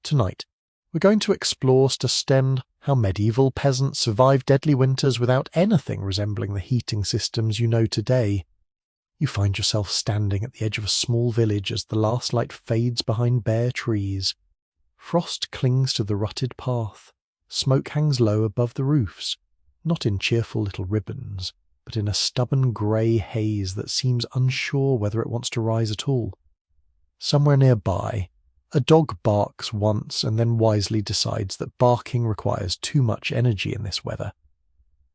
Tonight, we're going to explore to Ostend how medieval peasants survived deadly winters without anything resembling the heating systems you know today. You find yourself standing at the edge of a small village as the last light fades behind bare trees. Frost clings to the rutted path. Smoke hangs low above the roofs, not in cheerful little ribbons, but in a stubborn grey haze that seems unsure whether it wants to rise at all. Somewhere nearby, a dog barks once and then wisely decides that barking requires too much energy in this weather.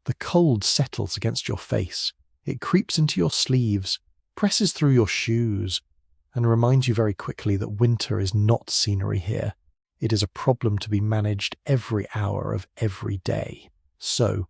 The cold settles against your face. It creeps into your sleeves, presses through your shoes, and reminds you very quickly that winter is not scenery here. It is a problem to be managed every hour of every day. So,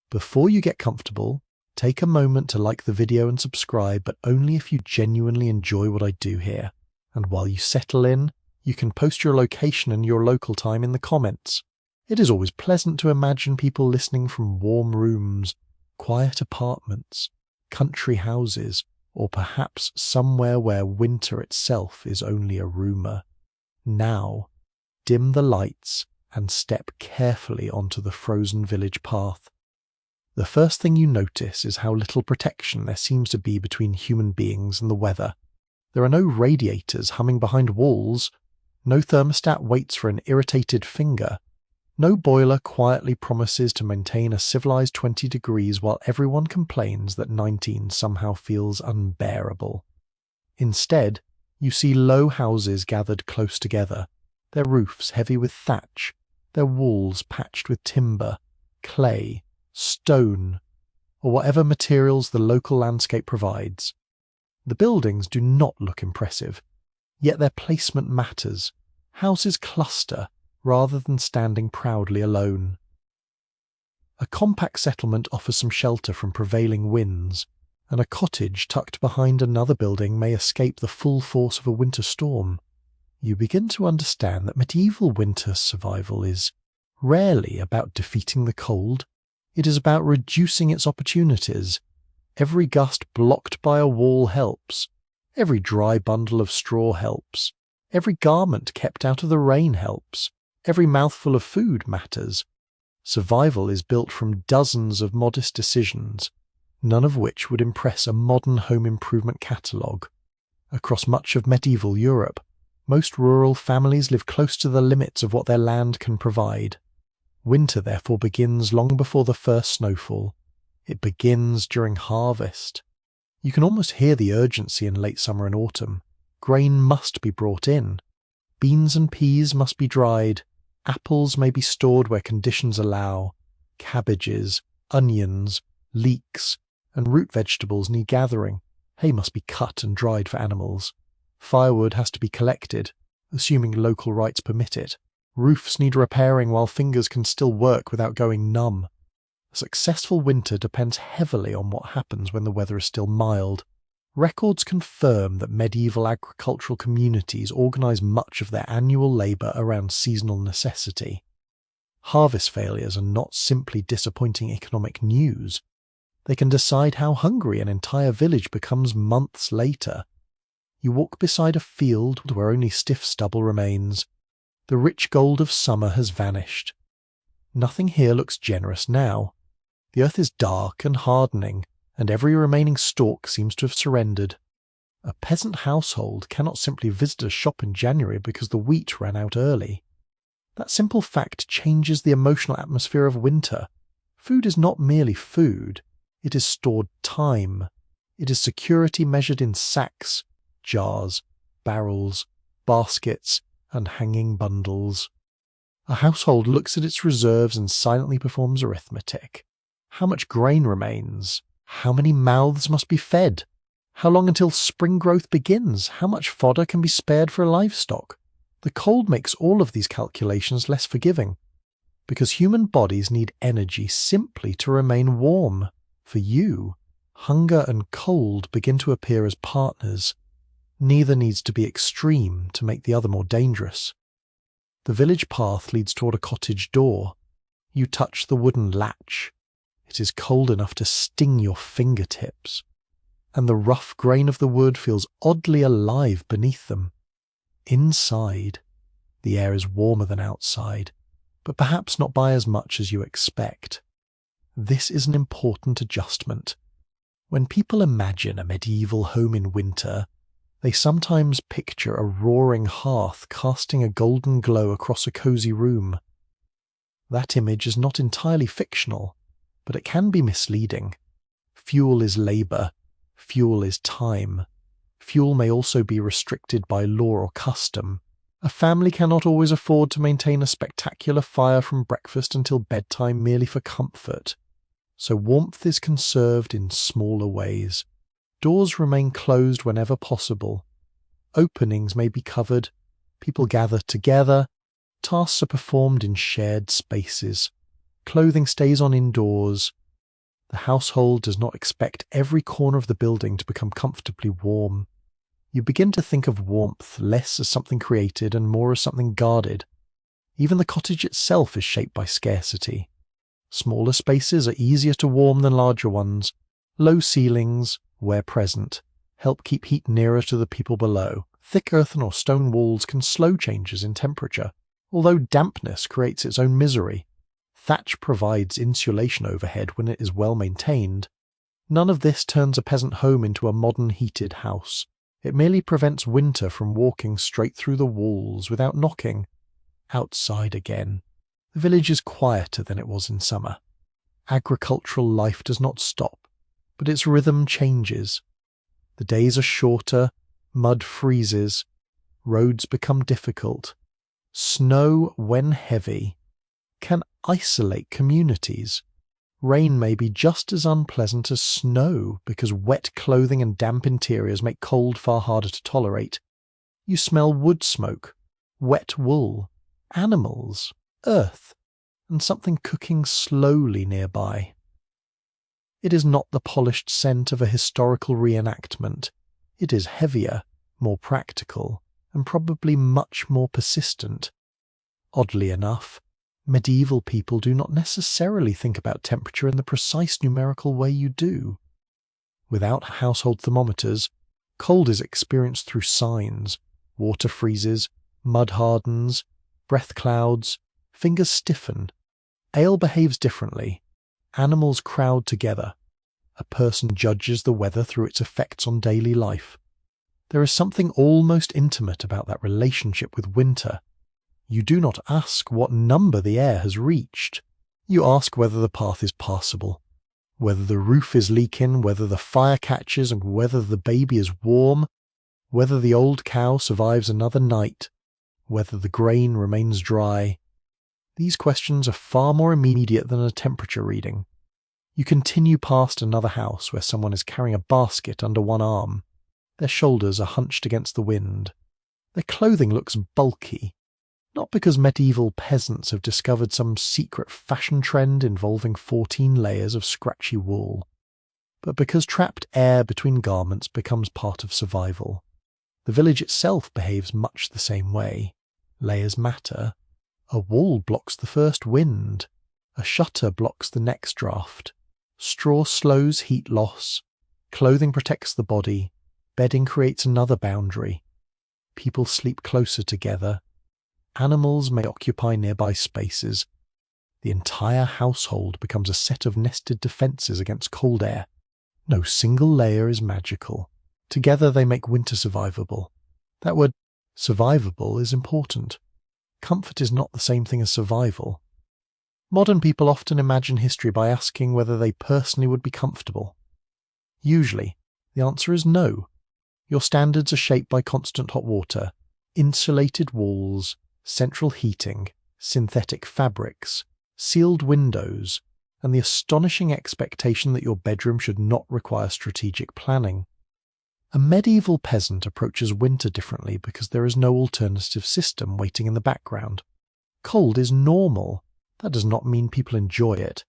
before you get comfortable, take a moment to like the video and subscribe, but only if you genuinely enjoy what I do here. And while you settle in, you can post your location and your local time in the comments. It is always pleasant to imagine people listening from warm rooms, quiet apartments, country houses, or perhaps somewhere where winter itself is only a rumour. Now, dim the lights and step carefully onto the frozen village path. The first thing you notice is how little protection there seems to be between human beings and the weather. There are no radiators humming behind walls. No thermostat waits for an irritated finger. No boiler quietly promises to maintain a civilized 20 degrees while everyone complains that 19 somehow feels unbearable. Instead, you see low houses gathered close together, their roofs heavy with thatch, their walls patched with timber, clay, stone, or whatever materials the local landscape provides. The buildings do not look impressive, yet their placement matters. Houses cluster rather than standing proudly alone. A compact settlement offers some shelter from prevailing winds, and a cottage tucked behind another building may escape the full force of a winter storm. You begin to understand that medieval winter survival is rarely about defeating the cold. It is about reducing its opportunities. Every gust blocked by a wall helps. Every dry bundle of straw helps. Every garment kept out of the rain helps. Every mouthful of food matters. Survival is built from dozens of modest decisions, none of which would impress a modern home improvement catalogue. Across much of medieval Europe, most rural families live close to the limits of what their land can provide. Winter therefore begins long before the first snowfall. It begins during harvest. You can almost hear the urgency in late summer and autumn. Grain must be brought in. Beans and peas must be dried. Apples may be stored where conditions allow. Cabbages, onions, leeks, and root vegetables need gathering. Hay must be cut and dried for animals. Firewood has to be collected, assuming local rights permit it. Roofs need repairing while fingers can still work without going numb. A successful winter depends heavily on what happens when the weather is still mild. Records confirm that medieval agricultural communities organise much of their annual labour around seasonal necessity. Harvest failures are not simply disappointing economic news. They can decide how hungry an entire village becomes months later. You walk beside a field where only stiff stubble remains. The rich gold of summer has vanished. Nothing here looks generous now. The earth is dark and hardening, and every remaining stalk seems to have surrendered. A peasant household cannot simply visit a shop in January because the wheat ran out early. That simple fact changes the emotional atmosphere of winter. Food is not merely food. It is stored time. It is security measured in sacks, jars, barrels, baskets, and hanging bundles. A household looks at its reserves and silently performs arithmetic. How much grain remains? How many mouths must be fed? How long until spring growth begins? How much fodder can be spared for livestock? The cold makes all of these calculations less forgiving, because human bodies need energy simply to remain warm. For you, hunger and cold begin to appear as partners. Neither needs to be extreme to make the other more dangerous. The village path leads toward a cottage door. You touch the wooden latch. It is cold enough to sting your fingertips, and the rough grain of the wood feels oddly alive beneath them. Inside, The air is warmer than outside, but perhaps not by as much as you expect. This is an important adjustment. When people imagine a medieval home in winter, they sometimes picture a roaring hearth casting a golden glow across a cozy room. That image is not entirely fictional, but it can be misleading. Fuel is labour. Fuel is time. Fuel may also be restricted by law or custom. A family cannot always afford to maintain a spectacular fire from breakfast until bedtime merely for comfort. So warmth is conserved in smaller ways. Doors remain closed whenever possible. Openings may be covered. People gather together. Tasks are performed in shared spaces. Clothing stays on indoors. The household does not expect every corner of the building to become comfortably warm. You begin to think of warmth less as something created and more as something guarded. Even the cottage itself is shaped by scarcity. Smaller spaces are easier to warm than larger ones. Low ceilings, where present, help keep heat nearer to the people below. Thick earthen or stone walls can slow changes in temperature, although dampness creates its own misery. Thatch provides insulation overhead when it is well maintained. None of this turns a peasant home into a modern heated house. It merely prevents winter from walking straight through the walls without knocking. Outside again. The village is quieter than it was in summer. Agricultural life does not stop, but its rhythm changes. The days are shorter, mud freezes, roads become difficult. Snow, when heavy, can isolate communities. Rain may be just as unpleasant as snow because wet clothing and damp interiors make cold far harder to tolerate. You smell wood smoke, wet wool, animals, earth, and something cooking slowly nearby. It is not the polished scent of a historical reenactment. It is heavier, more practical, and probably much more persistent. Oddly enough, medieval people do not necessarily think about temperature in the precise numerical way you do. Without household thermometers, cold is experienced through signs. Water freezes, mud hardens, breath clouds, fingers stiffen. Ale behaves differently. Animals crowd together. A person judges the weather through its effects on daily life. There is something almost intimate about that relationship with winter. You do not ask what number the air has reached. You ask whether the path is passable, whether the roof is leaking, whether the fire catches, and whether the baby is warm, whether the old cow survives another night, whether the grain remains dry. These questions are far more immediate than a temperature reading. You continue past another house where someone is carrying a basket under one arm. Their shoulders are hunched against the wind. Their clothing looks bulky, not because medieval peasants have discovered some secret fashion trend involving 14 layers of scratchy wool, but because trapped air between garments becomes part of survival. The village itself behaves much the same way. Layers matter. A wall blocks the first wind. A shutter blocks the next draft. Straw slows heat loss. Clothing protects the body. Bedding creates another boundary. People sleep closer together. Animals may occupy nearby spaces. The entire household becomes a set of nested defences against cold air. No single layer is magical. Together they make winter survivable. That word, survivable, is important. Comfort is not the same thing as survival. Modern people often imagine history by asking whether they personally would be comfortable. Usually, the answer is no. Your standards are shaped by constant hot water, insulated walls, central heating, synthetic fabrics, sealed windows, and the astonishing expectation that your bedroom should not require strategic planning. A medieval peasant approaches winter differently because there is no alternative system waiting in the background. Cold is normal. That does not mean people enjoy it.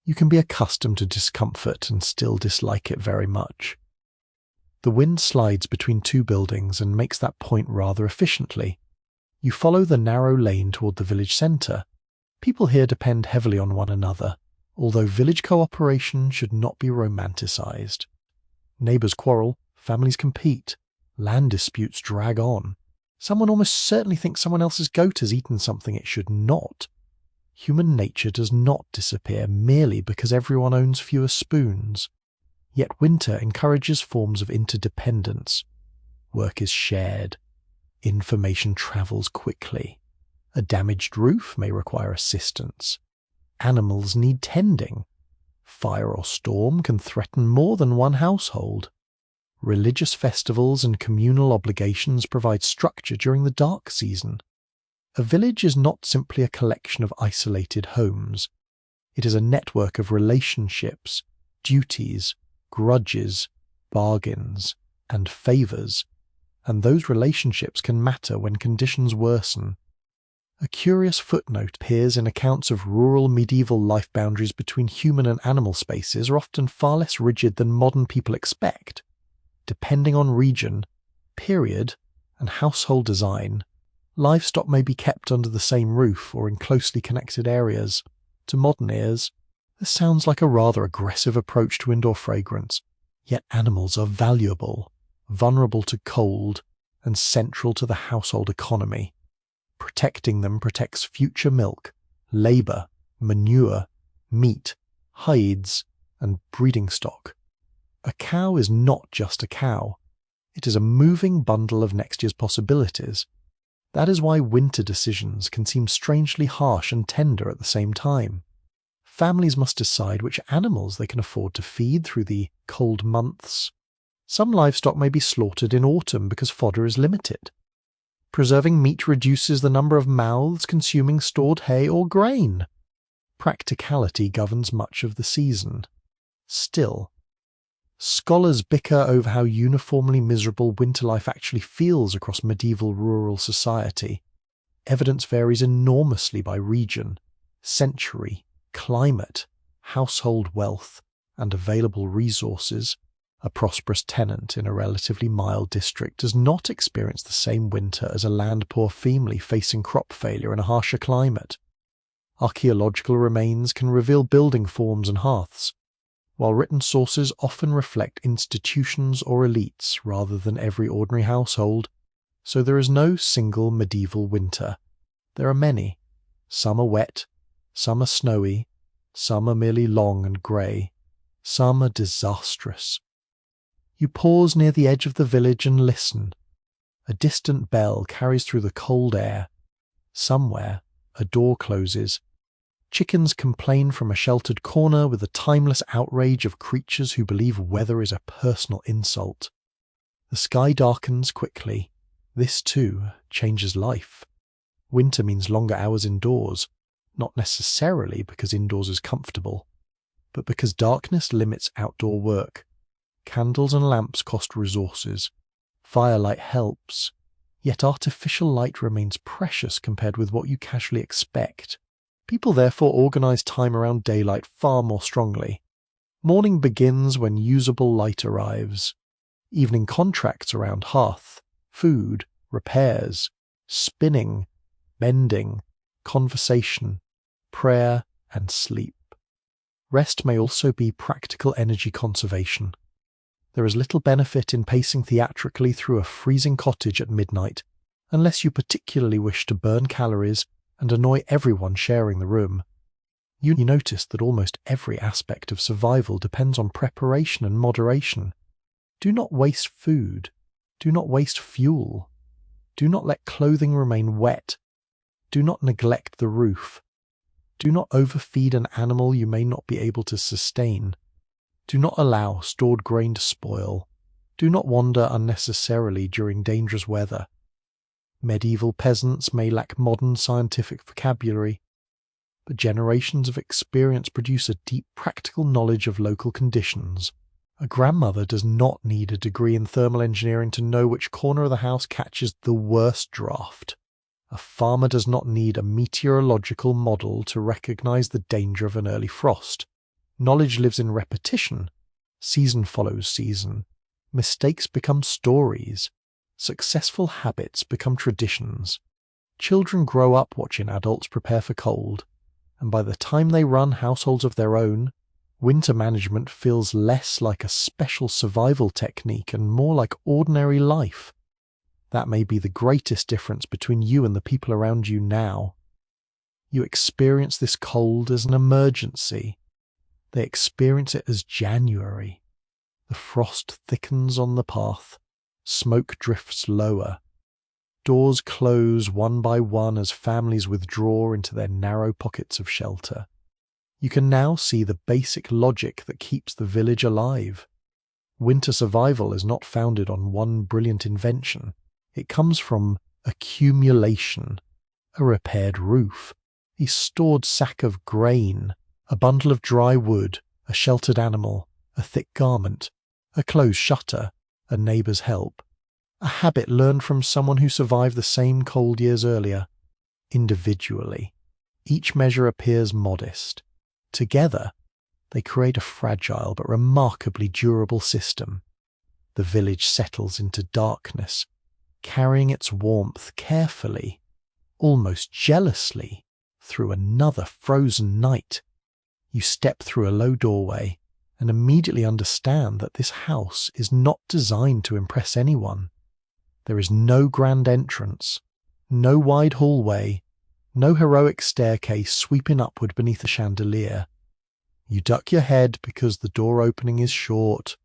You can be accustomed to discomfort and still dislike it very much. The wind slides between two buildings and makes that point rather efficiently. You follow the narrow lane toward the village centre. People here depend heavily on one another, although village cooperation should not be romanticised. Neighbours quarrel, families compete, land disputes drag on. Someone almost certainly thinks someone else's goat has eaten something it should not. Human nature does not disappear merely because everyone owns fewer spoons. Yet winter encourages forms of interdependence. Work is shared. Information travels quickly. A damaged roof may require assistance. Animals need tending. Fire or storm can threaten more than one household. Religious festivals and communal obligations provide structure during the dark season. A village is not simply a collection of isolated homes. It is a network of relationships, duties, grudges, bargains, and favours, and those relationships can matter when conditions worsen. A curious footnote appears in accounts of rural medieval life boundaries between human and animal spaces are often far less rigid than modern people expect. Depending on region, period, and household design, livestock may be kept under the same roof or in closely connected areas. To modern ears, this sounds like a rather aggressive approach to indoor fragrance, yet animals are valuable, vulnerable to cold, and central to the household economy. Protecting them protects future milk, labour, manure, meat, hides, and breeding stock. A cow is not just a cow. It is a moving bundle of next year's possibilities. That is why winter decisions can seem strangely harsh and tender at the same time. Families must decide which animals they can afford to feed through the cold months. Some livestock may be slaughtered in autumn because fodder is limited. Preserving meat reduces the number of mouths consuming stored hay or grain. Practicality governs much of the season. Still, scholars bicker over how uniformly miserable winter life actually feels across medieval rural society. Evidence varies enormously by region, century, climate, household wealth, and available resources. A prosperous tenant in a relatively mild district does not experience the same winter as a land-poor family facing crop failure in a harsher climate. Archaeological remains can reveal building forms and hearths, while written sources often reflect institutions or elites rather than every ordinary household, so there is no single medieval winter. There are many. Some are wet, some are snowy, some are merely long and grey, some are disastrous. You pause near the edge of the village and listen. A distant bell carries through the cold air. Somewhere, a door closes. Chickens complain from a sheltered corner with the timeless outrage of creatures who believe weather is a personal insult. The sky darkens quickly. This, too, changes life. Winter means longer hours indoors, not necessarily because indoors is comfortable, but because darkness limits outdoor work. Candles and lamps cost resources. Firelight helps, yet artificial light remains precious compared with what you casually expect. People therefore organise time around daylight far more strongly. Morning begins when usable light arrives. Evening contracts around hearth, food, repairs, spinning, mending, conversation, prayer, and sleep. Rest may also be practical energy conservation. There is little benefit in pacing theatrically through a freezing cottage at midnight, unless you particularly wish to burn calories and annoy everyone sharing the room. You notice that almost every aspect of survival depends on preparation and moderation. Do not waste food. Do not waste fuel. Do not let clothing remain wet. Do not neglect the roof. Do not overfeed an animal you may not be able to sustain. Do not allow stored grain to spoil. Do not wander unnecessarily during dangerous weather. Medieval peasants may lack modern scientific vocabulary, but generations of experience produce a deep practical knowledge of local conditions. A grandmother does not need a degree in thermal engineering to know which corner of the house catches the worst draft. A farmer does not need a meteorological model to recognize the danger of an early frost. Knowledge lives in repetition. Season follows season. Mistakes become stories. Successful habits become traditions. Children grow up watching adults prepare for cold, and by the time they run households of their own, winter management feels less like a special survival technique and more like ordinary life. That may be the greatest difference between you and the people around you now. You experience this cold as an emergency. They experience it as January. The frost thickens on the path. Smoke drifts lower. Doors close one by one as families withdraw into their narrow pockets of shelter. You can now see the basic logic that keeps the village alive. Winter survival is not founded on one brilliant invention. It comes from accumulation, a repaired roof, a stored sack of grain, a bundle of dry wood, a sheltered animal, a thick garment, a closed shutter, a neighbour's help, a habit learned from someone who survived the same cold years earlier. Individually, each measure appears modest. Together, they create a fragile but remarkably durable system. The village settles into darkness, carrying its warmth carefully, almost jealously, through another frozen night. You step through a low doorway and immediately understand that this house is not designed to impress anyone. There is no grand entrance, no wide hallway, no heroic staircase sweeping upward beneath a chandelier. You duck your head because the door opening is short,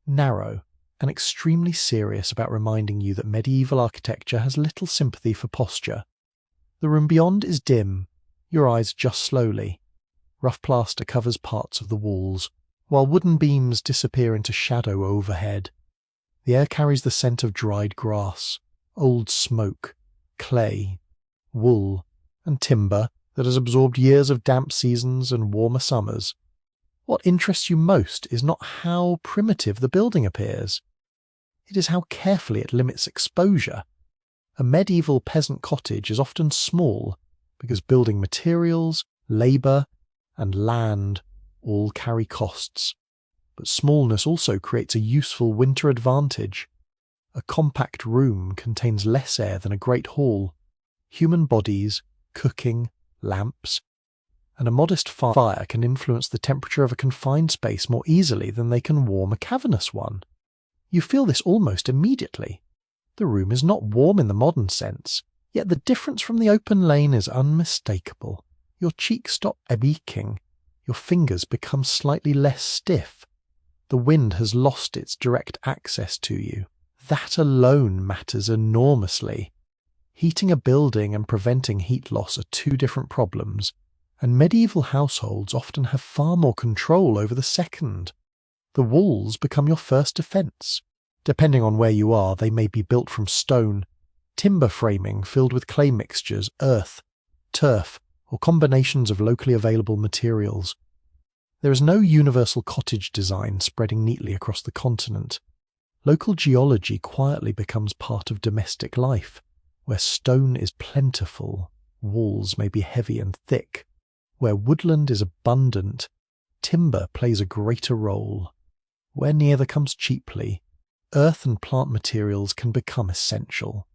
narrow, and extremely serious about reminding you that medieval architecture has little sympathy for posture. The room beyond is dim. Your eyes adjust slowly. Rough plaster covers parts of the walls, while wooden beams disappear into shadow overhead. The air carries the scent of dried grass, old smoke, clay, wool, and timber that has absorbed years of damp seasons and warmer summers. What interests you most is not how primitive the building appears. It is how carefully it limits exposure. A medieval peasant cottage is often small because building materials, labour, and land all carry costs. But smallness also creates a useful winter advantage. A compact room contains less air than a great hall. Human bodies, cooking, lamps, and a modest fire can influence the temperature of a confined space more easily than they can warm a cavernous one. You feel this almost immediately. The room is not warm in the modern sense, yet the difference from the open lane is unmistakable. Your cheeks stop aching. Your fingers become slightly less stiff. The wind has lost its direct access to you. That alone matters enormously. Heating a building and preventing heat loss are two different problems, and medieval households often have far more control over the second. The walls become your first defence. Depending on where you are, they may be built from stone, timber framing filled with clay mixtures, earth, turf, or combinations of locally available materials. There is no universal cottage design spreading neatly across the continent. Local geology quietly becomes part of domestic life. Where stone is plentiful, walls may be heavy and thick. Where woodland is abundant, timber plays a greater role. Where neither comes cheaply, earth and plant materials can become essential.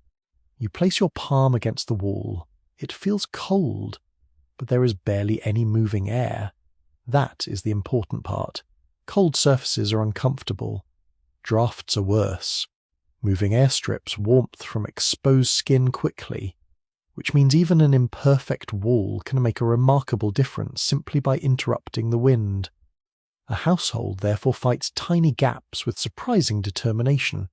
You place your palm against the wall. It feels cold, but there is barely any moving air. That is the important part. Cold surfaces are uncomfortable. Drafts are worse. Moving air strips warmth from exposed skin quickly, which means even an imperfect wall can make a remarkable difference simply by interrupting the wind. A household therefore fights tiny gaps with surprising determination.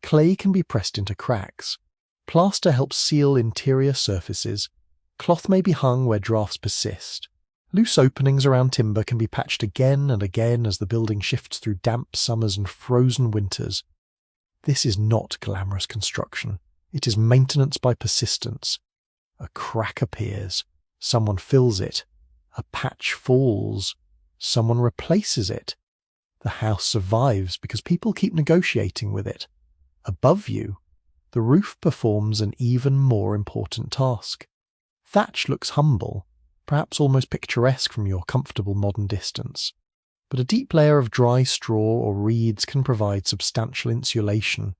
Clay can be pressed into cracks. Plaster helps seal interior surfaces. Cloth may be hung where drafts persist. Loose openings around timber can be patched again and again as the building shifts through damp summers and frozen winters. This is not glamorous construction. It is maintenance by persistence. A crack appears. Someone fills it. A patch falls. Someone replaces it. The house survives because people keep negotiating with it. Above you, the roof performs an even more important task. Thatch looks humble, perhaps almost picturesque from your comfortable modern distance. But a deep layer of dry straw or reeds can provide substantial insulation.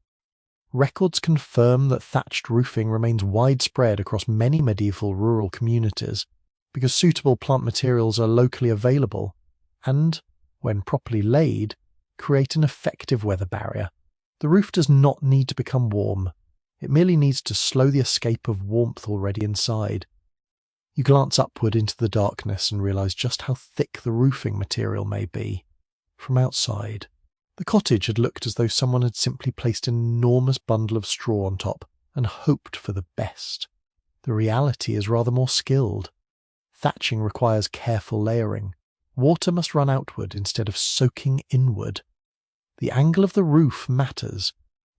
Records confirm that thatched roofing remains widespread across many medieval rural communities because suitable plant materials are locally available and, when properly laid, create an effective weather barrier. The roof does not need to become warm. It merely needs to slow the escape of warmth already inside. You glance upward into the darkness and realise just how thick the roofing material may be. From outside, the cottage had looked as though someone had simply placed an enormous bundle of straw on top and hoped for the best. The reality is rather more skilled. Thatching requires careful layering. Water must run outward instead of soaking inward. The angle of the roof matters.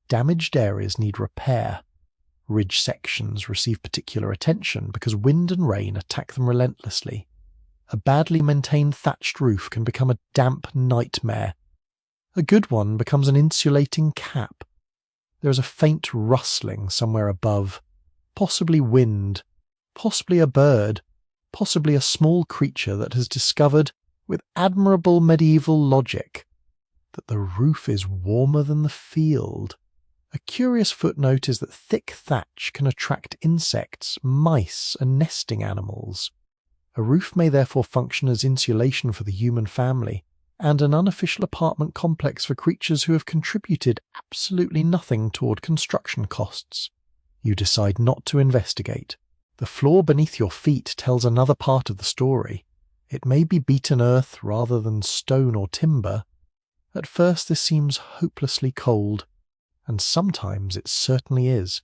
Damaged areas need repair. Ridge sections receive particular attention because wind and rain attack them relentlessly. A badly maintained thatched roof can become a damp nightmare. A good one becomes an insulating cap. There is a faint rustling somewhere above, possibly wind, possibly a bird, possibly a small creature that has discovered, with admirable medieval logic, that the roof is warmer than the field. A curious footnote is that thick thatch can attract insects, mice, and nesting animals. A roof may therefore function as insulation for the human family, and an unofficial apartment complex for creatures who have contributed absolutely nothing toward construction costs. You decide not to investigate. The floor beneath your feet tells another part of the story. It may be beaten earth rather than stone or timber. At first this seems hopelessly cold, and sometimes it certainly is.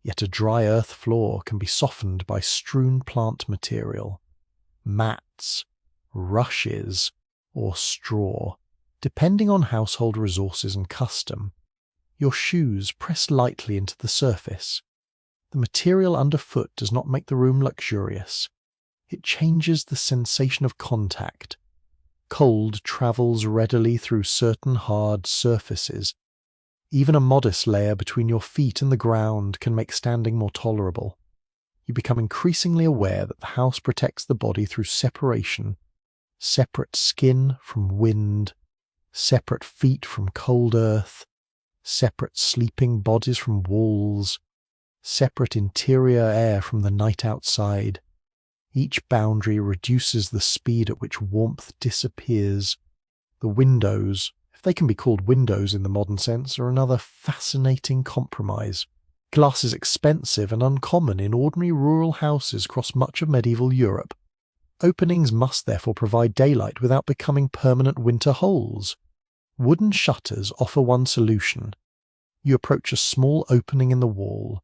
Yet a dry earth floor can be softened by strewn plant material, mats, rushes, or straw, depending on household resources and custom. Your shoes press lightly into the surface. The material underfoot does not make the room luxurious. It changes the sensation of contact. Cold travels readily through certain hard surfaces. Even a modest layer between your feet and the ground can make standing more tolerable. You become increasingly aware that the house protects the body through separation. Separate skin from wind, separate feet from cold earth, separate sleeping bodies from walls, separate interior air from the night outside. Each boundary reduces the speed at which warmth disappears. The windows, if they can be called windows in the modern sense, are another fascinating compromise. Glass is expensive and uncommon in ordinary rural houses across much of medieval Europe. Openings must therefore provide daylight without becoming permanent winter holes. Wooden shutters offer one solution. You approach a small opening in the wall.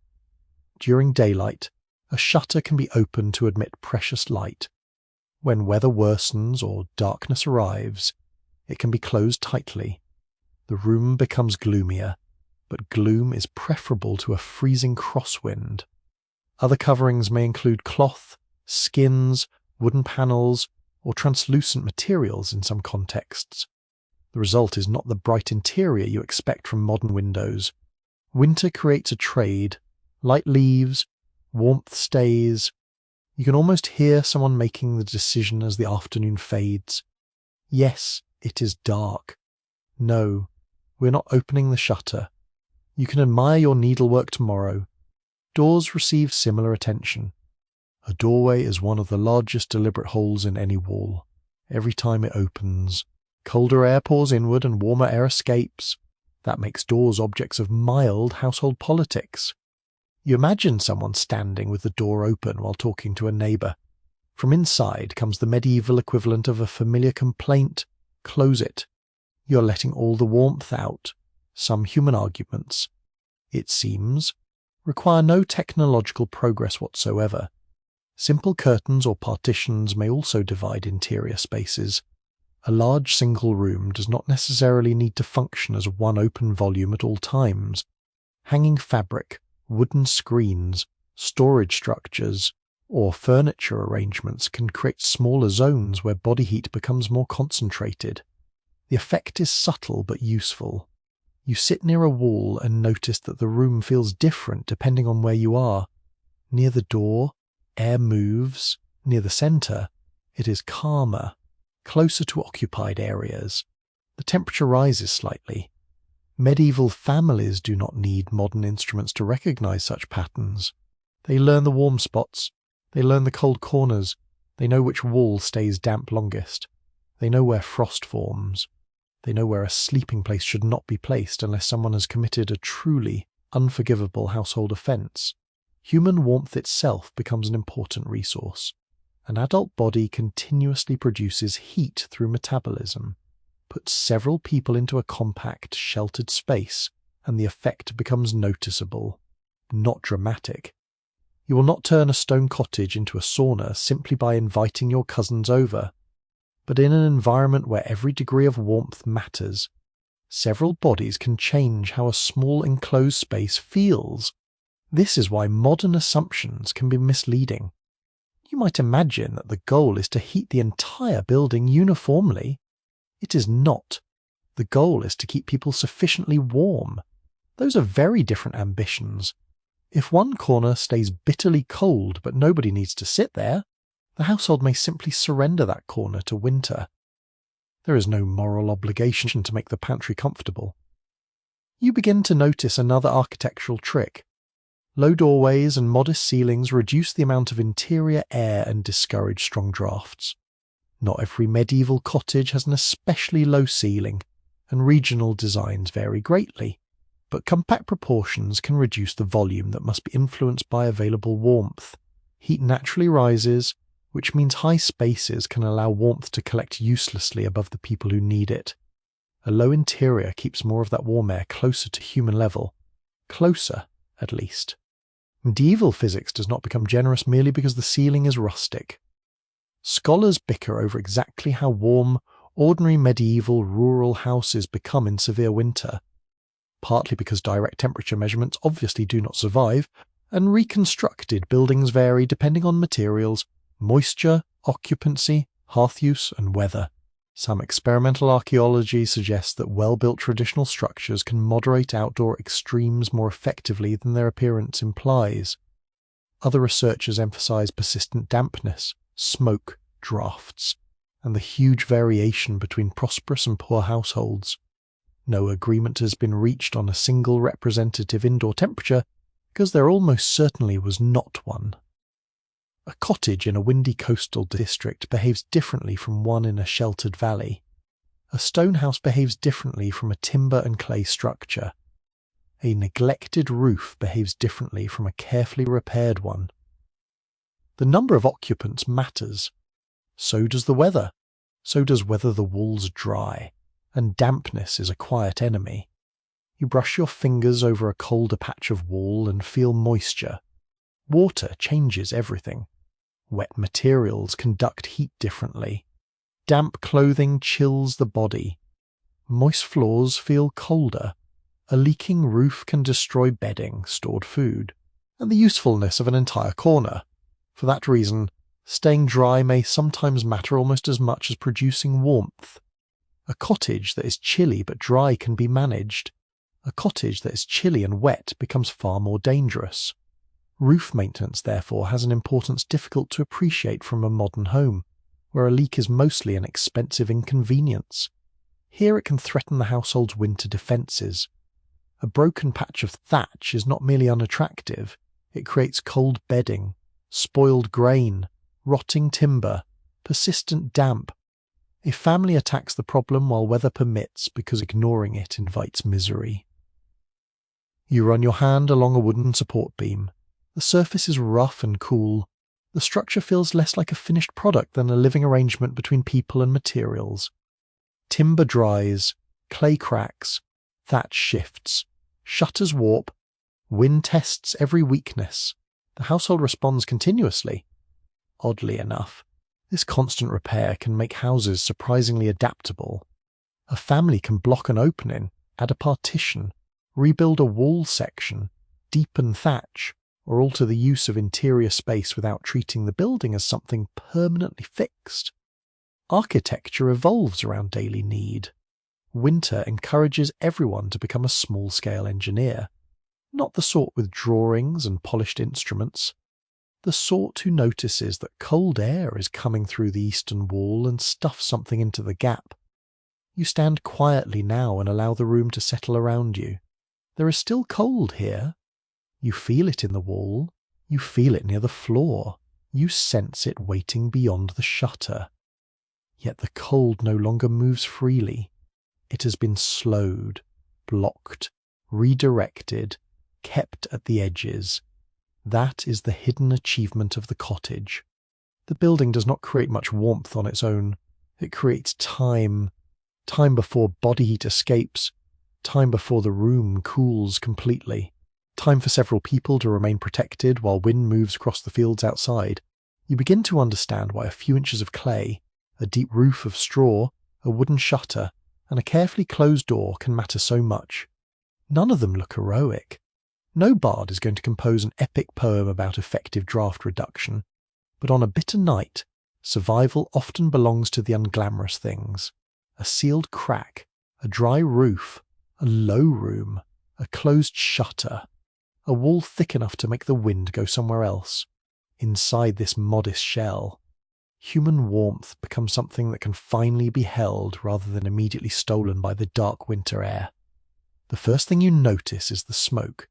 During daylight, a shutter can be opened to admit precious light. When weather worsens or darkness arrives, it can be closed tightly. The room becomes gloomier, but gloom is preferable to a freezing crosswind. Other coverings may include cloth, skins, wooden panels, or translucent materials in some contexts. The result is not the bright interior you expect from modern windows. Winter creates a trade. Light leaves, warmth stays. You can almost hear someone making the decision as the afternoon fades. Yes, it is dark. No, we're not opening the shutter. You can admire your needlework tomorrow. Doors receive similar attention. A doorway is one of the largest deliberate holes in any wall. Every time it opens, colder air pours inward and warmer air escapes. That makes doors objects of mild household politics. You imagine someone standing with the door open while talking to a neighbour. From inside comes the medieval equivalent of a familiar complaint: close it. You're letting all the warmth out. Some human arguments, it seems, require no technological progress whatsoever. Simple curtains or partitions may also divide interior spaces. A large single room does not necessarily need to function as one open volume at all times. Hanging fabric, wooden screens, storage structures, or furniture arrangements can create smaller zones where body heat becomes more concentrated. The effect is subtle but useful. You sit near a wall and notice that the room feels different depending on where you are. Near the door, air moves. Near the centre, it is calmer. Closer to occupied areas, the temperature rises slightly. Medieval families do not need modern instruments to recognize such patterns. They learn the warm spots. They learn the cold corners. They know which wall stays damp longest. They know where frost forms. They know where a sleeping place should not be placed unless someone has committed a truly unforgivable household offence, human warmth itself becomes an important resource. An adult body continuously produces heat through metabolism. Put several people into a compact, sheltered space, and the effect becomes noticeable, not dramatic. You will not turn a stone cottage into a sauna simply by inviting your cousins over. But in an environment where every degree of warmth matters, several bodies can change how a small enclosed space feels. This is why modern assumptions can be misleading. You might imagine that the goal is to heat the entire building uniformly. It is not. The goal is to keep people sufficiently warm. Those are very different ambitions. If one corner stays bitterly cold but nobody needs to sit there, the household may simply surrender that corner to winter. There is no moral obligation to make the pantry comfortable. You begin to notice another architectural trick. Low doorways and modest ceilings reduce the amount of interior air and discourage strong drafts. Not every medieval cottage has an especially low ceiling, and regional designs vary greatly, but compact proportions can reduce the volume that must be influenced by available warmth. Heat naturally rises, which means high spaces can allow warmth to collect uselessly above the people who need it. A low interior keeps more of that warm air closer to human level. Closer, at least. Medieval physics does not become generous merely because the ceiling is rustic. Scholars bicker over exactly how warm ordinary medieval rural houses become in severe winter, partly because direct temperature measurements obviously do not survive, and reconstructed buildings vary depending on materials, moisture, occupancy, hearth use, and weather. Some experimental archaeology suggests that well-built traditional structures can moderate outdoor extremes more effectively than their appearance implies. Other researchers emphasize persistent dampness, smoke, drafts, and the huge variation between prosperous and poor households. No agreement has been reached on a single representative indoor temperature, because there almost certainly was not one. A cottage in a windy coastal district behaves differently from one in a sheltered valley. A stone house behaves differently from a timber and clay structure. A neglected roof behaves differently from a carefully repaired one. The number of occupants matters. So does the weather. So does whether the walls dry. And dampness is a quiet enemy. You brush your fingers over a colder patch of wall and feel moisture. Water changes everything. Wet materials conduct heat differently. Damp clothing chills the body. Moist floors feel colder. A leaking roof can destroy bedding, stored food, and the usefulness of an entire corner. For that reason, staying dry may sometimes matter almost as much as producing warmth. A cottage that is chilly but dry can be managed. A cottage that is chilly and wet becomes far more dangerous. Roof maintenance, therefore, has an importance difficult to appreciate from a modern home, where a leak is mostly an expensive inconvenience. Here it can threaten the household's winter defences. A broken patch of thatch is not merely unattractive, it creates cold bedding, spoiled grain, rotting timber, persistent damp. A family attacks the problem while weather permits because ignoring it invites misery. You run your hand along a wooden support beam. The surface is rough and cool. The structure feels less like a finished product than a living arrangement between people and materials. Timber dries, clay cracks, thatch shifts, shutters warp, wind tests every weakness. The household responds continuously. Oddly enough, this constant repair can make houses surprisingly adaptable. A family can block an opening, add a partition, rebuild a wall section, deepen thatch, or alter the use of interior space without treating the building as something permanently fixed. Architecture evolves around daily need. Winter encourages everyone to become a small-scale engineer, not the sort with drawings and polished instruments, the sort who notices that cold air is coming through the eastern wall and stuffs something into the gap. You stand quietly now and allow the room to settle around you. There is still cold here. You feel it in the wall. You feel it near the floor. You sense it waiting beyond the shutter. Yet the cold no longer moves freely. It has been slowed, blocked, redirected, kept at the edges. That is the hidden achievement of the cottage. The building does not create much warmth on its own. It creates time. Time before body heat escapes. Time before the room cools completely. Time for several people to remain protected while wind moves across the fields outside. You begin to understand why a few inches of clay, a deep roof of straw, a wooden shutter, and a carefully closed door can matter so much. None of them look heroic. No bard is going to compose an epic poem about effective draft reduction. But on a bitter night, survival often belongs to the unglamorous things. A sealed crack, a dry roof, a low room, a closed shutter, a wall thick enough to make the wind go somewhere else. Inside this modest shell, human warmth becomes something that can finally be held rather than immediately stolen by the dark winter air. The first thing you notice is the smoke.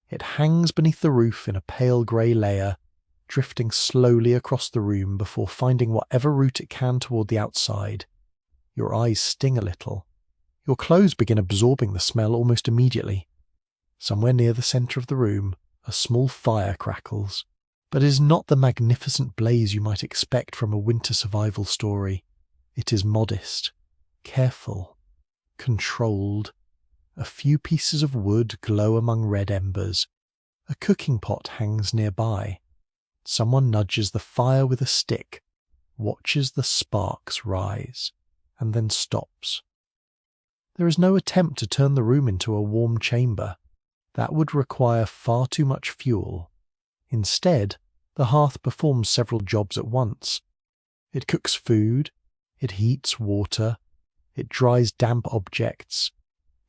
It hangs beneath the roof in a pale grey layer, drifting slowly across the room before finding whatever route it can toward the outside. Your eyes sting a little. Your clothes begin absorbing the smell almost immediately. Somewhere near the centre of the room, a small fire crackles, but it is not the magnificent blaze you might expect from a winter survival story. It is modest, careful, controlled. A few pieces of wood glow among red embers. A cooking pot hangs nearby. Someone nudges the fire with a stick, watches the sparks rise, and then stops. There is no attempt to turn the room into a warm chamber. That would require far too much fuel. Instead, the hearth performs several jobs at once. It cooks food, it heats water, it dries damp objects,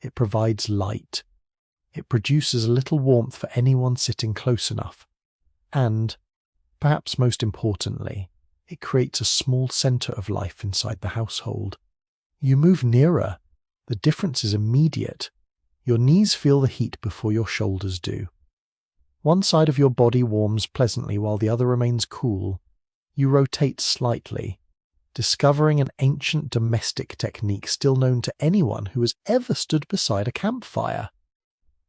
it provides light, it produces a little warmth for anyone sitting close enough, and, perhaps most importantly, it creates a small centre of life inside the household. You move nearer. The difference is immediate. Your knees feel the heat before your shoulders do. One side of your body warms pleasantly while the other remains cool. You rotate slightly, discovering an ancient domestic technique still known to anyone who has ever stood beside a campfire.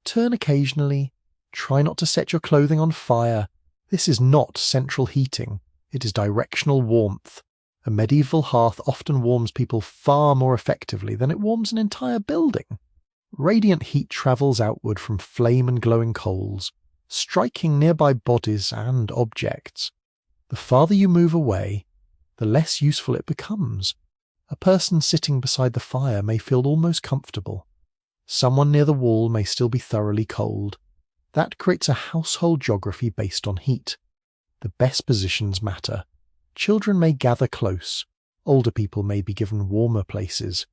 Turn occasionally. Try not to set your clothing on fire. This is not central heating. It is directional warmth. A medieval hearth often warms people far more effectively than it warms an entire building. Radiant heat travels outward from flame and glowing coals, striking nearby bodies and objects. The farther you move away, the less useful it becomes. A person sitting beside the fire may feel almost comfortable. Someone near the wall may still be thoroughly cold. That creates a household geography based on heat. The best positions matter. Children may gather close. Older people may be given warmer places.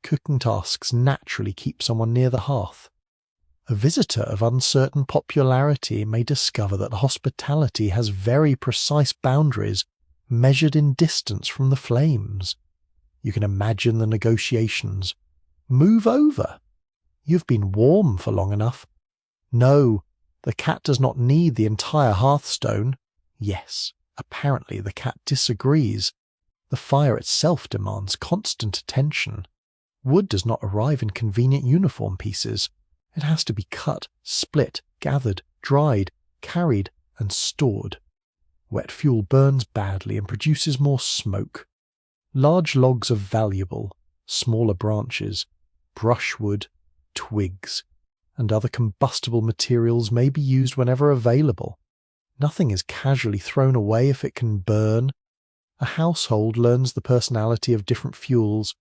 Cooking tasks naturally keep someone near the hearth. A visitor of uncertain popularity may discover that hospitality has very precise boundaries measured in distance from the flames. You can imagine the negotiations. Move over. You've been warm for long enough. No, the cat does not need the entire hearthstone. Yes, apparently the cat disagrees. The fire itself demands constant attention. Wood does not arrive in convenient uniform pieces. It has to be cut, split, gathered, dried, carried, and stored. Wet fuel burns badly and produces more smoke. Large logs are valuable. Smaller branches, brushwood, twigs, and other combustible materials may be used whenever available. Nothing is casually thrown away if it can burn. A household learns the personality of different fuels.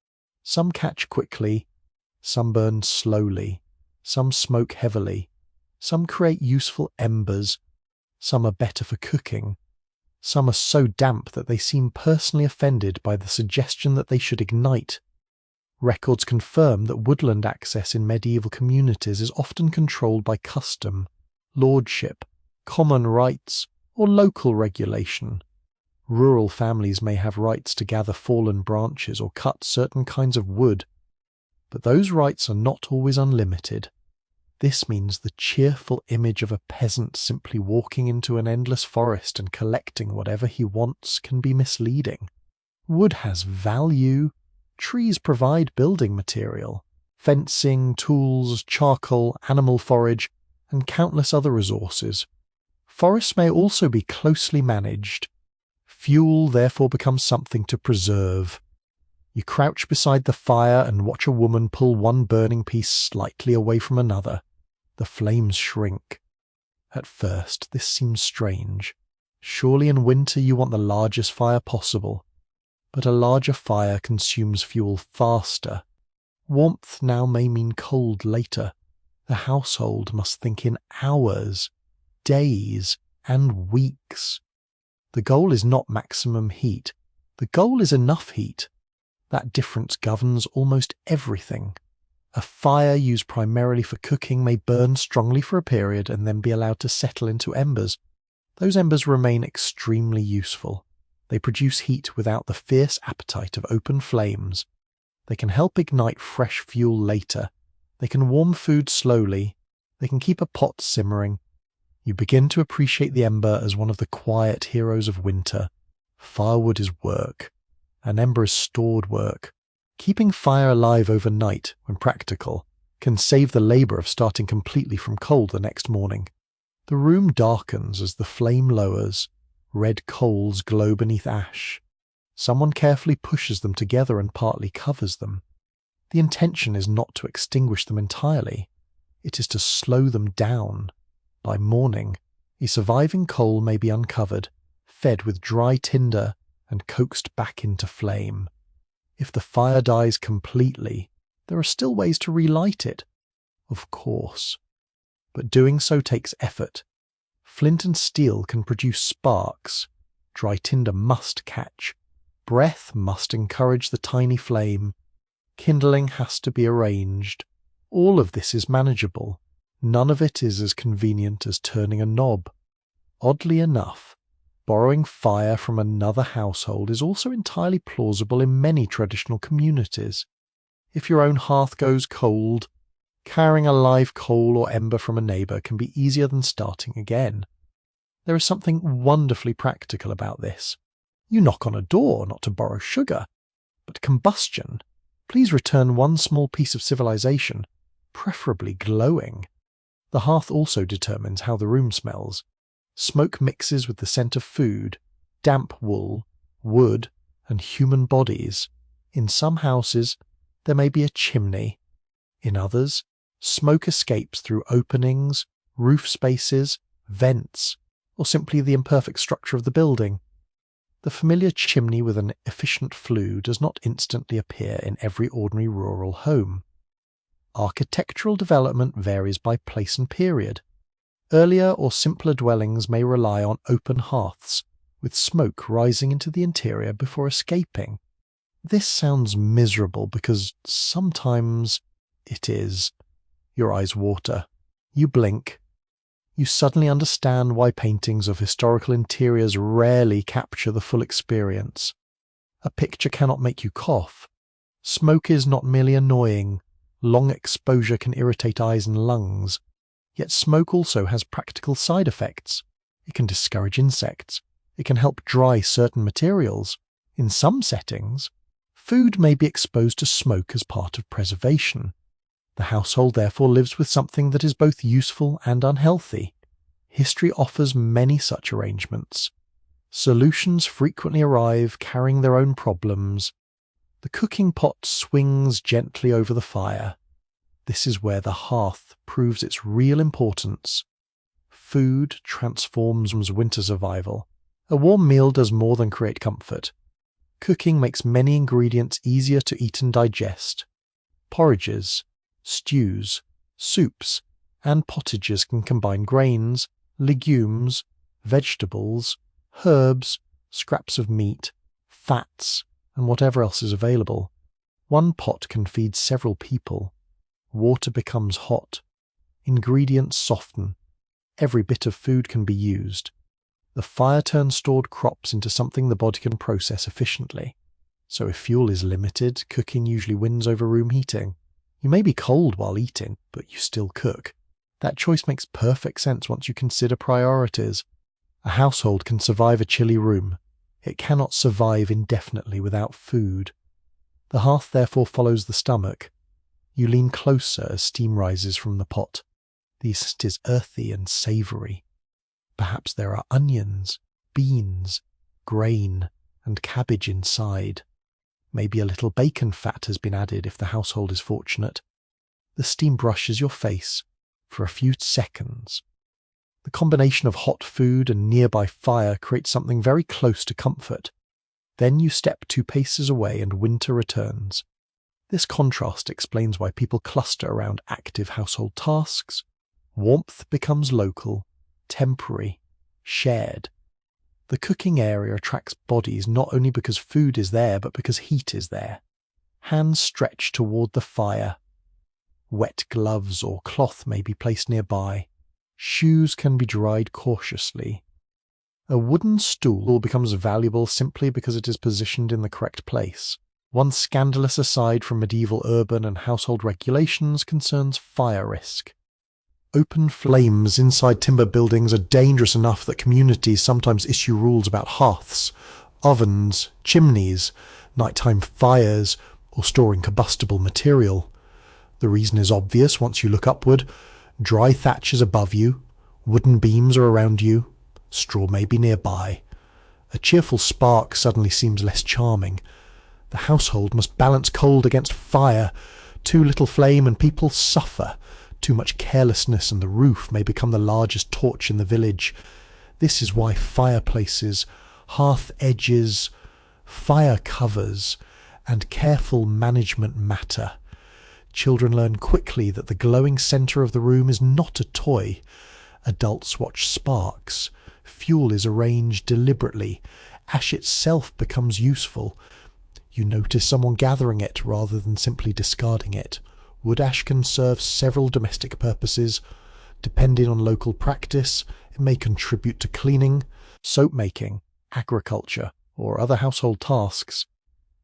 Some catch quickly, some burn slowly, some smoke heavily, some create useful embers, some are better for cooking, some are so damp that they seem personally offended by the suggestion that they should ignite. Records confirm that woodland access in medieval communities is often controlled by custom, lordship, common rights, or local regulation. Rural families may have rights to gather fallen branches or cut certain kinds of wood, but those rights are not always unlimited. This means the cheerful image of a peasant simply walking into an endless forest and collecting whatever he wants can be misleading. Wood has value. Trees provide building material, fencing, tools, charcoal, animal forage, and countless other resources. Forests may also be closely managed. Fuel therefore becomes something to preserve. You crouch beside the fire and watch a woman pull one burning piece slightly away from another. The flames shrink. At first, this seems strange. Surely in winter you want the largest fire possible. But a larger fire consumes fuel faster. Warmth now may mean cold later. The household must think in hours, days, and weeks. The goal is not maximum heat. The goal is enough heat. That difference governs almost everything. A fire used primarily for cooking may burn strongly for a period and then be allowed to settle into embers. Those embers remain extremely useful. They produce heat without the fierce appetite of open flames. They can help ignite fresh fuel later. They can warm food slowly. They can keep a pot simmering. You begin to appreciate the ember as one of the quiet heroes of winter. Firewood is work. An ember is stored work. Keeping fire alive overnight, when practical, can save the labour of starting completely from cold the next morning. The room darkens as the flame lowers. Red coals glow beneath ash. Someone carefully pushes them together and partly covers them. The intention is not to extinguish them entirely. It is to slow them down. By morning, a surviving coal may be uncovered, fed with dry tinder, and coaxed back into flame. If the fire dies completely, there are still ways to relight it. Of course. But doing so takes effort. Flint and steel can produce sparks. Dry tinder must catch. Breath must encourage the tiny flame. Kindling has to be arranged. All of this is manageable. None of it is as convenient as turning a knob. Oddly enough, borrowing fire from another household is also entirely plausible in many traditional communities. If your own hearth goes cold, carrying a live coal or ember from a neighbour can be easier than starting again. There is something wonderfully practical about this. You knock on a door not to borrow sugar, but combustion. Please return one small piece of civilization, preferably glowing. The hearth also determines how the room smells. Smoke mixes with the scent of food, damp wool, wood, and human bodies. In some houses, there may be a chimney. In others, smoke escapes through openings, roof spaces, vents, or simply the imperfect structure of the building. The familiar chimney with an efficient flue does not instantly appear in every ordinary rural home. Architectural development varies by place and period. Earlier or simpler dwellings may rely on open hearths, with smoke rising into the interior before escaping. This sounds miserable because sometimes it is. Your eyes water. You blink. You suddenly understand why paintings of historical interiors rarely capture the full experience. A picture cannot make you cough. Smoke is not merely annoying. Long exposure can irritate eyes and lungs. Yet smoke also has practical side effects. It can discourage insects. It can help dry certain materials. In some settings, food may be exposed to smoke as part of preservation. The household therefore lives with something that is both useful and unhealthy. History offers many such arrangements. Solutions frequently arrive carrying their own problems. The cooking pot swings gently over the fire. This is where the hearth proves its real importance. Food transforms winter survival. A warm meal does more than create comfort. Cooking makes many ingredients easier to eat and digest. Porridges, stews, soups, and pottages can combine grains, legumes, vegetables, herbs, scraps of meat, fats, and whatever else is available. One pot can feed several people. Water becomes hot. Ingredients soften. Every bit of food can be used. The fire turns stored crops into something the body can process efficiently. So if fuel is limited, cooking usually wins over room heating. You may be cold while eating, but you still cook. That choice makes perfect sense once you consider priorities. A household can survive a chilly room. It cannot survive indefinitely without food. The hearth therefore follows the stomach. You lean closer as steam rises from the pot. The scent is earthy and savoury. Perhaps there are onions, beans, grain, and cabbage inside. Maybe a little bacon fat has been added if the household is fortunate. The steam brushes your face for a few seconds. The combination of hot food and nearby fire creates something very close to comfort. Then you step 2 paces away and winter returns. This contrast explains why people cluster around active household tasks. Warmth becomes local, temporary, shared. The cooking area attracts bodies not only because food is there, but because heat is there. Hands stretch toward the fire. Wet gloves or cloth may be placed nearby. Shoes can be dried cautiously. A wooden stool becomes valuable simply because it is positioned in the correct place. One scandalous aside from medieval urban and household regulations concerns fire risk. Open flames inside timber buildings are dangerous enough that communities sometimes issue rules about hearths, ovens, chimneys, nighttime fires, or storing combustible material. The reason is obvious once you look upward. Dry thatch is above you, wooden beams are around you, straw may be nearby. A cheerful spark suddenly seems less charming. The household must balance cold against fire. Too little flame and people suffer. Too much carelessness and the roof may become the largest torch in the village. This is why fireplaces, hearth edges, fire covers, and careful management matter. Children learn quickly that the glowing centre of the room is not a toy. Adults watch sparks. Fuel is arranged deliberately. Ash itself becomes useful. You notice someone gathering it rather than simply discarding it. Wood ash can serve several domestic purposes. Depending on local practice, it may contribute to cleaning, soap making, agriculture, or other household tasks.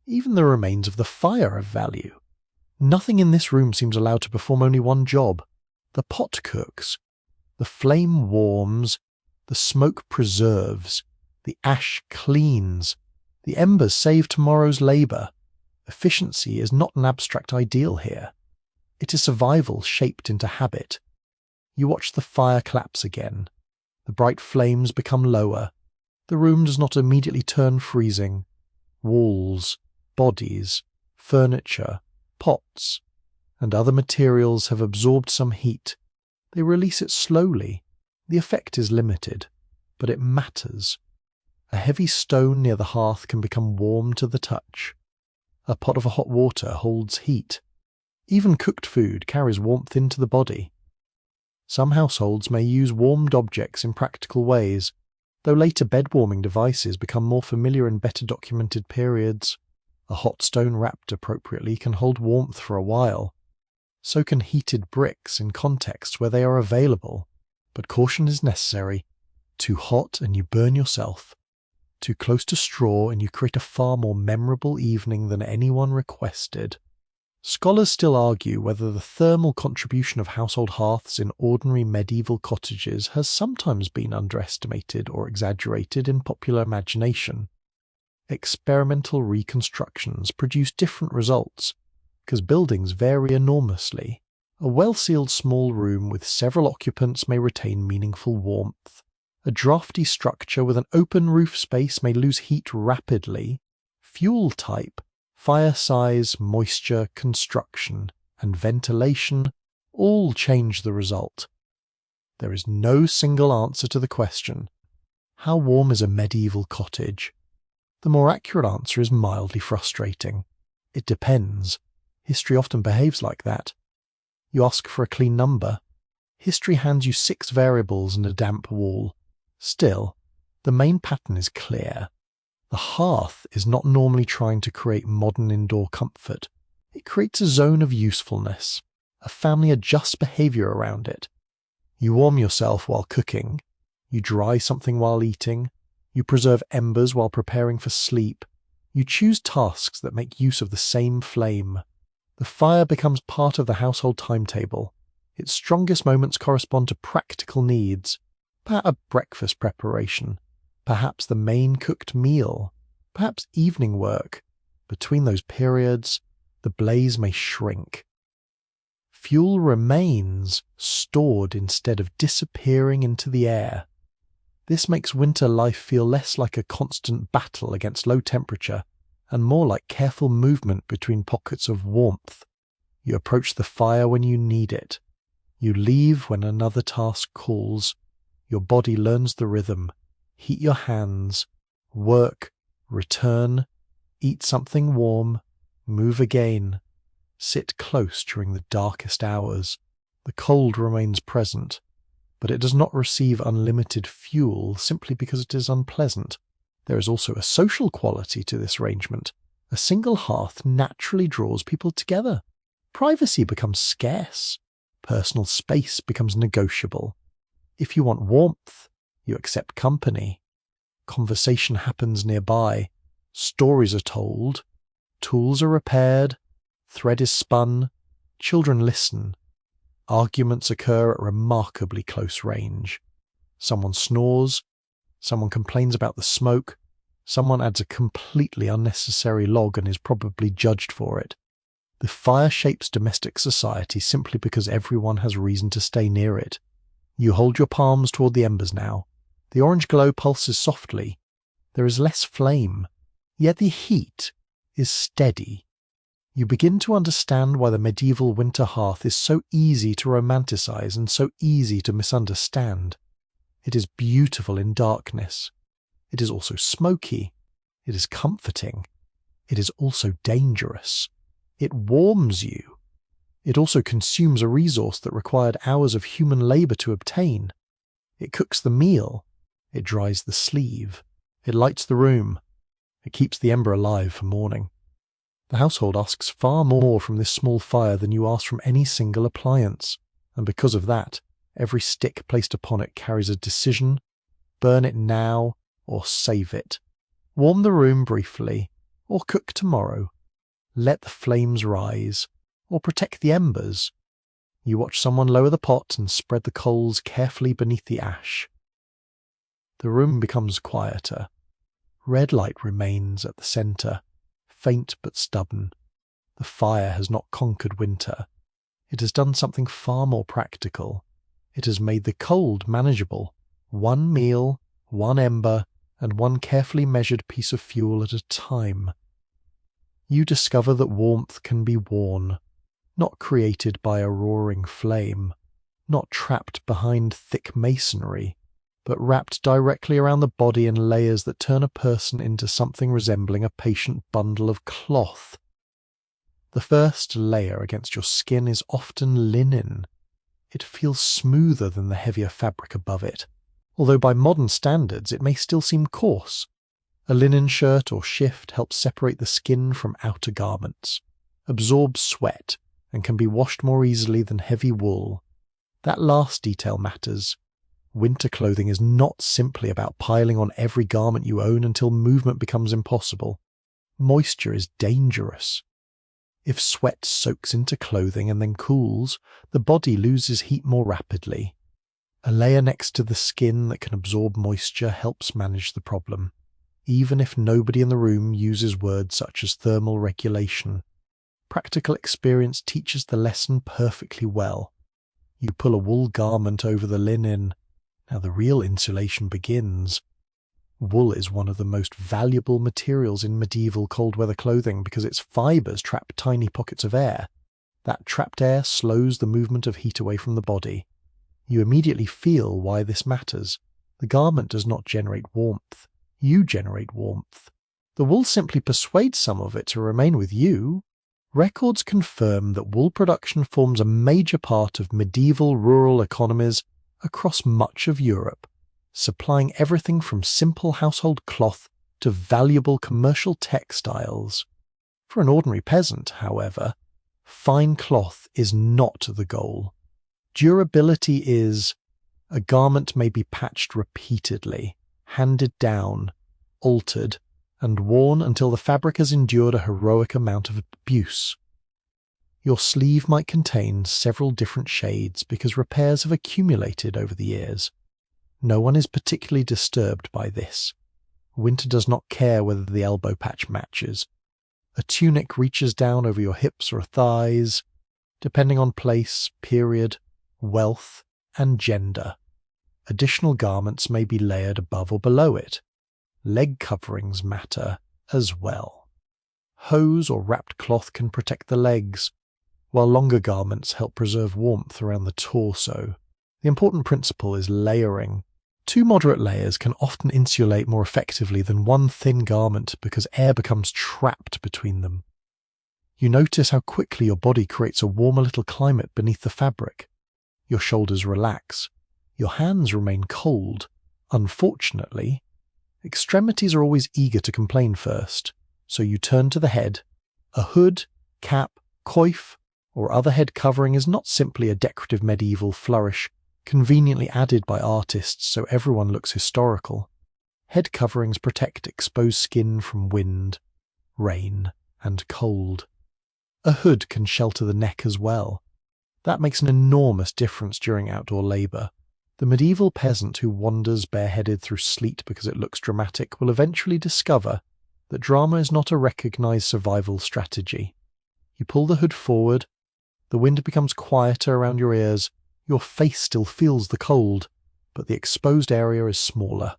Even the remains of the fire have value. Nothing in this room seems allowed to perform only one job. The pot cooks. The flame warms. The smoke preserves. The ash cleans. The embers save tomorrow's labour. Efficiency is not an abstract ideal here. It is survival shaped into habit. You watch the fire collapse again. The bright flames become lower. The room does not immediately turn freezing. Walls, bodies, furniture, pots, and other materials have absorbed some heat. They release it slowly. The effect is limited, but it matters. A heavy stone near the hearth can become warm to the touch. A pot of hot water holds heat. Even cooked food carries warmth into the body. Some households may use warmed objects in practical ways, though later bed-warming devices become more familiar in better documented periods. A hot stone wrapped appropriately can hold warmth for a while. So can heated bricks in contexts where they are available. But caution is necessary. Too hot and you burn yourself. Too close to straw and you create a far more memorable evening than anyone requested. Scholars still argue whether the thermal contribution of household hearths in ordinary medieval cottages has sometimes been underestimated or exaggerated in popular imagination. Experimental reconstructions produce different results, because buildings vary enormously. A well-sealed small room with several occupants may retain meaningful warmth. A drafty structure with an open roof space may lose heat rapidly. Fuel type, fire size, moisture, construction, and ventilation all change the result. There is no single answer to the question, how warm is a medieval cottage? The more accurate answer is mildly frustrating. It depends. History often behaves like that. You ask for a clean number. History hands you 6 variables and a damp wall. Still, the main pattern is clear. The hearth is not normally trying to create modern indoor comfort. It creates a zone of usefulness. A family adjusts behaviour around it. You warm yourself while cooking. You dry something while eating. You preserve embers while preparing for sleep. You choose tasks that make use of the same flame. The fire becomes part of the household timetable. Its strongest moments correspond to practical needs. Perhaps a breakfast preparation. Perhaps the main cooked meal. Perhaps evening work. Between those periods, the blaze may shrink. Fuel remains stored instead of disappearing into the air. This makes winter life feel less like a constant battle against low temperature and more like careful movement between pockets of warmth. You approach the fire when you need it. You leave when another task calls. Your body learns the rhythm. Heat your hands, work, return, eat something warm, move again. Sit close during the darkest hours. The cold remains present, but it does not receive unlimited fuel simply because it is unpleasant. There is also a social quality to this arrangement. A single hearth naturally draws people together. Privacy becomes scarce. Personal space becomes negotiable. If you want warmth, you accept company. Conversation happens nearby. Stories are told. Tools are repaired. Thread is spun. Children listen. Arguments occur at remarkably close range. Someone snores. Someone complains about the smoke. Someone adds a completely unnecessary log and is probably judged for it. The fire shapes domestic society simply because everyone has reason to stay near it. You hold your palms toward the embers now. The orange glow pulses softly. There is less flame, yet the heat is steady. You begin to understand why the medieval winter hearth is so easy to romanticize and so easy to misunderstand. It is beautiful in darkness. It is also smoky. It is comforting. It is also dangerous. It warms you. It also consumes a resource that required hours of human labor to obtain. It cooks the meal. It dries the sleeve. It lights the room. It keeps the ember alive for morning. The household asks far more from this small fire than you ask from any single appliance, and because of that, every stick placed upon it carries a decision: burn it now or save it. Warm the room briefly, or cook tomorrow. Let the flames rise, or protect the embers. You watch someone lower the pot and spread the coals carefully beneath the ash. The room becomes quieter. Red light remains at the centre, faint but stubborn. The fire has not conquered winter. It has done something far more practical. It has made the cold manageable. One meal, one ember, and one carefully measured piece of fuel at a time. You discover that warmth can be worn, not created by a roaring flame, not trapped behind thick masonry, but wrapped directly around the body in layers that turn a person into something resembling a patient bundle of cloth. The first layer against your skin is often linen. It feels smoother than the heavier fabric above it, although by modern standards it may still seem coarse. A linen shirt or shift helps separate the skin from outer garments, absorbs sweat, and can be washed more easily than heavy wool. That last detail matters. Winter clothing is not simply about piling on every garment you own until movement becomes impossible. Moisture is dangerous. If sweat soaks into clothing and then cools, the body loses heat more rapidly. A layer next to the skin that can absorb moisture helps manage the problem, even if nobody in the room uses words such as thermal regulation. Practical experience teaches the lesson perfectly well. You pull a wool garment over the linen. Now the real insulation begins. Wool is one of the most valuable materials in medieval cold-weather clothing because its fibres trap tiny pockets of air. That trapped air slows the movement of heat away from the body. You immediately feel why this matters. The garment does not generate warmth. You generate warmth. The wool simply persuades some of it to remain with you. Records confirm that wool production forms a major part of medieval rural economies across much of Europe, supplying everything from simple household cloth to valuable commercial textiles. For an ordinary peasant, however, fine cloth is not the goal. Durability is. A garment may be patched repeatedly, handed down, altered, and worn until the fabric has endured a heroic amount of abuse. Your sleeve might contain several different shades because repairs have accumulated over the years. No one is particularly disturbed by this. Winter does not care whether the elbow patch matches. A tunic reaches down over your hips or thighs. depending on place, period, wealth, and gender. Additional garments may be layered above or below it. Leg coverings matter as well. Hose or wrapped cloth can protect the legs, while longer garments help preserve warmth around the torso. The important principle is layering. 2 moderate layers can often insulate more effectively than one thin garment because air becomes trapped between them. You notice how quickly your body creates a warmer little climate beneath the fabric. Your shoulders relax. Your hands remain cold. Unfortunately, extremities are always eager to complain first, so you turn to the head. A hood, cap, coif, or other head covering is not simply a decorative medieval flourish, conveniently added by artists so everyone looks historical. Head coverings protect exposed skin from wind, rain, and cold. A hood can shelter the neck as well. That makes an enormous difference during outdoor labour. The medieval peasant who wanders bareheaded through sleet because it looks dramatic will eventually discover that drama is not a recognised survival strategy. You pull the hood forward, the wind becomes quieter around your ears, your face still feels the cold, but the exposed area is smaller.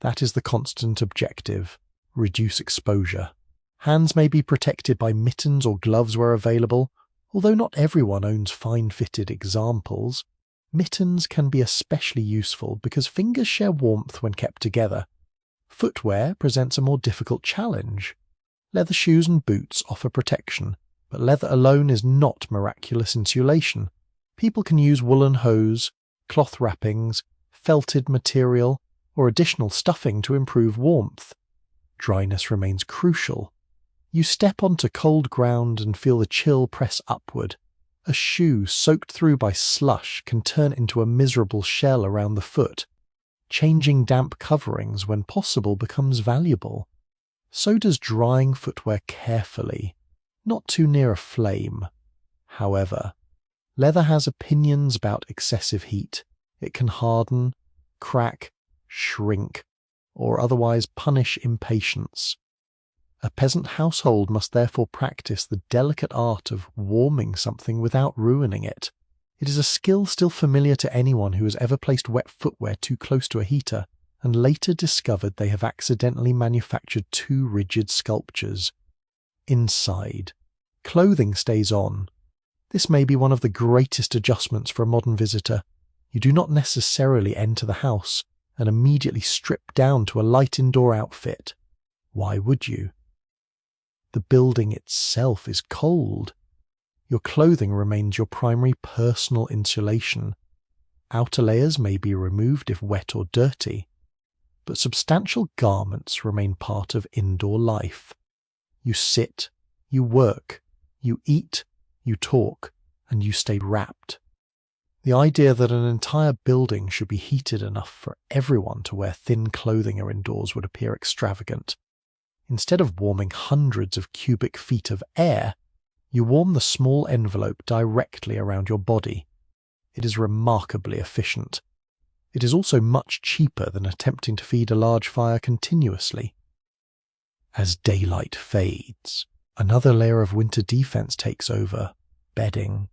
That is the constant objective: reduce exposure. Hands may be protected by mittens or gloves where available, although not everyone owns fine-fitted examples. Mittens can be especially useful because fingers share warmth when kept together. Footwear presents a more difficult challenge. Leather shoes and boots offer protection, but leather alone is not miraculous insulation. People can use woolen hose, cloth wrappings, felted material, or additional stuffing to improve warmth. Dryness remains crucial. You step onto cold ground and feel the chill press upward. A shoe soaked through by slush can turn into a miserable shell around the foot. Changing damp coverings when possible becomes valuable. So does drying footwear carefully, not too near a flame. However, leather has opinions about excessive heat. It can harden, crack, shrink, or otherwise punish impatience. A peasant household must therefore practice the delicate art of warming something without ruining it. It is a skill still familiar to anyone who has ever placed wet footwear too close to a heater and later discovered they have accidentally manufactured too rigid sculptures. Inside, clothing stays on. This may be one of the greatest adjustments for a modern visitor. You do not necessarily enter the house and immediately strip down to a light indoor outfit. Why would you? The building itself is cold. Your clothing remains your primary personal insulation. Outer layers may be removed if wet or dirty, but substantial garments remain part of indoor life. You sit, you work, you eat, you talk, and you stay wrapped. The idea that an entire building should be heated enough for everyone to wear thin clothing or indoors would appear extravagant. Instead of warming hundreds of cubic feet of air, you warm the small envelope directly around your body. It is remarkably efficient. It is also much cheaper than attempting to feed a large fire continuously. As daylight fades, another layer of winter defense takes over: bedding.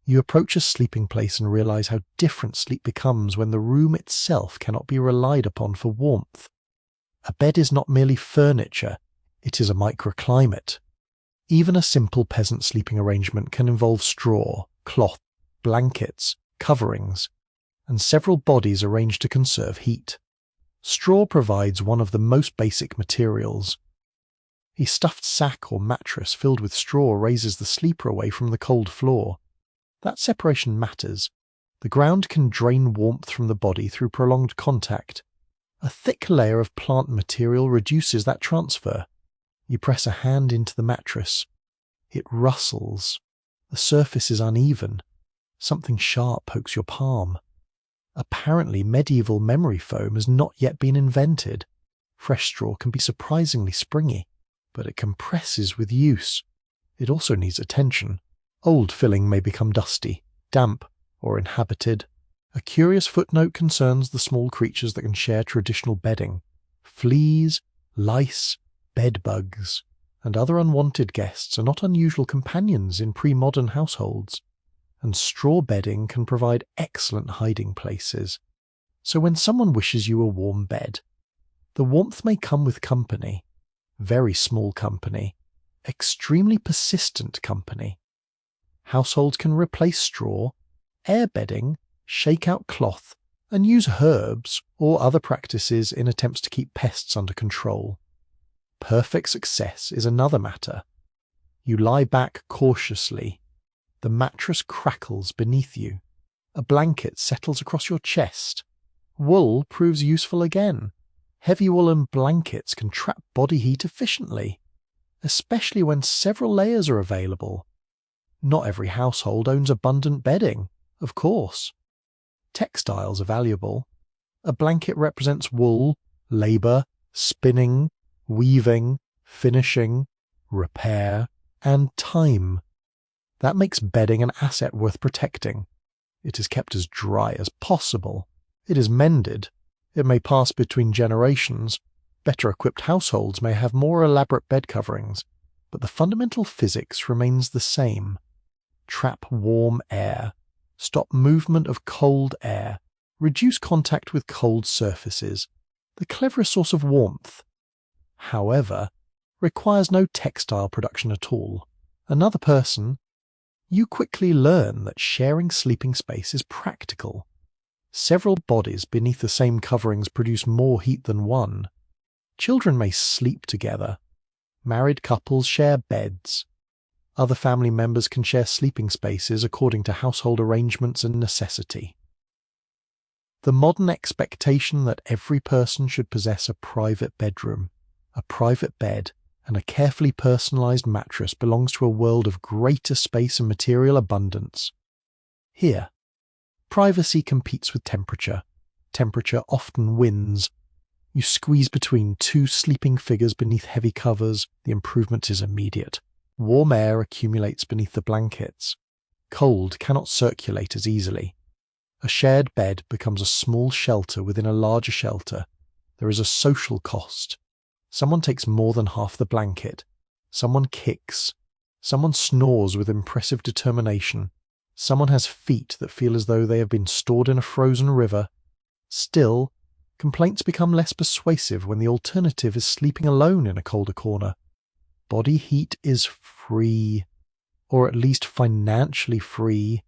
You approach a sleeping place and realize how different sleep becomes when the room itself cannot be relied upon for warmth. A bed is not merely furniture, it is a microclimate. Even a simple peasant sleeping arrangement can involve straw, cloth, blankets, coverings, and several bodies arranged to conserve heat. Straw provides one of the most basic materials. A stuffed sack or mattress filled with straw raises the sleeper away from the cold floor. That separation matters. The ground can drain warmth from the body through prolonged contact. A thick layer of plant material reduces that transfer. You press a hand into the mattress. It rustles. The surface is uneven. Something sharp pokes your palm. Apparently, medieval memory foam has not yet been invented. Fresh straw can be surprisingly springy, but it compresses with use. It also needs attention. Old filling may become dusty, damp, or inhabited. A curious footnote concerns the small creatures that can share traditional bedding: fleas, lice, bed bugs, and other unwanted guests are not unusual companions in pre-modern households, and straw bedding can provide excellent hiding places. So when someone wishes you a warm bed, the warmth may come with company, very small company, extremely persistent company. Households can replace straw, air bedding, shake out cloth, and use herbs or other practices in attempts to keep pests under control. Perfect success is another matter. You lie back cautiously. The mattress crackles beneath you. A blanket settles across your chest. Wool proves useful again. Heavy woolen blankets can trap body heat efficiently, especially when several layers are available. Not every household owns abundant bedding, of course. Textiles are valuable. A blanket represents wool, labour, spinning, weaving, finishing, repair, and time. That makes bedding an asset worth protecting. It is kept as dry as possible. It is mended. It may pass between generations. Better-equipped households may have more elaborate bed coverings, but the fundamental physics remains the same. Trap warm air. Stop movement of cold air. Reduce contact with cold surfaces. The cleverest source of warmth. However, requires no textile production at all. Another person. You quickly learn that sharing sleeping space is practical. Several bodies beneath the same coverings produce more heat than one. Children may sleep together. Married couples share beds. Other family members can share sleeping spaces according to household arrangements and necessity. The modern expectation that every person should possess a private bedroom, a private bed, and a carefully personalized mattress belongs to a world of greater space and material abundance. Here, privacy competes with temperature. Temperature often wins. You squeeze between two sleeping figures beneath heavy covers. The improvement is immediate. Warm air accumulates beneath the blankets. Cold cannot circulate as easily. A shared bed becomes a small shelter within a larger shelter. There is a social cost. Someone takes more than half the blanket. Someone kicks. Someone snores with impressive determination. Someone has feet that feel as though they have been stored in a frozen river. Still, complaints become less persuasive when the alternative is sleeping alone in a colder corner. Body heat is free, or at least financially free,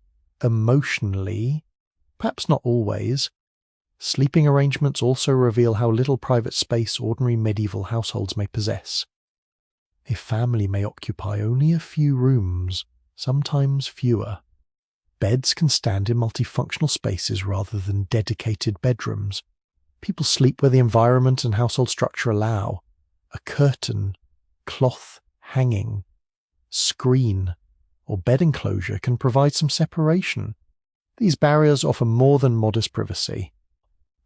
emotionally, perhaps not always. Sleeping arrangements also reveal how little private space ordinary medieval households may possess. A family may occupy only a few rooms, sometimes fewer. Beds can stand in multifunctional spaces rather than dedicated bedrooms. People sleep where the environment and household structure allow. A curtain, cloth hanging, screen, or bed enclosure can provide some separation. These barriers offer more than modest privacy.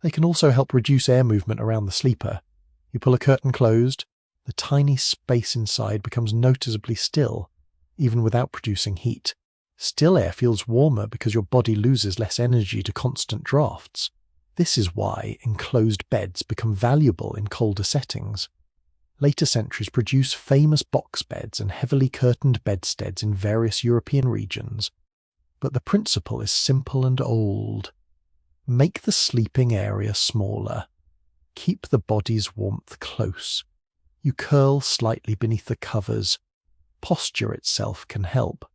They can also help reduce air movement around the sleeper. You pull a curtain closed, the tiny space inside becomes noticeably still, even without producing heat. Still air feels warmer because your body loses less energy to constant drafts. This is why enclosed beds become valuable in colder settings. Later centuries produced famous box beds and heavily curtained bedsteads in various European regions. But the principle is simple and old. Make the sleeping area smaller. Keep the body's warmth close. You curl slightly beneath the covers. Posture itself can help.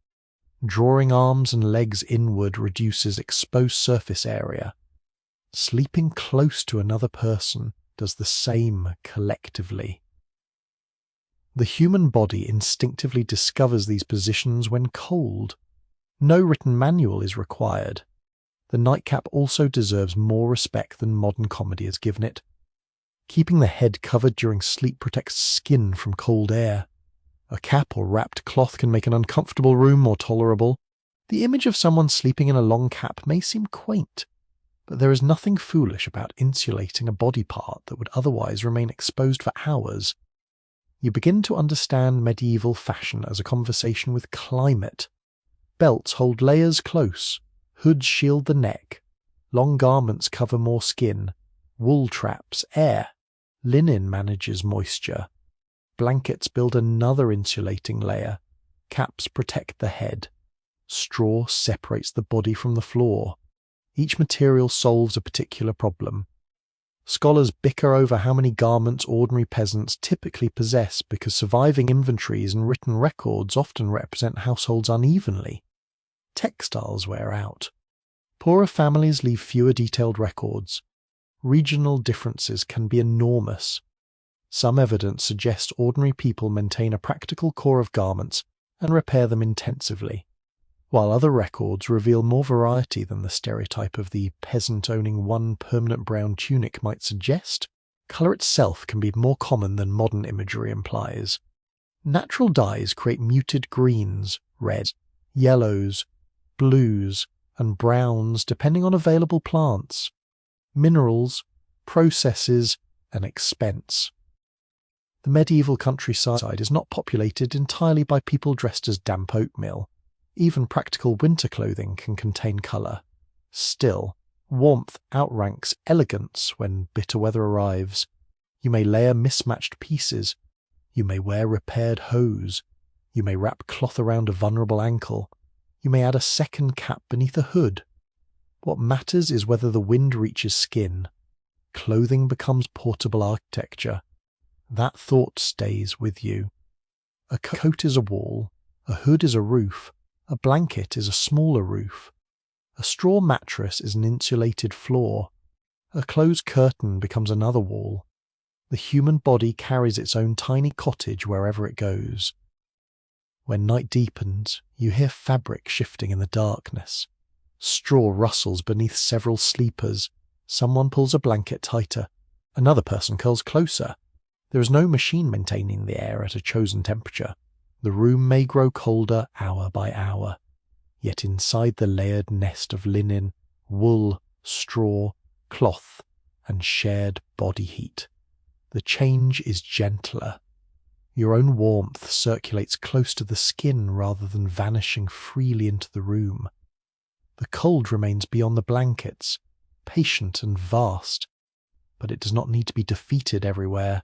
Drawing arms and legs inward reduces exposed surface area. Sleeping close to another person does the same collectively. The human body instinctively discovers these positions when cold. No written manual is required. The nightcap also deserves more respect than modern comedy has given it. Keeping the head covered during sleep protects skin from cold air. A cap or wrapped cloth can make an uncomfortable room more tolerable. The image of someone sleeping in a long cap may seem quaint, but there is nothing foolish about insulating a body part that would otherwise remain exposed for hours. You begin to understand medieval fashion as a conversation with climate. Belts hold layers close. Hoods shield the neck. Long garments cover more skin. Wool traps air. Linen manages moisture. blankets build another insulating layer. Caps protect the head. Straw separates the body from the floor. Each material solves a particular problem. Scholars bicker over how many garments ordinary peasants typically possess because surviving inventories and written records often represent households unevenly. Textiles wear out. Poorer families leave fewer detailed records. Regional differences can be enormous. Some evidence suggests ordinary people maintain a practical core of garments and repair them intensively, while other records reveal more variety than the stereotype of the peasant owning one permanent brown tunic might suggest. Colour itself can be more common than modern imagery implies. Natural dyes create muted greens, reds, yellows, blues, and browns depending on available plants, minerals, processes, and expense. The medieval countryside is not populated entirely by people dressed as damp oatmeal. Even practical winter clothing can contain colour. Still, warmth outranks elegance when bitter weather arrives. You may layer mismatched pieces. You may wear repaired hose. You may wrap cloth around a vulnerable ankle. You may add a second cap beneath a hood. What matters is whether the wind reaches skin. Clothing becomes portable architecture. That thought stays with you. A coat is a wall. A hood is a roof. A blanket is a smaller roof. A straw mattress is an insulated floor. A closed curtain becomes another wall. The human body carries its own tiny cottage wherever it goes. When night deepens, you hear fabric shifting in the darkness. Straw rustles beneath several sleepers. Someone pulls a blanket tighter. Another person curls closer. There is no machine maintaining the air at a chosen temperature. The room may grow colder hour by hour, yet inside the layered nest of linen, wool, straw, cloth, and shared body heat, the change is gentler. Your own warmth circulates close to the skin rather than vanishing freely into the room. The cold remains beyond the blankets, patient and vast, but it does not need to be defeated everywhere.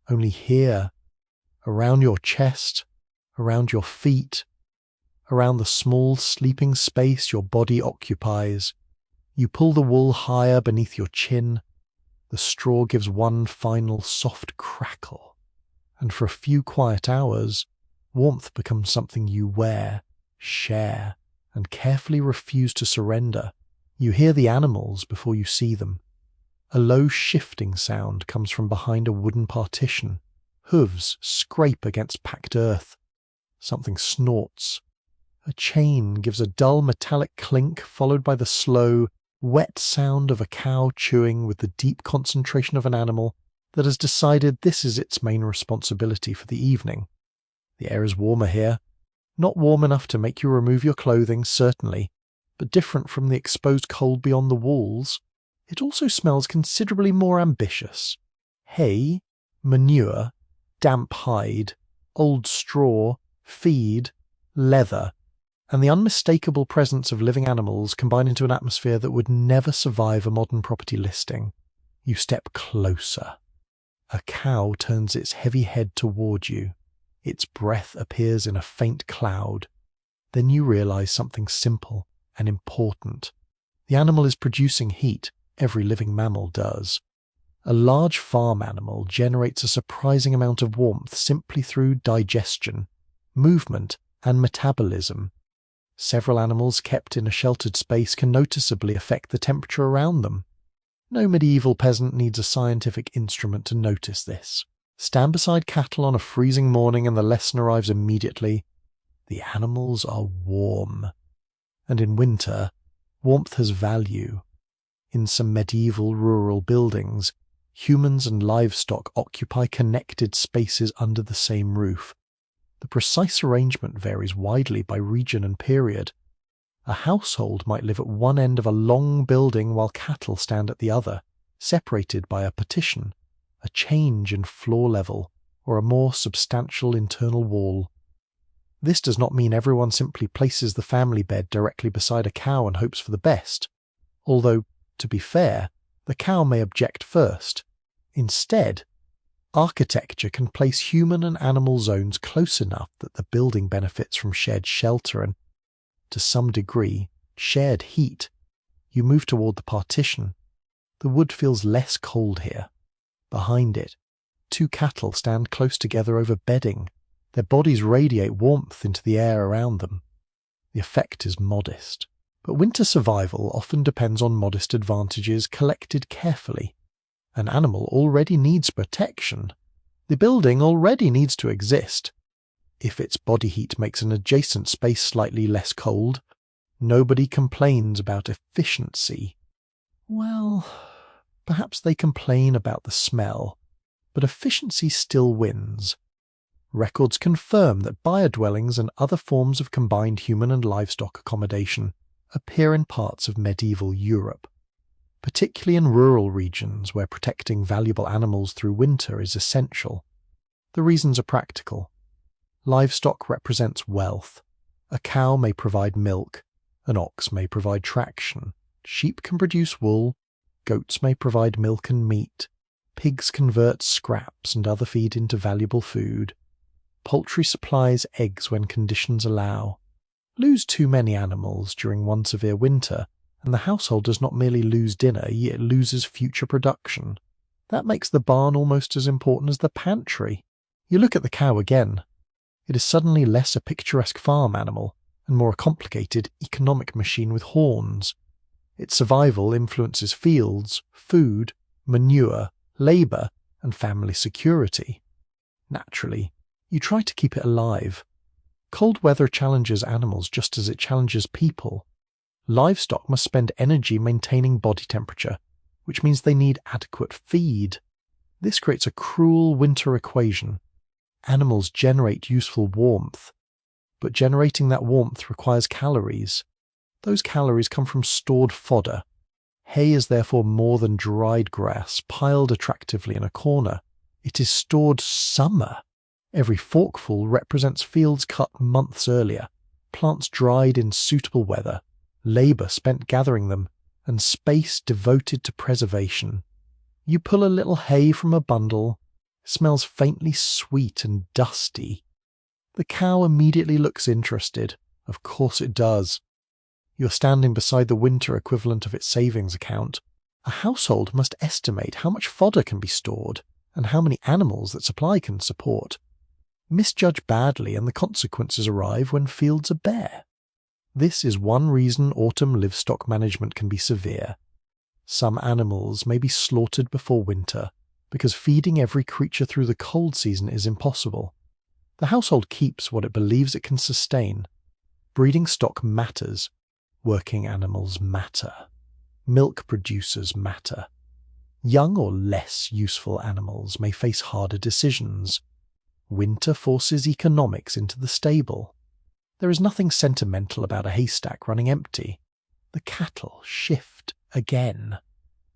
Only here, around your chest, around your feet, around the small sleeping space your body occupies. You pull the wool higher beneath your chin. The straw gives one final soft crackle, and for a few quiet hours, warmth becomes something you wear, share, and carefully refuse to surrender. You hear the animals before you see them. A low shifting sound comes from behind a wooden partition. Hooves scrape against packed earth. Something snorts. A chain gives a dull metallic clink followed by the slow, wet sound of a cow chewing with the deep concentration of an animal that has decided this is its main responsibility for the evening. The air is warmer here. Not warm enough to make you remove your clothing, certainly, but different from the exposed cold beyond the walls. It also smells considerably more ambitious. Hay, manure, damp hide, old straw, feed, leather, and the unmistakable presence of living animals combine into an atmosphere that would never survive a modern property listing. You step closer. A cow turns its heavy head toward you. Its breath appears in a faint cloud. Then you realize something simple and important. The animal is producing heat. Every living mammal does. A large farm animal generates a surprising amount of warmth simply through digestion, movement, and metabolism. Several animals kept in a sheltered space can noticeably affect the temperature around them. No medieval peasant needs a scientific instrument to notice this. Stand beside cattle on a freezing morning and the lesson arrives immediately. The animals are warm. And in winter, warmth has value. In some medieval rural buildings, humans and livestock occupy connected spaces under the same roof. The precise arrangement varies widely by region and period. A household might live at one end of a long building while cattle stand at the other, separated by a partition, a change in floor level, or a more substantial internal wall. This does not mean everyone simply places the family bed directly beside a cow and hopes for the best, although, to be fair, the cow may object first. Instead, Architecture can place human and animal zones close enough that the building benefits from shared shelter and, to some degree, shared heat. You move toward the partition. The wood feels less cold here. Behind it, two cattle stand close together over bedding. Their bodies radiate warmth into the air around them. The effect is modest, but winter survival often depends on modest advantages collected carefully. An animal already needs protection. The building already needs to exist. If its body heat makes an adjacent space slightly less cold, nobody complains about efficiency. Well, perhaps they complain about the smell, but efficiency still wins. Records confirm that biodwellings and other forms of combined human and livestock accommodation appear in parts of medieval Europe, particularly in rural regions where protecting valuable animals through winter is essential. The reasons are practical. Livestock represents wealth. A cow may provide milk, an ox may provide traction, sheep can produce wool, goats may provide milk and meat, pigs convert scraps and other feed into valuable food. Poultry supplies eggs when conditions allow. Lose too many animals during one severe winter, and the household does not merely lose dinner, it loses future production. That makes the barn almost as important as the pantry. You look at the cow again. It is suddenly less a picturesque farm animal, and more a complicated economic machine with horns. Its survival influences fields, food, manure, labour, and family security. Naturally, you try to keep it alive. Cold weather challenges animals just as it challenges people. Livestock must spend energy maintaining body temperature, which means they need adequate feed. This creates a cruel winter equation. Animals generate useful warmth, but generating that warmth requires calories. Those calories come from stored fodder. Hay is therefore more than dried grass piled attractively in a corner. It is stored summer. Every forkful represents fields cut months earlier, plants dried in suitable weather, labour spent gathering them, and space devoted to preservation. You pull a little hay from a bundle. It smells faintly sweet and dusty. The cow immediately looks interested. Of course it does. You're standing beside the winter equivalent of its savings account. A household must estimate how much fodder can be stored and how many animals that supply can support. Misjudge badly and the consequences arrive when fields are bare. This is one reason autumn livestock management can be severe. Some animals may be slaughtered before winter because feeding every creature through the cold season is impossible. The household keeps what it believes it can sustain. Breeding stock matters. Working animals matter. Milk producers matter. Young or less useful animals may face harder decisions. Winter forces economics into the stable. There is nothing sentimental about a haystack running empty. The cattle shift again.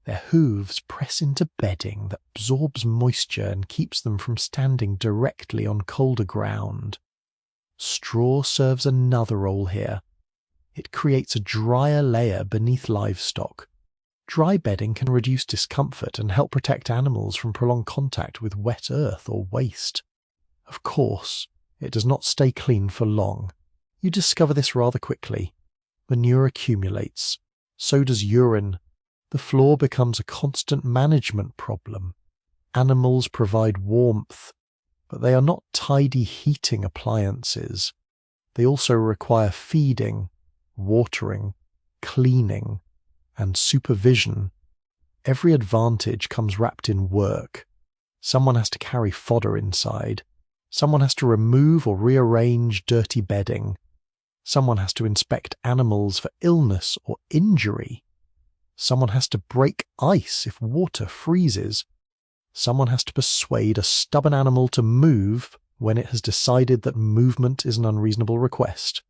Their hooves press into bedding that absorbs moisture and keeps them from standing directly on colder ground. Straw serves another role here. It creates a drier layer beneath livestock. Dry bedding can reduce discomfort and help protect animals from prolonged contact with wet earth or waste. Of course, it does not stay clean for long. You discover this rather quickly. Manure accumulates. So does urine. The floor becomes a constant management problem. Animals provide warmth, but they are not tidy heating appliances. They also require feeding, watering, cleaning, and supervision. Every advantage comes wrapped in work. Someone has to carry fodder inside. Someone has to remove or rearrange dirty bedding. Someone has to inspect animals for illness or injury. Someone has to break ice if water freezes. Someone has to persuade a stubborn animal to move when it has decided that movement is an unreasonable request.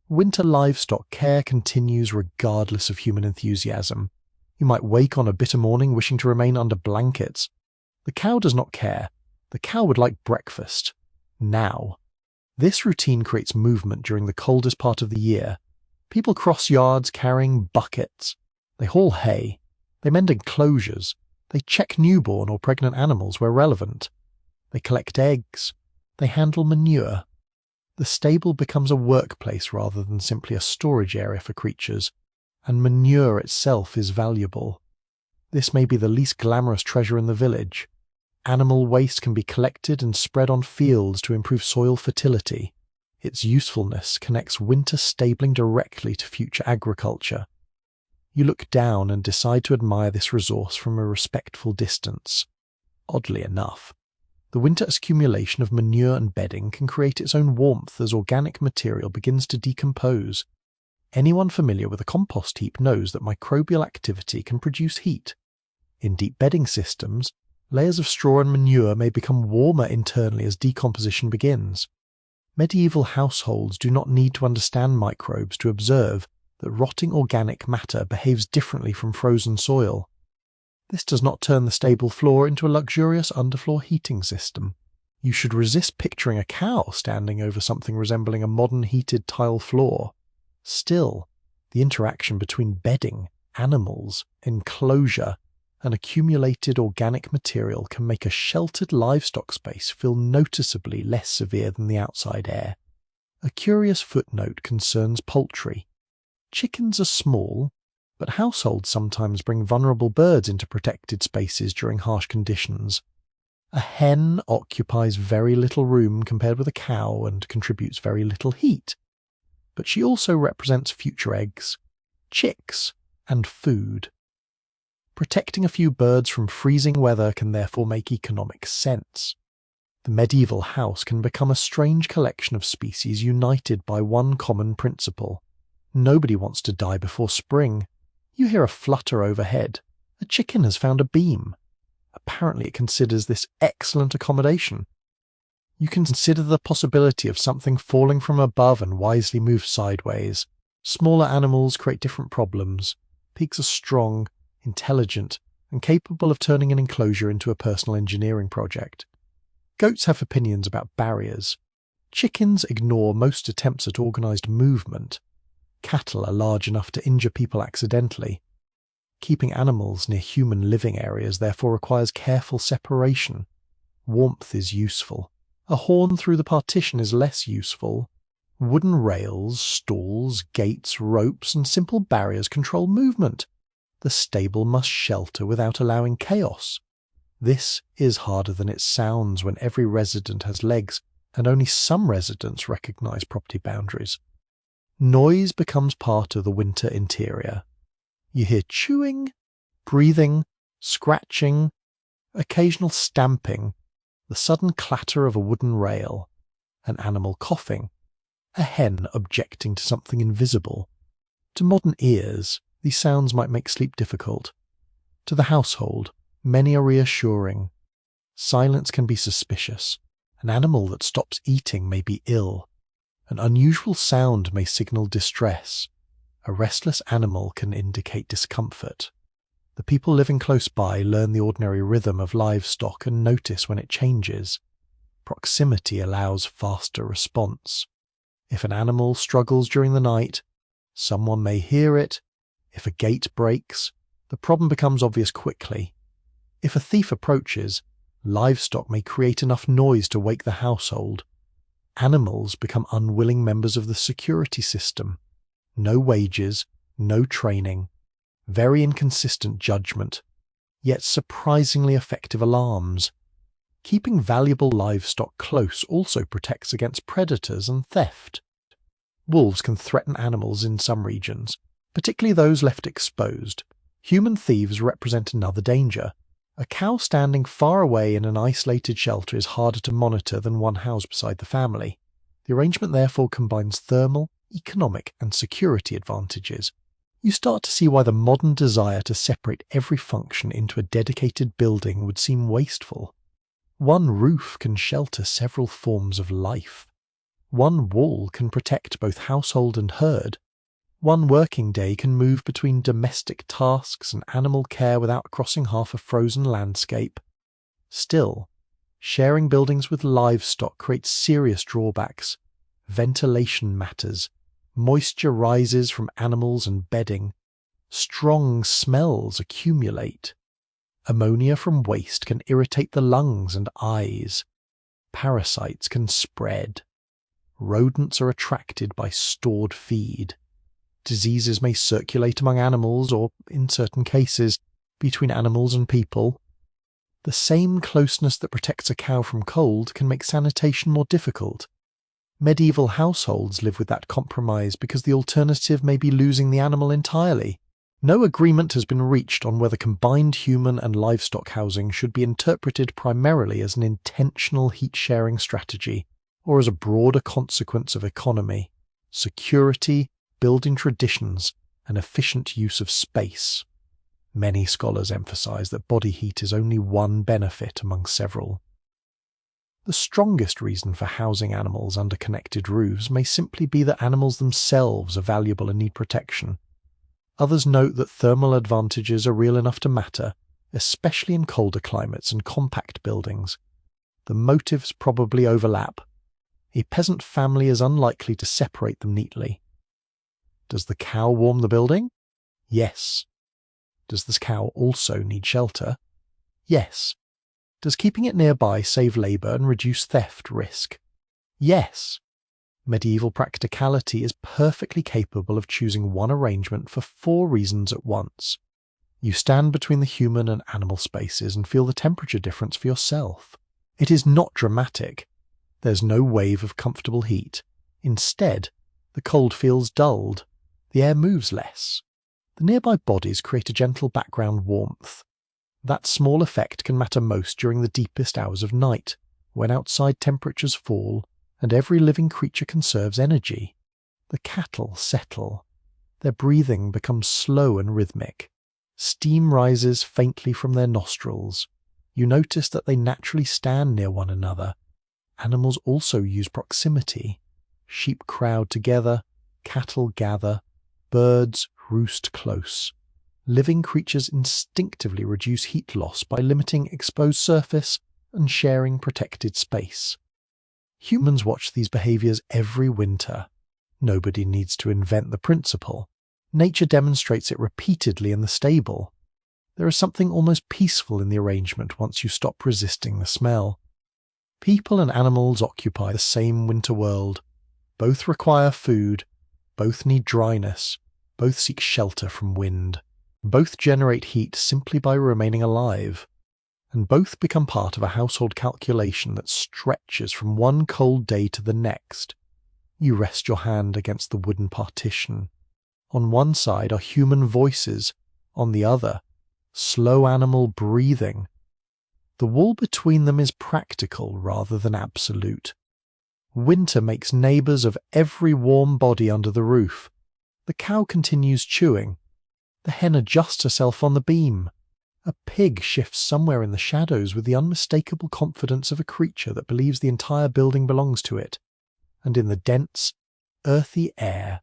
Winter livestock care continues regardless of human enthusiasm. You might wake on a bitter morning wishing to remain under blankets. The cow does not care. The cow would like breakfast. Now. This routine creates movement during the coldest part of the year. People cross yards carrying buckets. They haul hay. They mend enclosures. They check newborn or pregnant animals where relevant. They collect eggs. They handle manure. The stable becomes a workplace rather than simply a storage area for creatures, and manure itself is valuable. This may be the least glamorous treasure in the village. Animal waste can be collected and spread on fields to improve soil fertility. Its usefulness connects winter stabling directly to future agriculture. You look down and decide to admire this resource from a respectful distance. Oddly enough, the winter accumulation of manure and bedding can create its own warmth as organic material begins to decompose. Anyone familiar with a compost heap knows that microbial activity can produce heat. In deep bedding systems, layers of straw and manure may become warmer internally as decomposition begins. Medieval households do not need to understand microbes to observe that rotting organic matter behaves differently from frozen soil. This does not turn the stable floor into a luxurious underfloor heating system. You should resist picturing a cow standing over something resembling a modern heated tile floor. Still, the interaction between bedding, animals, enclosure, and accumulated organic material can make a sheltered livestock space feel noticeably less severe than the outside air. A curious footnote concerns poultry. Chickens are small, but households sometimes bring vulnerable birds into protected spaces during harsh conditions. A hen occupies very little room compared with a cow and contributes very little heat, but she also represents future eggs, chicks, and food. Protecting a few birds from freezing weather can therefore make economic sense. The medieval house can become a strange collection of species united by one common principle. Nobody wants to die before spring. You hear a flutter overhead. A chicken has found a beam. Apparently it considers this excellent accommodation. You can consider the possibility of something falling from above and wisely move sideways. Smaller animals create different problems. Pigs are strong, intelligent, and capable of turning an enclosure into a personal engineering project. Goats have opinions about barriers. Chickens ignore most attempts at organised movement. Cattle are large enough to injure people accidentally. Keeping animals near human living areas therefore requires careful separation. Warmth is useful. A horn through the partition is less useful. Wooden rails, stalls, gates, ropes, and simple barriers control movement. The stable must shelter without allowing chaos. This is harder than it sounds when every resident has legs and only some residents recognise property boundaries. Noise becomes part of the winter interior. You hear chewing, breathing, scratching, occasional stamping, the sudden clatter of a wooden rail, an animal coughing, a hen objecting to something invisible. To modern ears, these sounds might make sleep difficult. To the household, many are reassuring. Silence can be suspicious. An animal that stops eating may be ill. An unusual sound may signal distress. A restless animal can indicate discomfort. The people living close by learn the ordinary rhythm of livestock and notice when it changes. Proximity allows faster response. If an animal struggles during the night, someone may hear it. If a gate breaks, the problem becomes obvious quickly. If a thief approaches, livestock may create enough noise to wake the household. Animals become unwilling members of the security system. No wages, no training, very inconsistent judgment, yet surprisingly effective alarms. Keeping valuable livestock close also protects against predators and theft. Wolves can threaten animals in some regions, particularly those left exposed. Human thieves represent another danger. A cow standing far away in an isolated shelter is harder to monitor than one housed beside the family. The arrangement therefore combines thermal, economic, and security advantages. You start to see why the modern desire to separate every function into a dedicated building would seem wasteful. One roof can shelter several forms of life. One wall can protect both household and herd. One working day can move between domestic tasks and animal care without crossing half a frozen landscape. Still, sharing buildings with livestock creates serious drawbacks. Ventilation matters. Moisture rises from animals and bedding. Strong smells accumulate. Ammonia from waste can irritate the lungs and eyes. Parasites can spread. Rodents are attracted by stored feed. Diseases may circulate among animals or, in certain cases, between animals and people. The same closeness that protects a cow from cold can make sanitation more difficult. Medieval households live with that compromise because the alternative may be losing the animal entirely. No agreement has been reached on whether combined human and livestock housing should be interpreted primarily as an intentional heat-sharing strategy, or as a broader consequence of economy, security, building traditions, and efficient use of space. Many scholars emphasize that body heat is only one benefit among several. The strongest reason for housing animals under connected roofs may simply be that animals themselves are valuable and need protection. Others note that thermal advantages are real enough to matter, especially in colder climates and compact buildings. The motives probably overlap. A peasant family is unlikely to separate them neatly. Does the cow warm the building? Yes. Does the cow also need shelter? Yes. Does keeping it nearby save labour and reduce theft risk? Yes. Medieval practicality is perfectly capable of choosing one arrangement for 4 reasons at once. You stand between the human and animal spaces and feel the temperature difference for yourself. It is not dramatic. There's no wave of comfortable heat. Instead, the cold feels dulled. The air moves less. The nearby bodies create a gentle background warmth. That small effect can matter most during the deepest hours of night, when outside temperatures fall and every living creature conserves energy. The cattle settle. Their breathing becomes slow and rhythmic. Steam rises faintly from their nostrils. You notice that they naturally stand near one another. Animals also use proximity. Sheep crowd together, cattle gather, birds roost close. Living creatures instinctively reduce heat loss by limiting exposed surface and sharing protected space. Humans watch these behaviors every winter. Nobody needs to invent the principle. Nature demonstrates it repeatedly in the stable. There is something almost peaceful in the arrangement once you stop resisting the smell. People and animals occupy the same winter world. Both require food. Both need dryness. Both seek shelter from wind. Both generate heat simply by remaining alive. And both become part of a household calculation that stretches from one cold day to the next. You rest your hand against the wooden partition. On one side are human voices, on the other, slow animal breathing. The wall between them is practical rather than absolute. Winter makes neighbours of every warm body under the roof. The cow continues chewing. The hen adjusts herself on the beam. A pig shifts somewhere in the shadows with the unmistakable confidence of a creature that believes the entire building belongs to it. And in the dense, earthy air,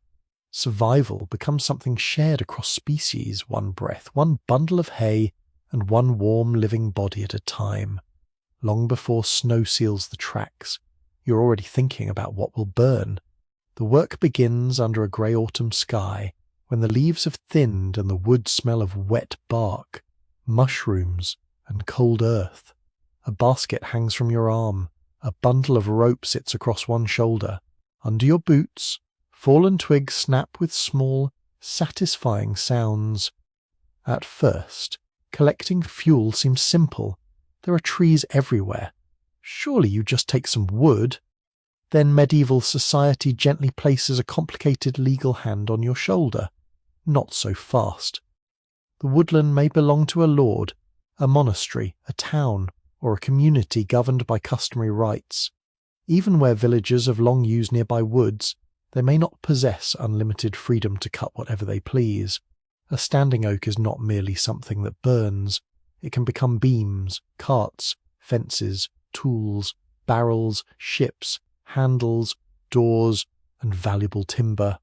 survival becomes something shared across species, one breath, one bundle of hay, and one warm living body at a time. Long before snow seals the tracks, you're already thinking about what will burn. The work begins under a grey autumn sky, when the leaves have thinned and the woods smell of wet bark, mushrooms, and cold earth. A basket hangs from your arm. A bundle of rope sits across one shoulder. Under your boots, fallen twigs snap with small, satisfying sounds. At first, collecting fuel seems simple. There are trees everywhere. Surely you just take some wood. Then medieval society gently places a complicated legal hand on your shoulder. Not so fast. The woodland may belong to a lord, a monastery, a town, or a community governed by customary rights. Even where villagers have long used nearby woods, they may not possess unlimited freedom to cut whatever they please. A standing oak is not merely something that burns. It can become beams, carts, fences, tools, barrels, ships, handles, doors, and valuable timber.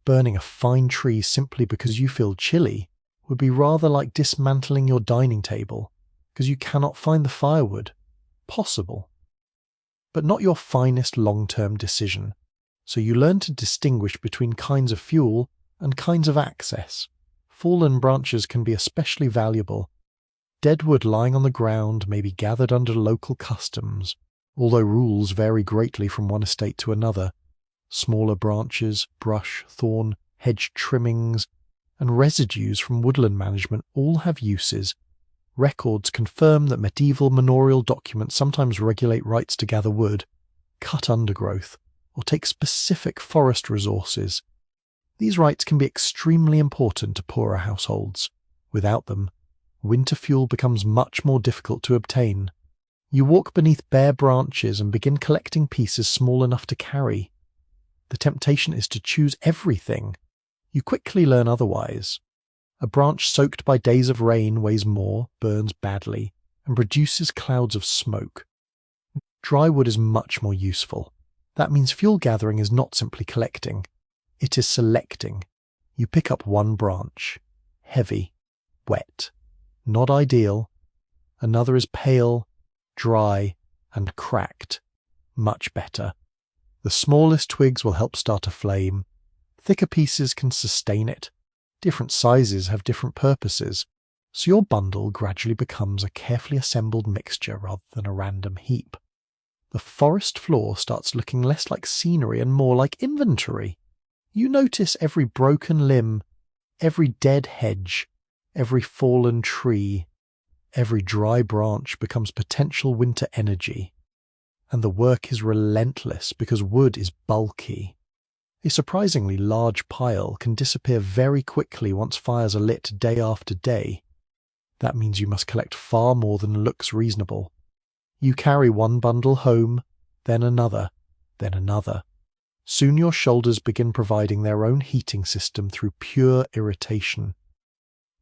Burning a fine tree simply because you feel chilly would be rather like dismantling your dining table because you cannot find the firewood. Possible, but not your finest long-term decision. So you learn to distinguish between kinds of fuel and kinds of access. Fallen branches can be especially valuable. Dead wood lying on the ground may be gathered under local customs, although rules vary greatly from one estate to another. Smaller branches, brush, thorn, hedge trimmings, and residues from woodland management all have uses. Records confirm that medieval manorial documents sometimes regulate rights to gather wood, cut undergrowth, or take specific forest resources. These rights can be extremely important to poorer households. Without them, winter fuel becomes much more difficult to obtain. You walk beneath bare branches and begin collecting pieces small enough to carry. The temptation is to choose everything. You quickly learn otherwise. A branch soaked by days of rain weighs more, burns badly, and produces clouds of smoke. Dry wood is much more useful. That means fuel gathering is not simply collecting. It is selecting. You pick up one branch. Heavy. Wet. Not ideal. Another is pale, dry, and cracked. Much better. The smallest twigs will help start a flame. Thicker pieces can sustain it. Different sizes have different purposes, so your bundle gradually becomes a carefully assembled mixture rather than a random heap. The forest floor starts looking less like scenery and more like inventory. You notice every broken limb, every dead hedge, every fallen tree. Every dry branch becomes potential winter energy. And the work is relentless because wood is bulky. A surprisingly large pile can disappear very quickly once fires are lit day after day. That means you must collect far more than looks reasonable. You carry one bundle home, then another, then another. Soon your shoulders begin providing their own heating system through pure irritation.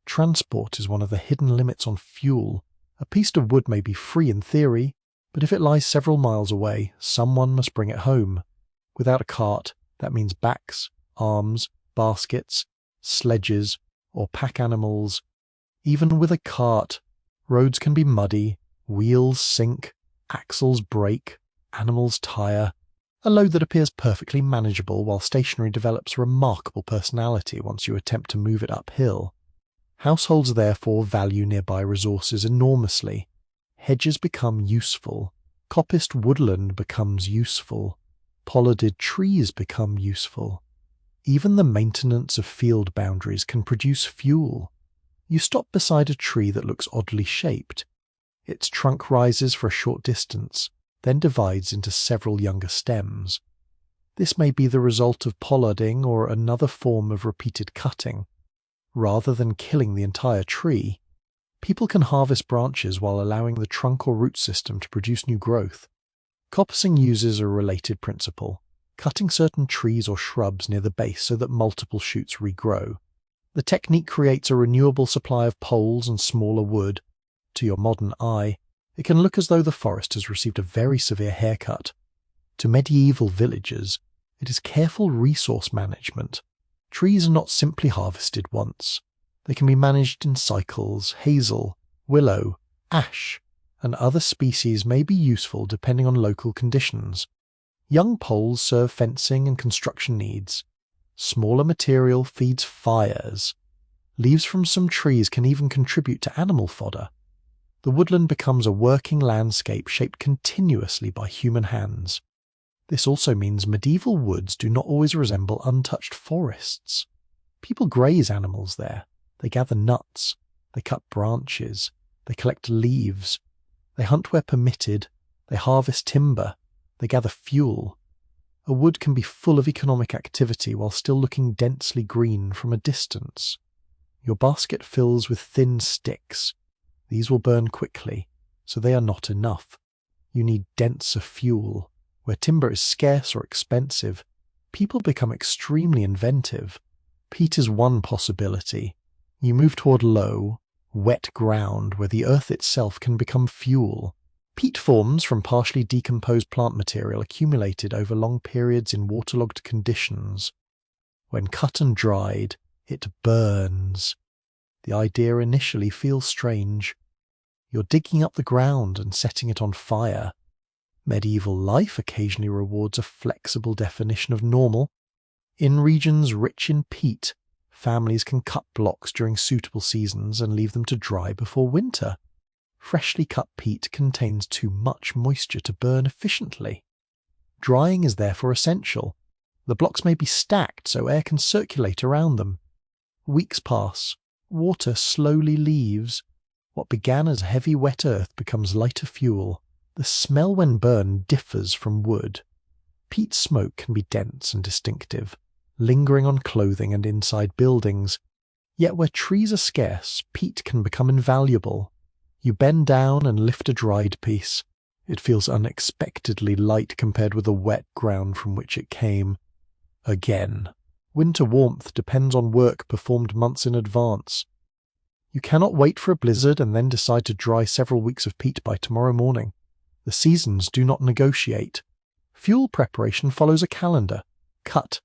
Transport is one of the hidden limits on fuel. A piece of wood may be free in theory, but if it lies several miles away, someone must bring it home. Without a cart, that means backs, arms, baskets, sledges, or pack animals. Even with a cart, roads can be muddy, wheels sink, axles break, animals tire. A load that appears perfectly manageable while stationary develops remarkable personality once you attempt to move it uphill. Households therefore value nearby resources enormously. Hedges become useful. Coppiced woodland becomes useful. Pollarded trees become useful. Even the maintenance of field boundaries can produce fuel. You stop beside a tree that looks oddly shaped. Its trunk rises for a short distance, then divides into several younger stems. This may be the result of pollarding or another form of repeated cutting. Rather than killing the entire tree, people can harvest branches while allowing the trunk or root system to produce new growth. Coppicing uses a related principle, cutting certain trees or shrubs near the base so that multiple shoots regrow. The technique creates a renewable supply of poles and smaller wood. To your modern eye, it can look as though the forest has received a very severe haircut. To medieval villagers, it is careful resource management. Trees are not simply harvested once. They can be managed in cycles. Hazel, willow, ash, and other species may be useful depending on local conditions. Young poles serve fencing and construction needs. Smaller material feeds fires. Leaves from some trees can even contribute to animal fodder. The woodland becomes a working landscape shaped continuously by human hands. This also means medieval woods do not always resemble untouched forests. People graze animals there. They gather nuts. They cut branches. They collect leaves. They hunt where permitted. They harvest timber. They gather fuel. A wood can be full of economic activity while still looking densely green from a distance. Your basket fills with thin sticks. These will burn quickly, so they are not enough. You need denser fuel. Where timber is scarce or expensive, people become extremely inventive. Peat is one possibility. You move toward low, wet ground where the earth itself can become fuel. Peat forms from partially decomposed plant material accumulated over long periods in waterlogged conditions. When cut and dried, it burns. The idea initially feels strange. You're digging up the ground and setting it on fire. Medieval life occasionally rewards a flexible definition of normal. In regions rich in peat, families can cut blocks during suitable seasons and leave them to dry before winter. Freshly cut peat contains too much moisture to burn efficiently. Drying is therefore essential. The blocks may be stacked so air can circulate around them. Weeks pass. Water slowly leaves. What began as heavy wet earth becomes lighter fuel. The smell when burned differs from wood. Peat smoke can be dense and distinctive, lingering on clothing and inside buildings. Yet where trees are scarce, peat can become invaluable. You bend down and lift a dried piece. It feels unexpectedly light compared with the wet ground from which it came. Again, winter warmth depends on work performed months in advance. You cannot wait for a blizzard and then decide to dry several weeks of peat by tomorrow morning. The seasons do not negotiate. Fuel preparation follows a calendar. Cut,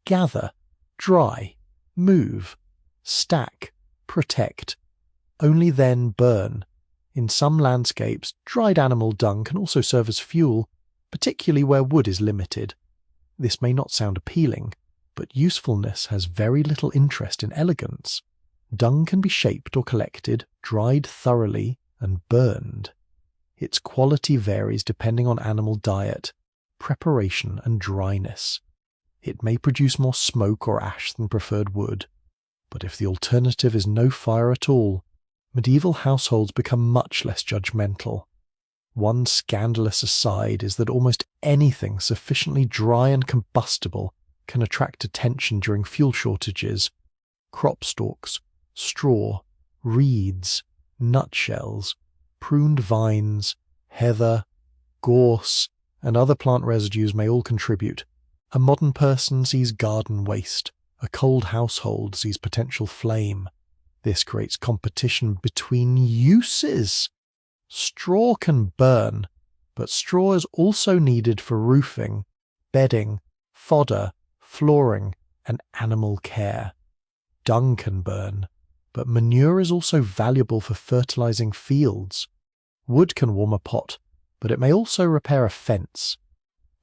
gather, dry, move, stack, protect. Only then burn. In some landscapes, dried animal dung can also serve as fuel, particularly where wood is limited. This may not sound appealing, but usefulness has very little interest in elegance. Dung can be shaped or collected, dried thoroughly, and burned. Its quality varies depending on animal diet, preparation, and dryness. It may produce more smoke or ash than preferred wood, but if the alternative is no fire at all, medieval households become much less judgmental. One scandalous aside is that almost anything sufficiently dry and combustible can attract attention during fuel shortages. Crop stalks, straw, reeds, nutshells, pruned vines, heather, gorse, and other plant residues may all contribute. A modern person sees garden waste. A cold household sees potential flame. This creates competition between uses. Straw can burn, but straw is also needed for roofing, bedding, fodder, flooring, and animal care. Dung can burn, but manure is also valuable for fertilizing fields. Wood can warm a pot, but it may also repair a fence.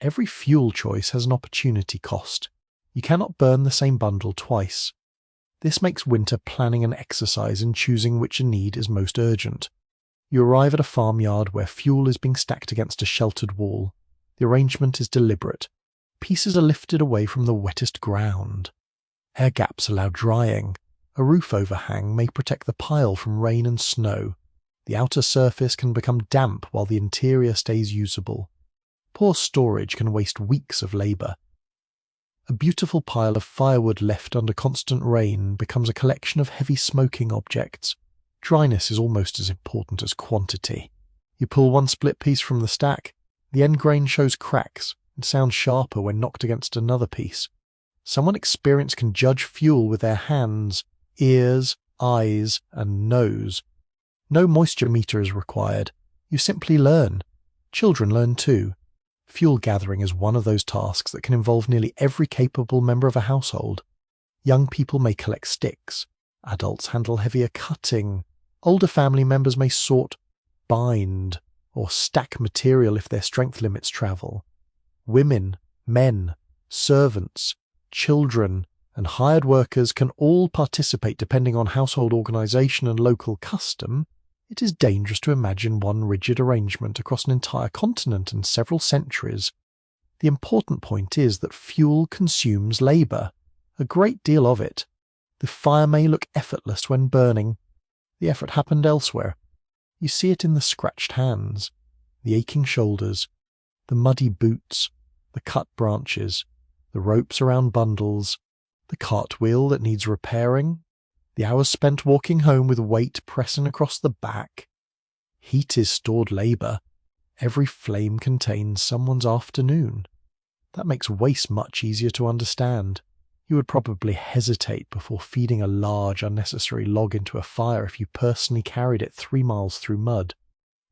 Every fuel choice has an opportunity cost. You cannot burn the same bundle twice. This makes winter planning an exercise in choosing which a need is most urgent. You arrive at a farmyard where fuel is being stacked against a sheltered wall. The arrangement is deliberate. Pieces are lifted away from the wettest ground. Air gaps allow drying. A roof overhang may protect the pile from rain and snow. The outer surface can become damp while the interior stays usable. Poor storage can waste weeks of labour. A beautiful pile of firewood left under constant rain becomes a collection of heavy smoking objects. Dryness is almost as important as quantity. You pull one split piece from the stack, the end grain shows cracks and sounds sharper when knocked against another piece. Someone experienced can judge fuel with their hands, ears, eyes, and nose. No moisture meter is required. You simply learn. Children learn too. Fuel gathering is one of those tasks that can involve nearly every capable member of a household. Young people may collect sticks. Adults handle heavier cutting. Older family members may sort, bind, or stack material if their strength limits travel. Women, men, servants, children, and hired workers can all participate depending on household organisation and local custom. It is dangerous to imagine one rigid arrangement across an entire continent and several centuries. The important point is that fuel consumes labour, a great deal of it. The fire may look effortless when burning. The effort happened elsewhere. You see it in the scratched hands, the aching shoulders, the muddy boots, the cut branches, the ropes around bundles, the cartwheel that needs repairing, the hours spent walking home with weight pressing across the back. Heat is stored labour. Every flame contains someone's afternoon. That makes waste much easier to understand. You would probably hesitate before feeding a large, unnecessary log into a fire if you personally carried it 3 miles through mud.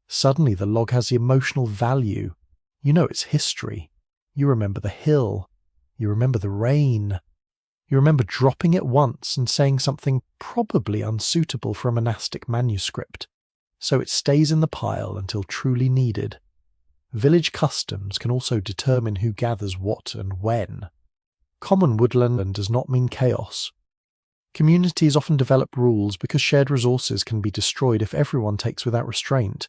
Suddenly the log has the emotional value. You know its history. You remember the hill. You remember the rain. You remember dropping it once and saying something probably unsuitable for a monastic manuscript, so it stays in the pile until truly needed. Village customs can also determine who gathers what and when. Common woodland does not mean chaos. Communities often develop rules because shared resources can be destroyed if everyone takes without restraint.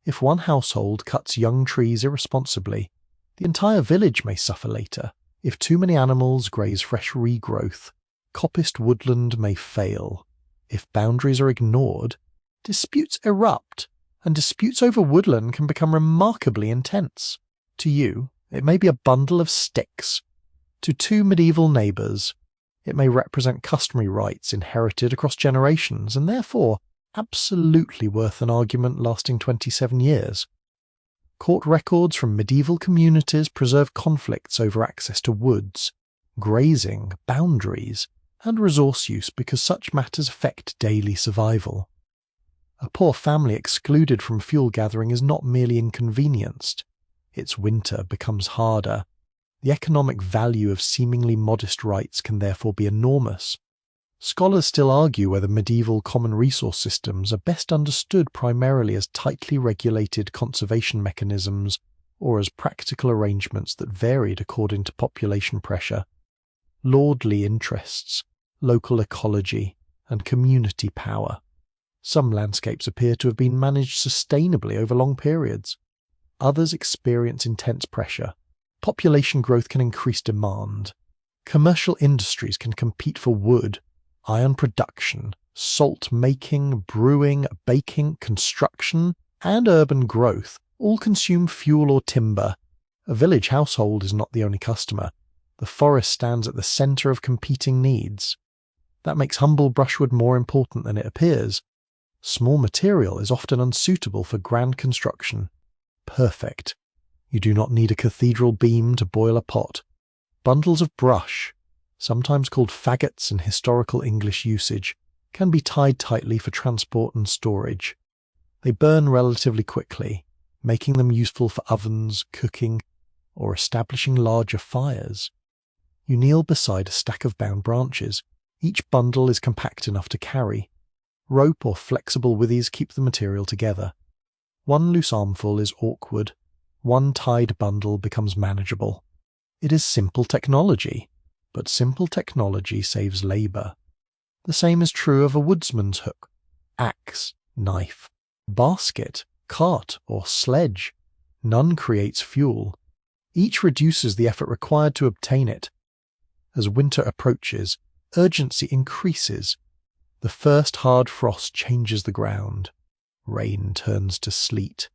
If one household cuts young trees irresponsibly, the entire village may suffer later. If too many animals graze fresh regrowth, coppiced woodland may fail. If boundaries are ignored, disputes erupt, and disputes over woodland can become remarkably intense. To you, it may be a bundle of sticks. To two medieval neighbours, it may represent customary rights inherited across generations and therefore absolutely worth an argument lasting 27 years. Court records from medieval communities preserve conflicts over access to woods, grazing, boundaries, and resource use because such matters affect daily survival. A poor family excluded from fuel gathering is not merely inconvenienced. Its winter becomes harder. The economic value of seemingly modest rights can therefore be enormous. Scholars still argue whether medieval common resource systems are best understood primarily as tightly regulated conservation mechanisms or as practical arrangements that varied according to population pressure. Lordly interests, local ecology, and community power. Some landscapes appear to have been managed sustainably over long periods. Others experience intense pressure. Population growth can increase demand. Commercial industries can compete for wood. Iron production, salt making, brewing, baking, construction, and urban growth all consume fuel or timber. A village household is not the only customer. The forest stands at the centre of competing needs. That makes humble brushwood more important than it appears. Small material is often unsuitable for grand construction. Perfect. You do not need a cathedral beam to boil a pot. Bundles of brush, sometimes called faggots in historical English usage, can be tied tightly for transport and storage. They burn relatively quickly, making them useful for ovens, cooking, or establishing larger fires. You kneel beside a stack of bound branches. Each bundle is compact enough to carry. Rope or flexible withies keep the material together. One loose armful is awkward. One tied bundle becomes manageable. It is simple technology, but simple technology saves labour. The same is true of a woodsman's hook, axe, knife, basket, cart, or sledge. None creates fuel. Each reduces the effort required to obtain it. As winter approaches, urgency increases. The first hard frost changes the ground. Rain turns to sleet.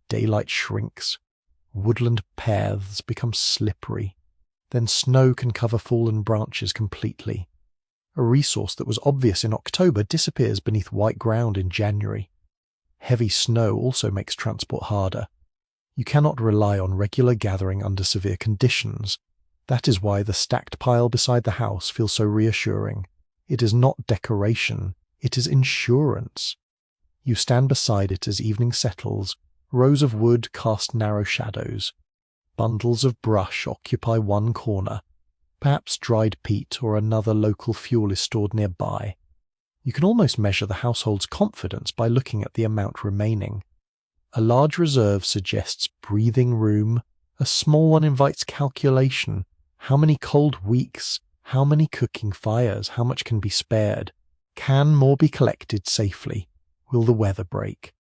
Daylight shrinks. Woodland paths become slippery. Then snow can cover fallen branches completely. A resource that was obvious in October disappears beneath white ground in January. Heavy snow also makes transport harder. You cannot rely on regular gathering under severe conditions. That is why the stacked pile beside the house feels so reassuring. It is not decoration, it is insurance. You stand beside it as evening settles. Rows of wood cast narrow shadows. Bundles of brush occupy one corner. Perhaps dried peat or another local fuel is stored nearby. You can almost measure the household's confidence by looking at the amount remaining. A large reserve suggests breathing room. A small one invites calculation. How many cold weeks? How many cooking fires? How much can be spared? Can more be collected safely? Will the weather break?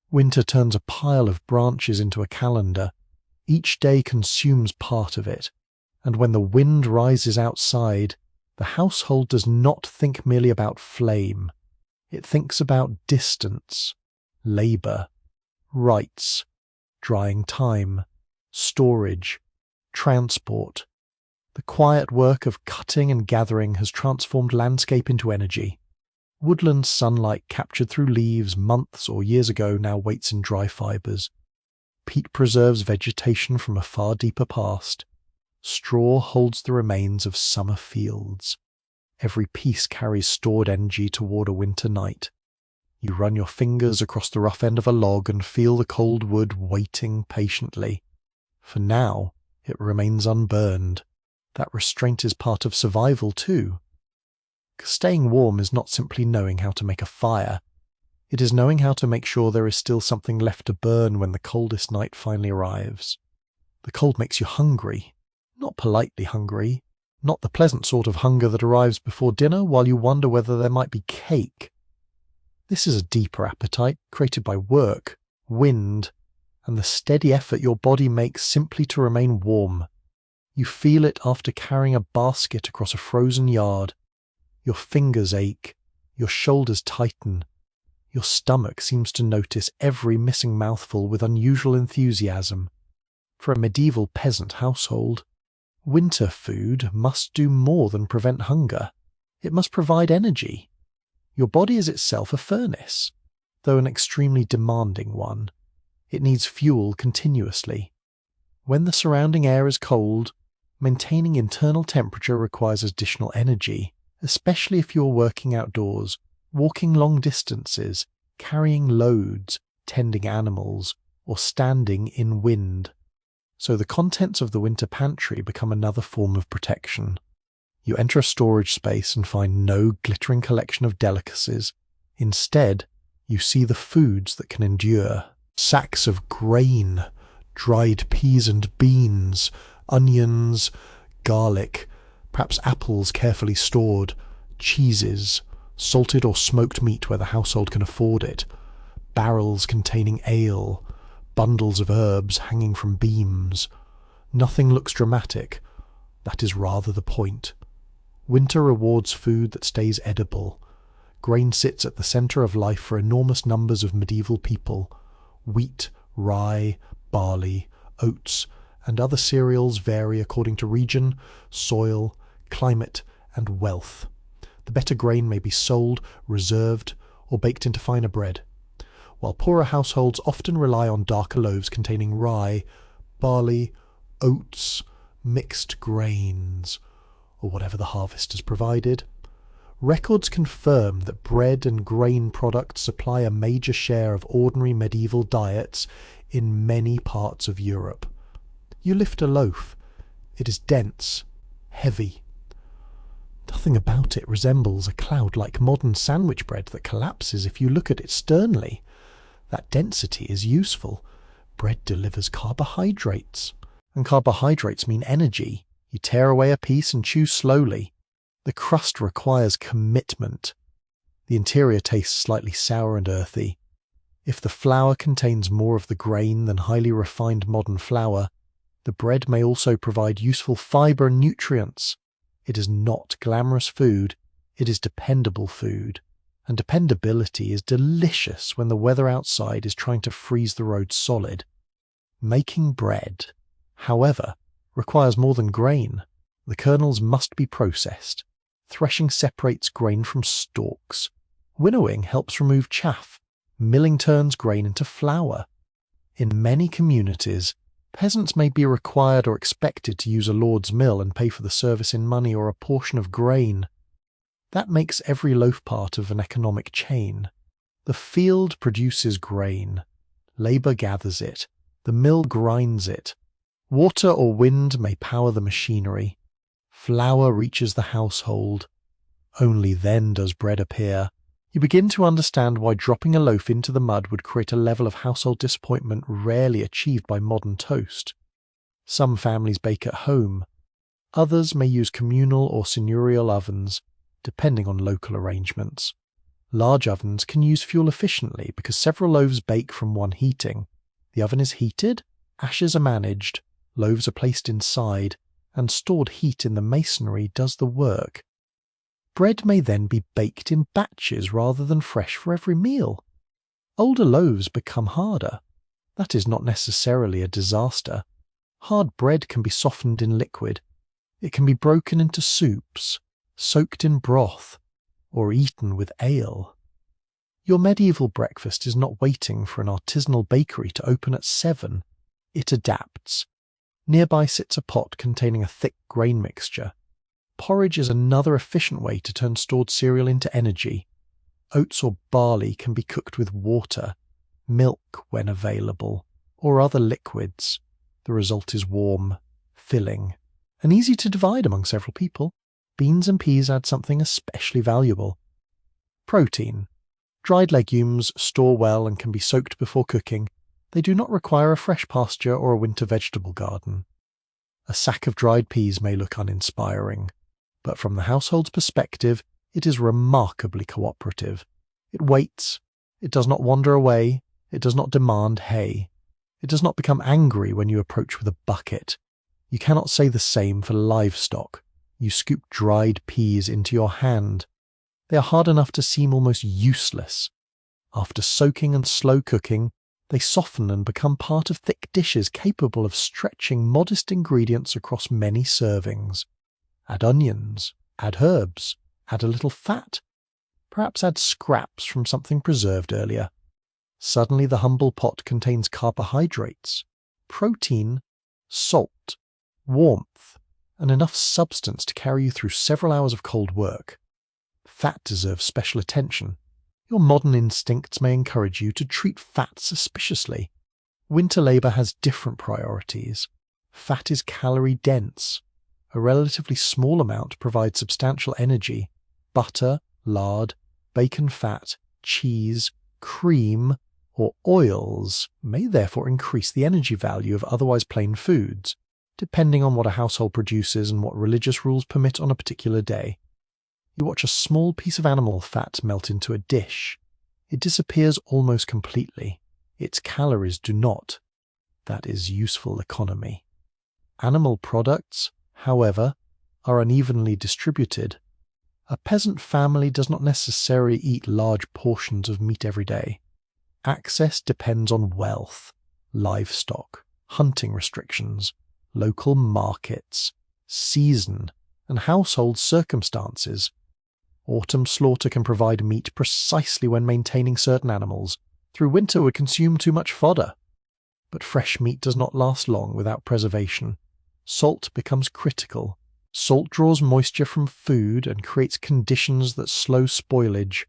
Winter turns a pile of branches into a calendar. Each day consumes part of it, and when the wind rises outside, the household does not think merely about flame. It thinks about distance, labour, rights, drying time, storage, transport. The quiet work of cutting and gathering has transformed landscape into energy. Woodland sunlight captured through leaves months or years ago now waits in dry fibres. Peat preserves vegetation from a far deeper past. Straw holds the remains of summer fields. Every piece carries stored energy toward a winter night. You run your fingers across the rough end of a log and feel the cold wood waiting patiently. For now, it remains unburned. That restraint is part of survival too. Staying warm is not simply knowing how to make a fire. It is knowing how to make sure there is still something left to burn when the coldest night finally arrives. The cold makes you hungry. Not politely hungry, not the pleasant sort of hunger that arrives before dinner while you wonder whether there might be cake. This is a deeper appetite created by work, wind, and the steady effort your body makes simply to remain warm. You feel it after carrying a basket across a frozen yard. Your fingers ache, your shoulders tighten. Your stomach seems to notice every missing mouthful with unusual enthusiasm. For a medieval peasant household, winter food must do more than prevent hunger. It must provide energy. Your body is itself a furnace, though an extremely demanding one. It needs fuel continuously. When the surrounding air is cold, maintaining internal temperature requires additional energy, especially if you are working outdoors, walking long distances, carrying loads, tending animals, or standing in wind. So the contents of the winter pantry become another form of protection. You enter a storage space and find no glittering collection of delicacies. Instead, you see the foods that can endure. Sacks of grain, dried peas and beans, onions, garlic, perhaps apples carefully stored, cheeses, salted or smoked meat where the household can afford it, barrels containing ale, bundles of herbs hanging from beams. Nothing looks dramatic. That is rather the point. Winter rewards food that stays edible. Grain sits at the centre of life for enormous numbers of medieval people. Wheat, rye, barley, oats, and other cereals vary according to region, soil, climate, and wealth. The better grain may be sold, reserved, or baked into finer bread, while poorer households often rely on darker loaves containing rye, barley, oats, mixed grains, or whatever the harvest has provided. Records confirm that bread and grain products supply a major share of ordinary medieval diets in many parts of Europe. You lift a loaf. It is dense, heavy. Nothing about it resembles a cloud like modern sandwich bread that collapses if you look at it sternly. That density is useful. Bread delivers carbohydrates, and carbohydrates mean energy. You tear away a piece and chew slowly. The crust requires commitment. The interior tastes slightly sour and earthy. If the flour contains more of the grain than highly refined modern flour, the bread may also provide useful fibre and nutrients. It is not glamorous food, it is dependable food. And dependability is delicious when the weather outside is trying to freeze the road solid. Making bread, however, requires more than grain. The kernels must be processed. Threshing separates grain from stalks. Winnowing helps remove chaff. Milling turns grain into flour. In many communities, peasants may be required or expected to use a lord's mill and pay for the service in money or a portion of grain. That makes every loaf part of an economic chain. The field produces grain. Labour gathers it. The mill grinds it. Water or wind may power the machinery. Flour reaches the household. Only then does bread appear. You begin to understand why dropping a loaf into the mud would create a level of household disappointment rarely achieved by modern toast. Some families bake at home. Others may use communal or seigneurial ovens, depending on local arrangements. Large ovens can use fuel efficiently because several loaves bake from one heating. The oven is heated, ashes are managed, loaves are placed inside, and stored heat in the masonry does the work. Bread may then be baked in batches rather than fresh for every meal. Older loaves become harder. That is not necessarily a disaster. Hard bread can be softened in liquid. It can be broken into soups, soaked in broth, or eaten with ale. Your medieval breakfast is not waiting for an artisanal bakery to open at 7. It adapts. Nearby sits a pot containing a thick grain mixture. Porridge is another efficient way to turn stored cereal into energy. Oats or barley can be cooked with water, milk when available, or other liquids. The result is warm, filling, and easy to divide among several people. Beans and peas add something especially valuable. Protein. Dried legumes store well and can be soaked before cooking. They do not require a fresh pasture or a winter vegetable garden. A sack of dried peas may look uninspiring. But from the household's perspective, it is remarkably cooperative. It waits, it does not wander away, it does not demand hay. It does not become angry when you approach with a bucket. You cannot say the same for livestock. You scoop dried peas into your hand. They are hard enough to seem almost useless. After soaking and slow cooking, they soften and become part of thick dishes capable of stretching modest ingredients across many servings. Add onions, add herbs, add a little fat. Perhaps add scraps from something preserved earlier. Suddenly the humble pot contains carbohydrates, protein, salt, warmth, and enough substance to carry you through several hours of cold work. Fat deserves special attention. Your modern instincts may encourage you to treat fat suspiciously. Winter labour has different priorities. Fat is calorie-dense. A relatively small amount provides substantial energy. Butter, lard, bacon fat, cheese, cream, or oils may therefore increase the energy value of otherwise plain foods, depending on what a household produces and what religious rules permit on a particular day. You watch a small piece of animal fat melt into a dish. It disappears almost completely. Its calories do not. That is useful economy. Animal products, however, are unevenly distributed. A peasant family does not necessarily eat large portions of meat every day. Access depends on wealth, livestock, hunting restrictions, local markets, season, and household circumstances. Autumn slaughter can provide meat precisely when maintaining certain animals. Through winter would consume too much fodder. But fresh meat does not last long without preservation. Salt becomes critical. Salt draws moisture from food and creates conditions that slow spoilage.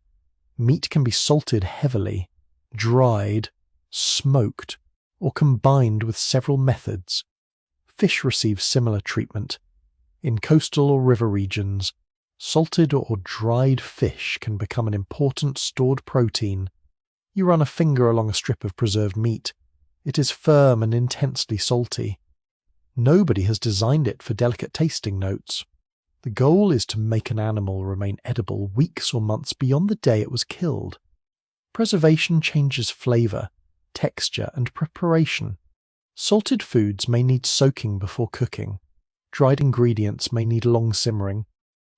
Meat can be salted heavily, dried, smoked, or combined with several methods. Fish receives similar treatment. In coastal or river regions, salted or dried fish can become an important stored protein. You run a finger along a strip of preserved meat. It is firm and intensely salty. Nobody has designed it for delicate tasting notes. The goal is to make an animal remain edible weeks or months beyond the day it was killed. Preservation changes flavour, texture, and preparation. Salted foods may need soaking before cooking. Dried ingredients may need long simmering.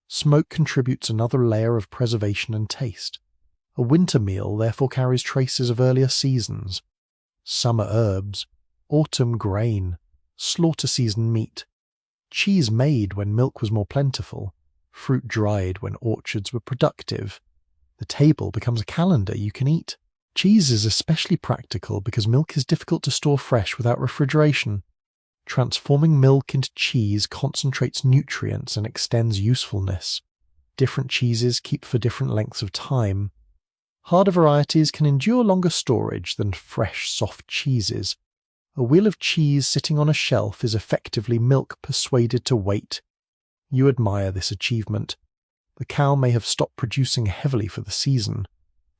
Smoke contributes another layer of preservation and taste. A winter meal therefore carries traces of earlier seasons. Summer herbs, autumn grain, slaughter season meat, cheese made when milk was more plentiful, fruit dried when orchards were productive. The table becomes a calendar you can eat. Cheese is especially practical because milk is difficult to store fresh without refrigeration. Transforming milk into cheese concentrates nutrients and extends usefulness. Different cheeses keep for different lengths of time. Harder varieties can endure longer storage than fresh, soft cheeses. A wheel of cheese sitting on a shelf is effectively milk persuaded to wait. You admire this achievement. The cow may have stopped producing heavily for the season,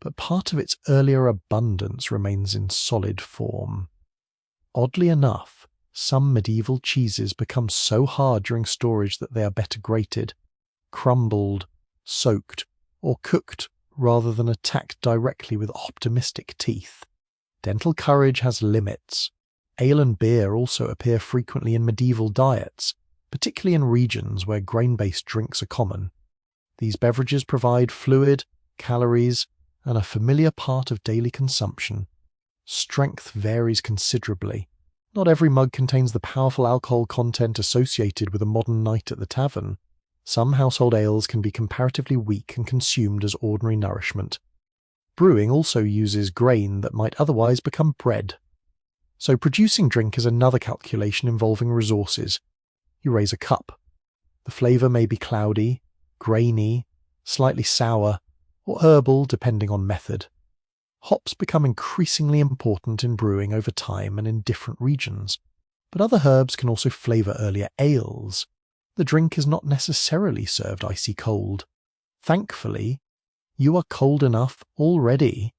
but part of its earlier abundance remains in solid form. Oddly enough, some medieval cheeses become so hard during storage that they are better grated, crumbled, soaked, or cooked rather than attacked directly with optimistic teeth. Dental courage has limits. Ale and beer also appear frequently in medieval diets, particularly in regions where grain-based drinks are common. These beverages provide fluid, calories, and a familiar part of daily consumption. Strength varies considerably. Not every mug contains the powerful alcohol content associated with a modern night at the tavern. Some household ales can be comparatively weak and consumed as ordinary nourishment. Brewing also uses grain that might otherwise become bread. So producing drink is another calculation involving resources. You raise a cup. The flavour may be cloudy, grainy, slightly sour, or herbal depending on method. Hops become increasingly important in brewing over time and in different regions, but other herbs can also flavour earlier ales. The drink is not necessarily served icy cold. Thankfully, you are cold enough already.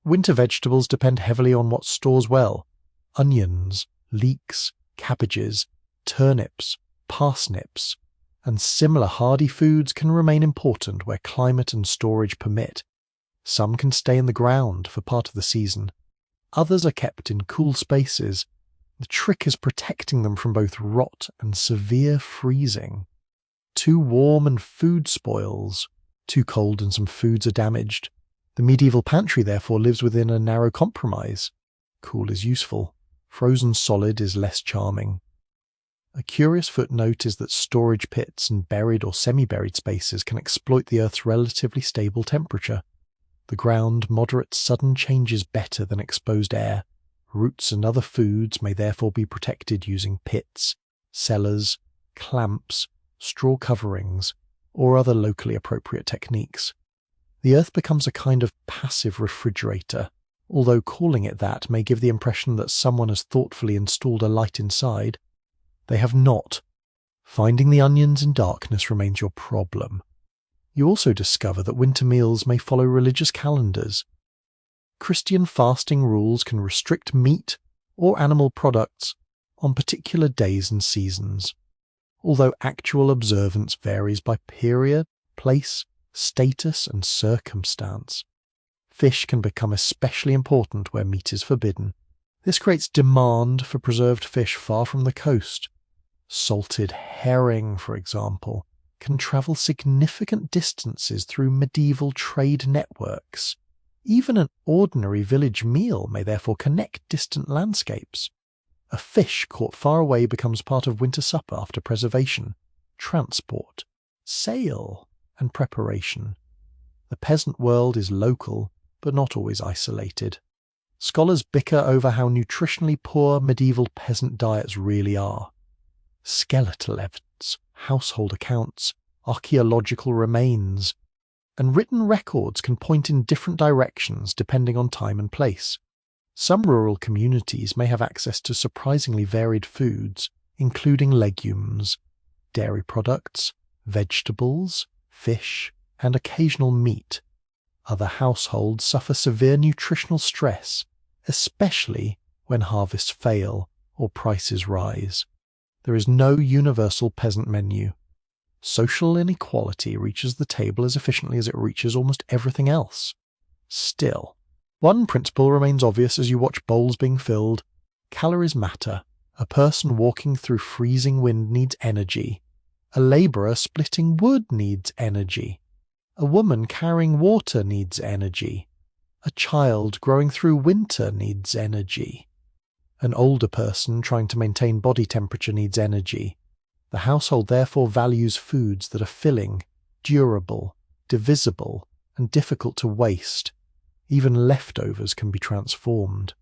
Winter vegetables depend heavily on what stores well. Onions, leeks, cabbages, turnips, parsnips, and similar hardy foods can remain important where climate and storage permit. Some can stay in the ground for part of the season. Others are kept in cool spaces. The trick is protecting them from both rot and severe freezing. Too warm and food spoils. Too cold and some foods are damaged. The medieval pantry therefore lives within a narrow compromise. Cool is useful. Frozen solid is less charming. A curious footnote is that storage pits and buried or semi-buried spaces can exploit the Earth's relatively stable temperature. The ground moderates sudden changes better than exposed air. Roots and other foods may therefore be protected using pits, cellars, clamps, straw coverings, or other locally appropriate techniques. The Earth becomes a kind of passive refrigerator, although calling it that may give the impression that someone has thoughtfully installed a light inside. They have not. Finding the onions in darkness remains your problem. You also discover that winter meals may follow religious calendars. Christian fasting rules can restrict meat or animal products on particular days and seasons, although actual observance varies by period, place, status, and circumstance. Fish can become especially important where meat is forbidden. This creates demand for preserved fish far from the coast. Salted herring, for example, can travel significant distances through medieval trade networks. Even an ordinary village meal may therefore connect distant landscapes. A fish caught far away becomes part of winter supper after preservation, transport, sale, and preparation. The peasant world is local, but not always isolated. Scholars bicker over how nutritionally poor medieval peasant diets really are. Skeletal evidence, household accounts, archaeological remains, and written records can point in different directions depending on time and place. Some rural communities may have access to surprisingly varied foods, including legumes, dairy products, vegetables, fish, and occasional meat. Other households suffer severe nutritional stress, especially when harvests fail or prices rise. There is no universal peasant menu. Social inequality reaches the table as efficiently as it reaches almost everything else. Still, one principle remains obvious as you watch bowls being filled. Calories matter. A person walking through freezing wind needs energy. A labourer splitting wood needs energy. A woman carrying water needs energy. A child growing through winter needs energy. An older person trying to maintain body temperature needs energy. The household therefore values foods that are filling, durable, divisible, and difficult to waste. Even leftovers can be transformed.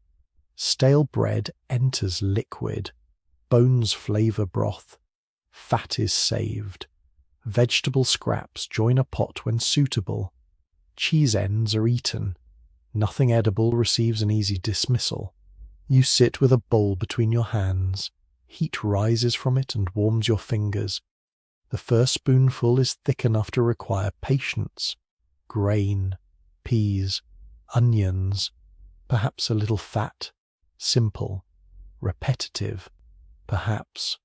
Stale bread enters liquid. Bones flavour broth. Fat is saved. Vegetable scraps join a pot when suitable. Cheese ends are eaten. Nothing edible receives an easy dismissal. You sit with a bowl between your hands. Heat rises from it and warms your fingers. The first spoonful is thick enough to require patience. Grain, peas, onions, perhaps a little fat, simple, repetitive, perhaps.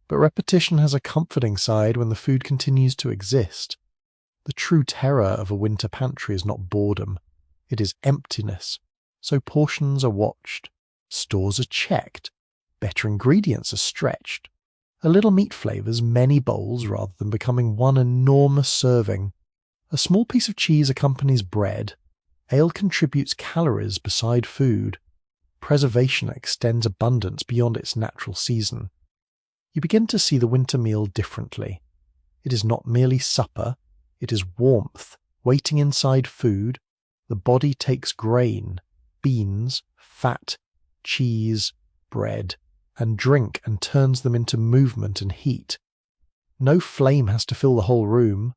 But repetition has a comforting side when the food continues to exist. The true terror of a winter pantry is not boredom. It is emptiness. So portions are watched. Stores are checked. Better ingredients are stretched. A little meat flavours many bowls rather than becoming one enormous serving. A small piece of cheese accompanies bread. Ale contributes calories beside food. Preservation extends abundance beyond its natural season. You begin to see the winter meal differently. It is not merely supper, it is warmth, waiting inside food. The body takes grain, beans, fat, cheese, bread, and drink and turns them into movement and heat. No flame has to fill the whole room.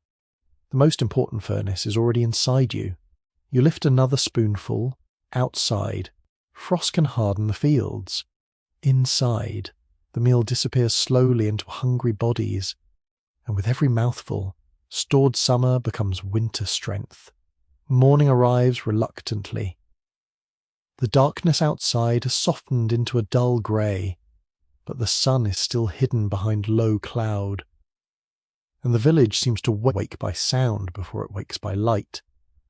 The most important furnace is already inside you. You lift another spoonful. Outside, frost can harden the fields. Inside, the meal disappears slowly into hungry bodies, and with every mouthful, stored summer becomes winter strength. Morning arrives reluctantly. The darkness outside has softened into a dull grey, but the sun is still hidden behind low cloud. and the village seems to wake by sound before it wakes by light.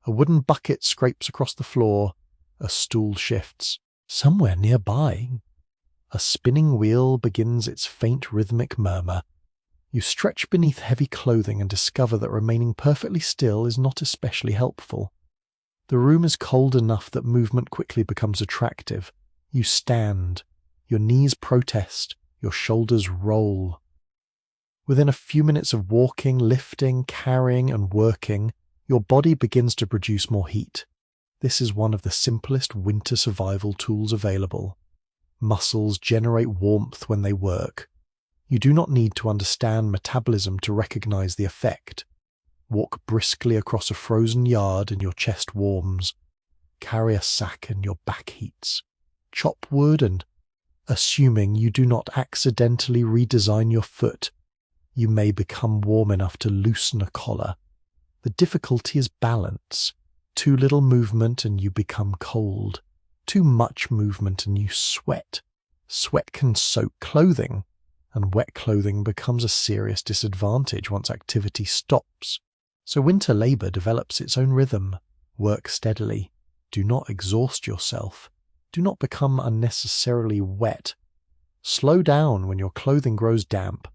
A wooden bucket scrapes across the floor. A stool shifts. Somewhere nearby, a spinning wheel begins its faint rhythmic murmur. You stretch beneath heavy clothing and discover that remaining perfectly still is not especially helpful. The room is cold enough that movement quickly becomes attractive. You stand. Your knees protest. Your shoulders roll. Within a few minutes of walking, lifting, carrying, and working, your body begins to produce more heat. This is one of the simplest winter survival tools available. Muscles generate warmth when they work. You do not need to understand metabolism to recognize the effect. Walk briskly across a frozen yard and your chest warms. Carry a sack and your back heats. Chop wood and, assuming you do not accidentally redesign your foot, you may become warm enough to loosen a collar. The difficulty is balance. Too little movement and you become cold. Too much movement and you sweat. Sweat can soak clothing, and wet clothing becomes a serious disadvantage once activity stops. So winter labour develops its own rhythm. Work steadily. Do not exhaust yourself. Do not become unnecessarily wet. Slow down when your clothing grows damp.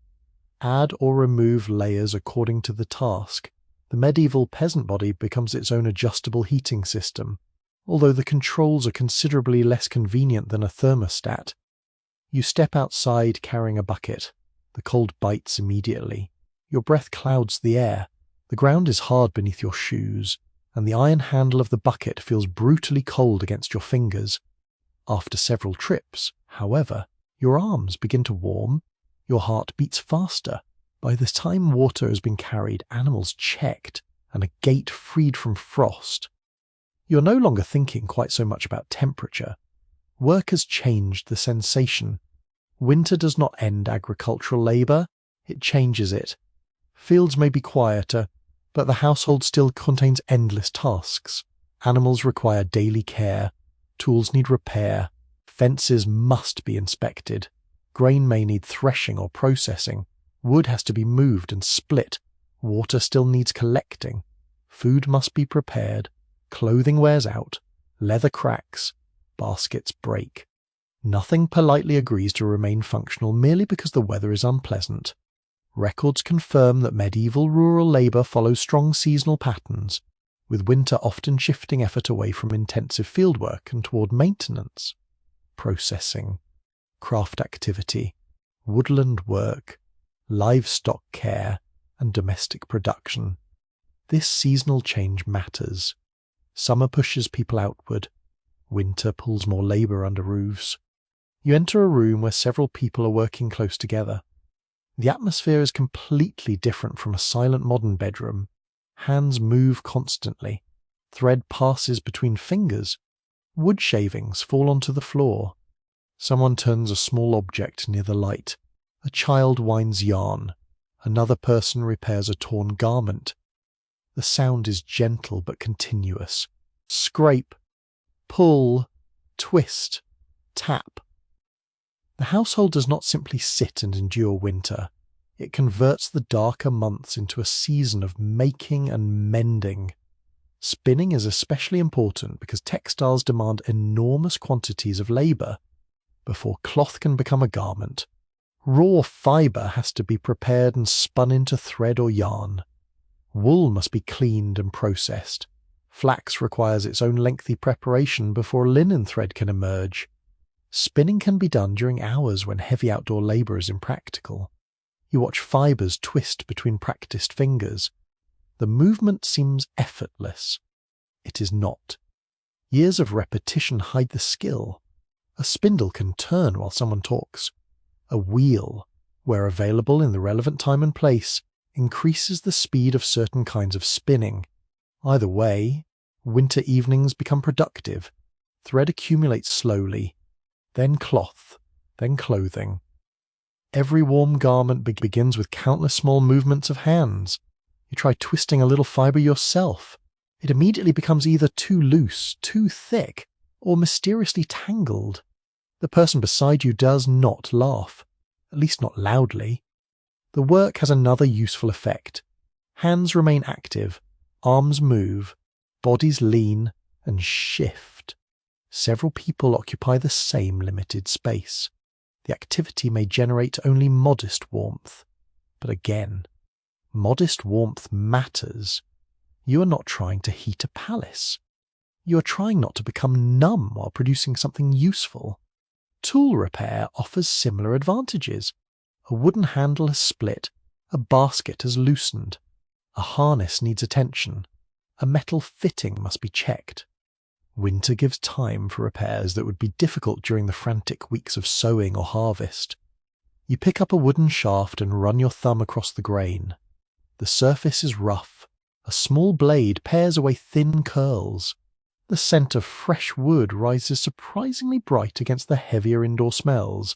Add or remove layers according to the task. The medieval peasant body becomes its own adjustable heating system, although the controls are considerably less convenient than a thermostat. You step outside carrying a bucket. The cold bites immediately. Your breath clouds the air. The ground is hard beneath your shoes, and the iron handle of the bucket feels brutally cold against your fingers. After several trips, however, your arms begin to warm. Your heart beats faster. By the time water has been carried, animals checked, and a gate freed from frost. You're no longer thinking quite so much about temperature. Work has changed the sensation. Winter does not end agricultural labour, it changes it. Fields may be quieter, but the household still contains endless tasks. Animals require daily care. Tools need repair. Fences must be inspected. Grain may need threshing or processing. Wood has to be moved and split. Water still needs collecting. Food must be prepared. Clothing wears out. Leather cracks. Baskets break. Nothing politely agrees to remain functional merely because the weather is unpleasant. Records confirm that medieval rural labour follows strong seasonal patterns, with winter often shifting effort away from intensive fieldwork and toward maintenance, processing, craft activity, woodland work, livestock care, and domestic production. This seasonal change matters. Summer pushes people outward. Winter pulls more labour under roofs. You enter a room where several people are working close together. The atmosphere is completely different from a silent modern bedroom. Hands move constantly. Thread passes between fingers. Wood shavings fall onto the floor. Someone turns a small object near the light. A child winds yarn. Another person repairs a torn garment. The sound is gentle but continuous. Scrape, pull, twist, tap. The household does not simply sit and endure winter. It converts the darker months into a season of making and mending. Spinning is especially important because textiles demand enormous quantities of labour. Before cloth can become a garment, raw fibre has to be prepared and spun into thread or yarn. Wool must be cleaned and processed. Flax requires its own lengthy preparation before linen thread can emerge. Spinning can be done during hours when heavy outdoor labour is impractical. You watch fibres twist between practised fingers. The movement seems effortless. It is not. Years of repetition hide the skill. A spindle can turn while someone talks. A wheel, where available in the relevant time and place, increases the speed of certain kinds of spinning. Either way, winter evenings become productive. Thread accumulates slowly, then cloth, then clothing. Every warm garment begins with countless small movements of hands. You try twisting a little fibre yourself. It immediately becomes either too loose, too thick, or mysteriously tangled. The person beside you does not laugh, at least not loudly. The work has another useful effect. Hands remain active, arms move, bodies lean and shift. Several people occupy the same limited space. The activity may generate only modest warmth. But again, modest warmth matters. You are not trying to heat a palace. You are trying not to become numb while producing something useful. Tool repair offers similar advantages. A wooden handle has split, a basket has loosened, a harness needs attention, a metal fitting must be checked. Winter gives time for repairs that would be difficult during the frantic weeks of sowing or harvest. You pick up a wooden shaft and run your thumb across the grain. The surface is rough. A small blade pares away thin curls. The scent of fresh wood rises surprisingly bright against the heavier indoor smells.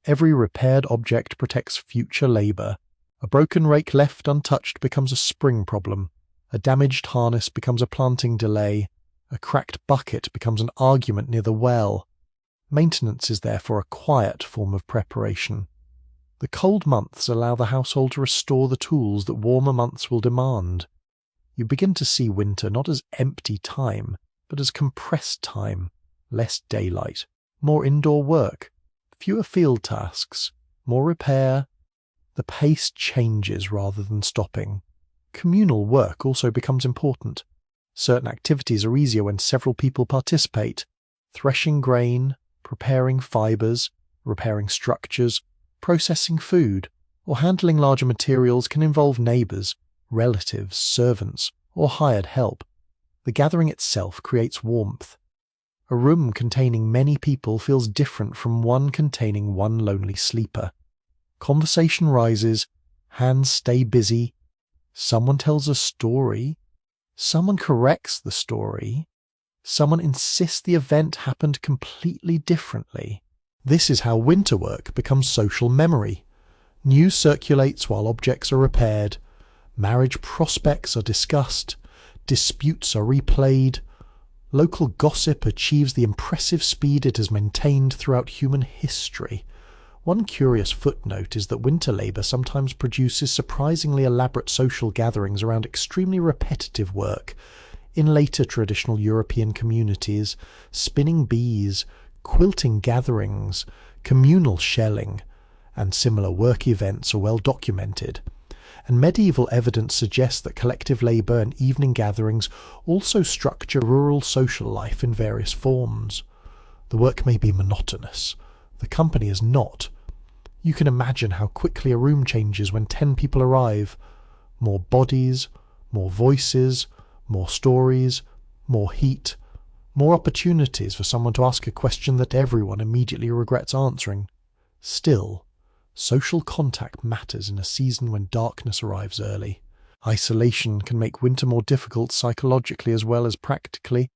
Every repaired object protects future labour. A broken rake left untouched becomes a spring problem. A damaged harness becomes a planting delay. A cracked bucket becomes an argument near the well. Maintenance is therefore a quiet form of preparation. The cold months allow the household to restore the tools that warmer months will demand. You begin to see winter not as empty time, but as compressed time, less daylight, more indoor work, fewer field tasks, more repair. The pace changes rather than stopping. Communal work also becomes important. Certain activities are easier when several people participate. Threshing grain, preparing fibres, repairing structures, processing food, or handling larger materials can involve neighbours, relatives, servants, or hired help. The gathering itself creates warmth. A room containing many people feels different from one containing one lonely sleeper. Conversation rises, hands stay busy, someone tells a story, someone corrects the story, someone insists the event happened completely differently. This is how winter work becomes social memory. News circulates while objects are repaired, marriage prospects are discussed, disputes are replayed. Local gossip achieves the impressive speed it has maintained throughout human history. One curious footnote is that winter labour sometimes produces surprisingly elaborate social gatherings around extremely repetitive work. In later traditional European communities, spinning bees, quilting gatherings, communal shelling, and similar work events are well documented. And medieval evidence suggests that collective labour and evening gatherings also structure rural social life in various forms. The work may be monotonous. The company is not. You can imagine how quickly a room changes when 10 people arrive. More bodies, more voices, more stories, more heat, more opportunities for someone to ask a question that everyone immediately regrets answering. Still, social contact matters in a season when darkness arrives early. Isolation can make winter more difficult psychologically as well as practically.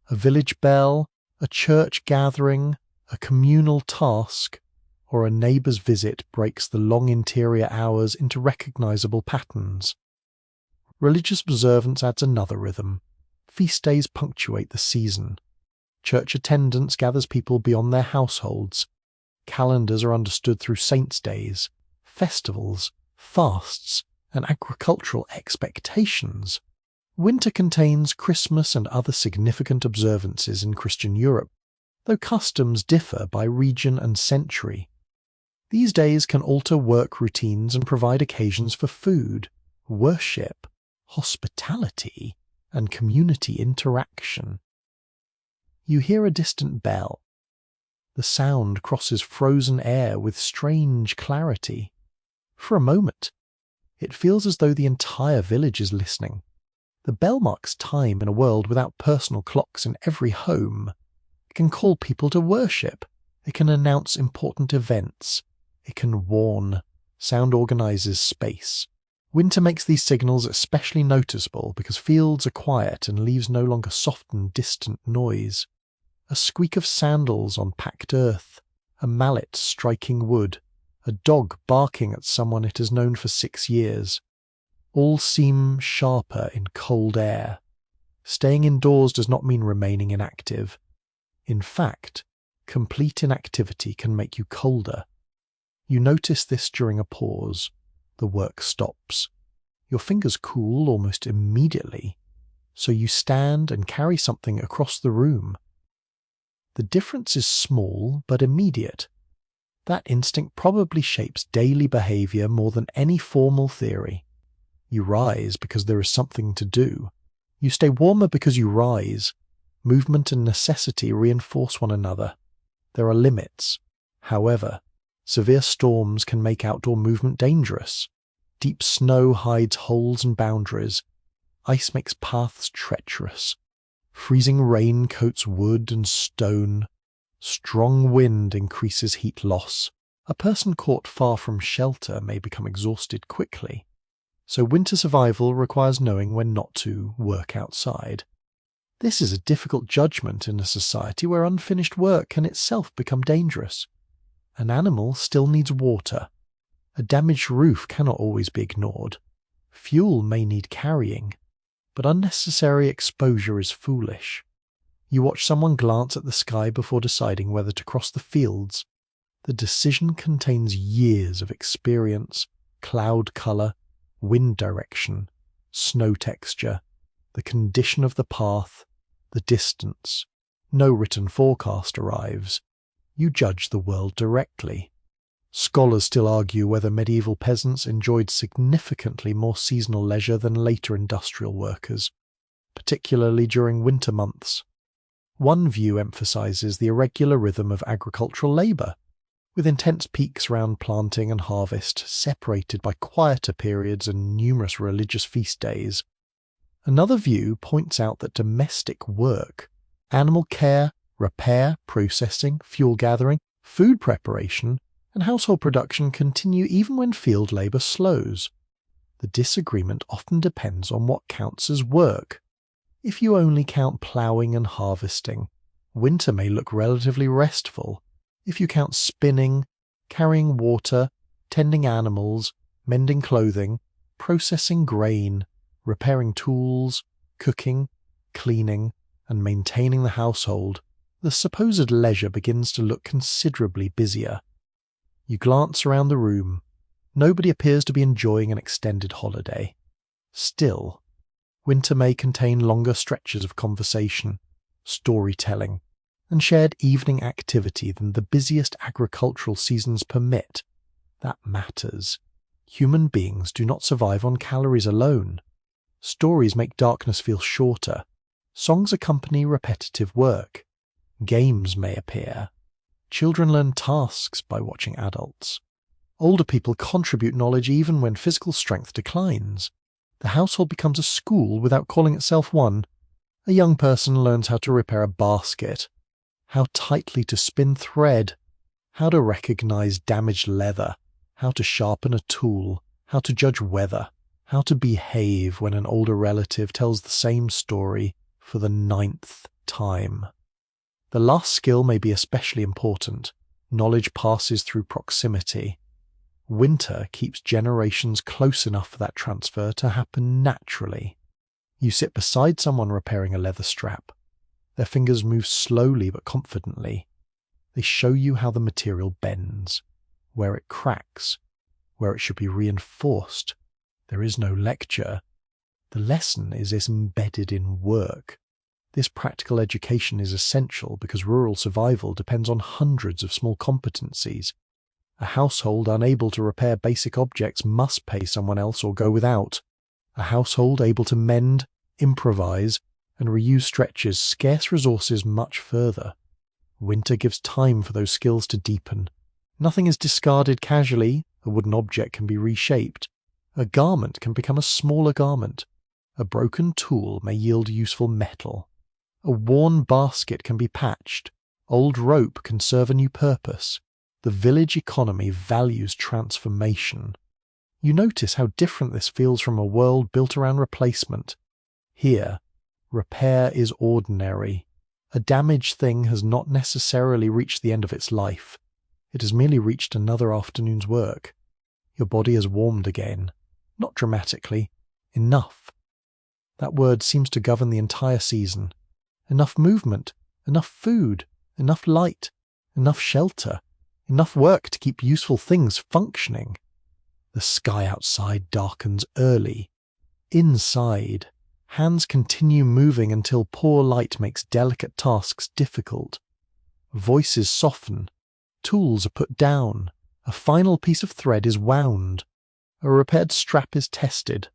A village bell, a church gathering, a communal task, or a neighbour's visit breaks the long interior hours into recognisable patterns. Religious observance adds another rhythm. Feast days punctuate the season. Church attendance gathers people beyond their households. Calendars are understood through saints' days, festivals, fasts, and agricultural expectations. Winter contains Christmas and other significant observances in Christian Europe, though customs differ by region and century. These days can alter work routines and provide occasions for food, worship, hospitality, and community interaction. You hear a distant bell. The sound crosses frozen air with strange clarity. For a moment, it feels as though the entire village is listening. The bell marks time in a world without personal clocks in every home. It can call people to worship. It can announce important events. It can warn. Sound organizes space. Winter makes these signals especially noticeable because fields are quiet and leaves no longer soften distant noise. A squeak of sandals on packed earth, a mallet striking wood, a dog barking at someone it has known for 6 years. All seem sharper in cold air. Staying indoors does not mean remaining inactive. In fact, complete inactivity can make you colder. You notice this during a pause. the work stops. Your fingers cool almost immediately, so you stand and carry something across the room. The difference is small but immediate. That instinct probably shapes daily behavior more than any formal theory. You rise because there is something to do. You stay warmer because you rise. Movement and necessity reinforce one another. There are limits. However, severe storms can make outdoor movement dangerous. Deep snow hides holes and boundaries. Ice makes paths treacherous. Freezing rain coats wood and stone. Strong wind increases heat loss. A person caught far from shelter may become exhausted quickly. So winter survival requires knowing when not to work outside. This is a difficult judgment in a society where unfinished work can itself become dangerous. An animal still needs water. A damaged roof cannot always be ignored. Fuel may need carrying, but unnecessary exposure is foolish. You watch someone glance at the sky before deciding whether to cross the fields. The decision contains years of experience, cloud colour, wind direction, snow texture, the condition of the path, the distance. No written forecast arrives. You judge the world directly. Scholars still argue whether medieval peasants enjoyed significantly more seasonal leisure than later industrial workers, particularly during winter months. One view emphasises the irregular rhythm of agricultural labour, with intense peaks around planting and harvest separated by quieter periods and numerous religious feast days. Another view points out that domestic work, animal care, repair, processing, fuel gathering, food preparation, and household production continue even when field labour slows. The disagreement often depends on what counts as work. If you only count ploughing and harvesting, winter may look relatively restful. If you count spinning, carrying water, tending animals, mending clothing, processing grain, repairing tools, cooking, cleaning, and maintaining the household, the supposed leisure begins to look considerably busier. You glance around the room. Nobody appears to be enjoying an extended holiday. Still, winter may contain longer stretches of conversation, storytelling, and shared evening activity than the busiest agricultural seasons permit. That matters. Human beings do not survive on calories alone. Stories make darkness feel shorter. Songs accompany repetitive work. Games may appear. Children learn tasks by watching adults. Older people contribute knowledge even when physical strength declines. The household becomes a school without calling itself one. A young person learns how to repair a basket, how tightly to spin thread, how to recognize damaged leather, how to sharpen a tool, how to judge weather, how to behave when an older relative tells the same story for the 9th time. The last skill may be especially important. Knowledge passes through proximity. Winter keeps generations close enough for that transfer to happen naturally. You sit beside someone repairing a leather strap. Their fingers move slowly but confidently. They show you how the material bends, where it cracks, where it should be reinforced. There is no lecture. The lesson is embedded in work. This practical education is essential because rural survival depends on hundreds of small competencies. A household unable to repair basic objects must pay someone else or go without. A household able to mend, improvise, and reuse stretches scarce resources much further. Winter gives time for those skills to deepen. Nothing is discarded casually. A wooden object can be reshaped. A garment can become a smaller garment. A broken tool may yield useful metal. A worn basket can be patched. Old rope can serve a new purpose. The village economy values transformation. You notice how different this feels from a world built around replacement. Here, repair is ordinary. A damaged thing has not necessarily reached the end of its life. It has merely reached another afternoon's work. Your body has warmed again. Not dramatically. Enough. That word seems to govern the entire season. Enough movement, enough food, enough light, enough shelter, enough work to keep useful things functioning. The sky outside darkens early. Inside, hands continue moving until poor light makes delicate tasks difficult. Voices soften. Tools are put down. A final piece of thread is wound. A repaired strap is tested.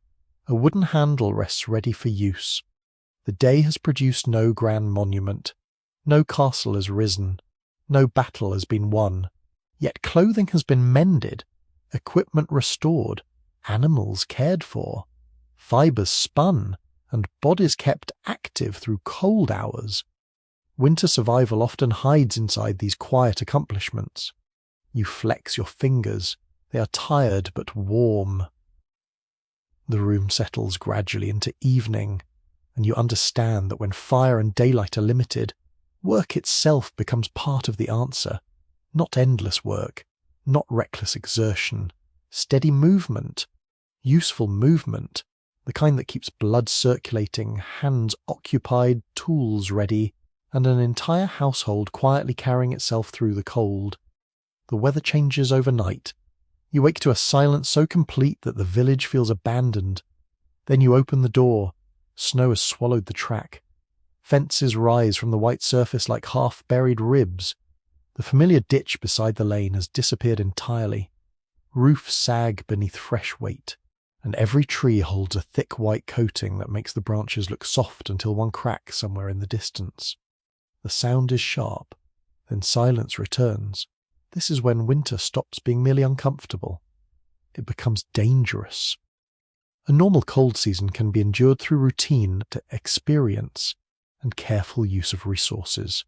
A wooden handle rests ready for use. The day has produced no grand monument. No castle has risen. No battle has been won. Yet clothing has been mended, equipment restored, animals cared for, fibres spun, and bodies kept active through cold hours. Winter survival often hides inside these quiet accomplishments. You flex your fingers. They are tired but warm. The room settles gradually into evening, and you understand that when fire and daylight are limited, work itself becomes part of the answer. Not endless work, not reckless exertion, steady movement, useful movement, the kind that keeps blood circulating, hands occupied, tools ready, and an entire household quietly carrying itself through the cold. The weather changes overnight. You wake to a silence so complete that the village feels abandoned. Then you open the door. Snow has swallowed the track. Fences rise from the white surface like half-buried ribs. The familiar ditch beside the lane has disappeared entirely. Roofs sag beneath fresh weight, and every tree holds a thick white coating that makes the branches look soft until one cracks somewhere in the distance. The sound is sharp, then silence returns. This is when winter stops being merely uncomfortable. It becomes dangerous. A normal cold season can be endured through routine to experience and careful use of resources.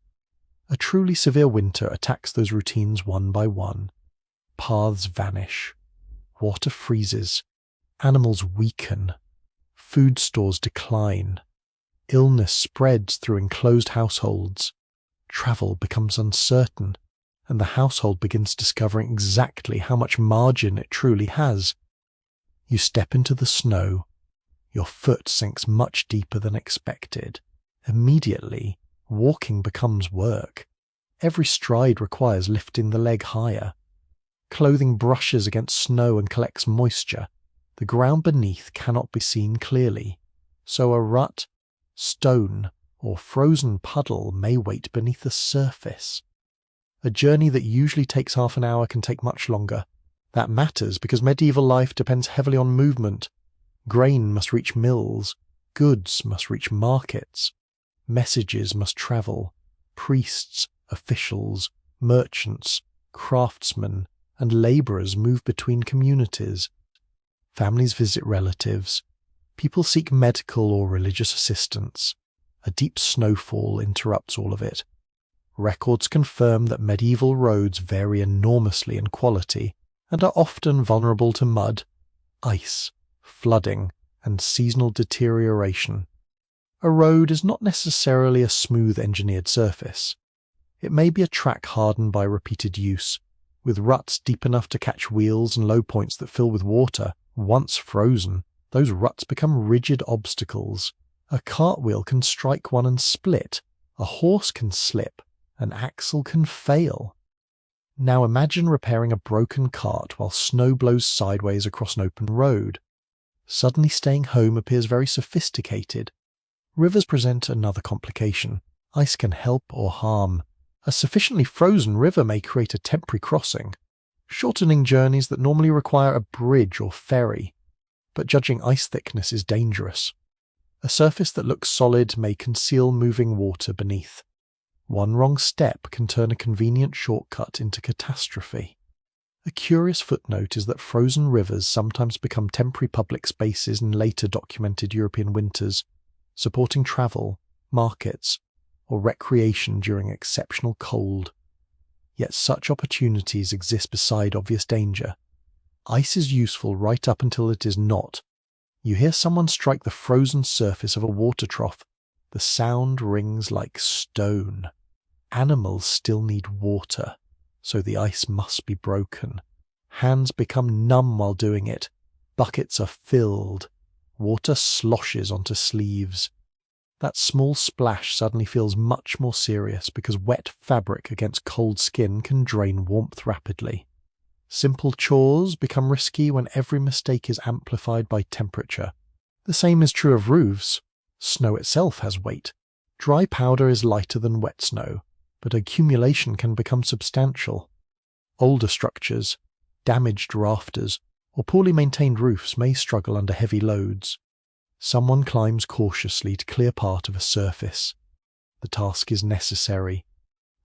A truly severe winter attacks those routines one by one. Paths vanish. Water freezes. Animals weaken. Food stores decline. Illness spreads through enclosed households. Travel becomes uncertain, and the household begins discovering exactly how much margin it truly has. You step into the snow. Your foot sinks much deeper than expected. Immediately, walking becomes work. Every stride requires lifting the leg higher. Clothing brushes against snow and collects moisture. The ground beneath cannot be seen clearly, so a rut, stone, or frozen puddle may wait beneath the surface. A journey that usually takes half an hour can take much longer. That matters because medieval life depends heavily on movement. Grain must reach mills. Goods must reach markets. Messages must travel. Priests, officials, merchants, craftsmen, and labourers move between communities. Families visit relatives. People seek medical or religious assistance. A deep snowfall interrupts all of it. Records confirm that medieval roads vary enormously in quality and are often vulnerable to mud, ice, flooding, and seasonal deterioration. A road is not necessarily a smooth engineered surface. It may be a track hardened by repeated use, with ruts deep enough to catch wheels and low points that fill with water. Once frozen, those ruts become rigid obstacles. A cartwheel can strike one and split. A horse can slip. An axle can fail. Now imagine repairing a broken cart while snow blows sideways across an open road. Suddenly staying home appears very sophisticated. Rivers present another complication. Ice can help or harm. A sufficiently frozen river may create a temporary crossing, shortening journeys that normally require a bridge or ferry. But judging ice thickness is dangerous. A surface that looks solid may conceal moving water beneath. One wrong step can turn a convenient shortcut into catastrophe. A curious footnote is that frozen rivers sometimes become temporary public spaces in later documented European winters, supporting travel, markets, or recreation during exceptional cold. Yet such opportunities exist beside obvious danger. Ice is useful right up until it is not. You hear someone strike the frozen surface of a water trough. The sound rings like stone. Animals still need water, so the ice must be broken. Hands become numb while doing it. Buckets are filled. Water sloshes onto sleeves. That small splash suddenly feels much more serious because wet fabric against cold skin can drain warmth rapidly. Simple chores become risky when every mistake is amplified by temperature. The same is true of roofs. Snow itself has weight. Dry powder is lighter than wet snow, but accumulation can become substantial. Older structures, damaged rafters, or poorly maintained roofs may struggle under heavy loads. Someone climbs cautiously to clear part of a surface. The task is necessary.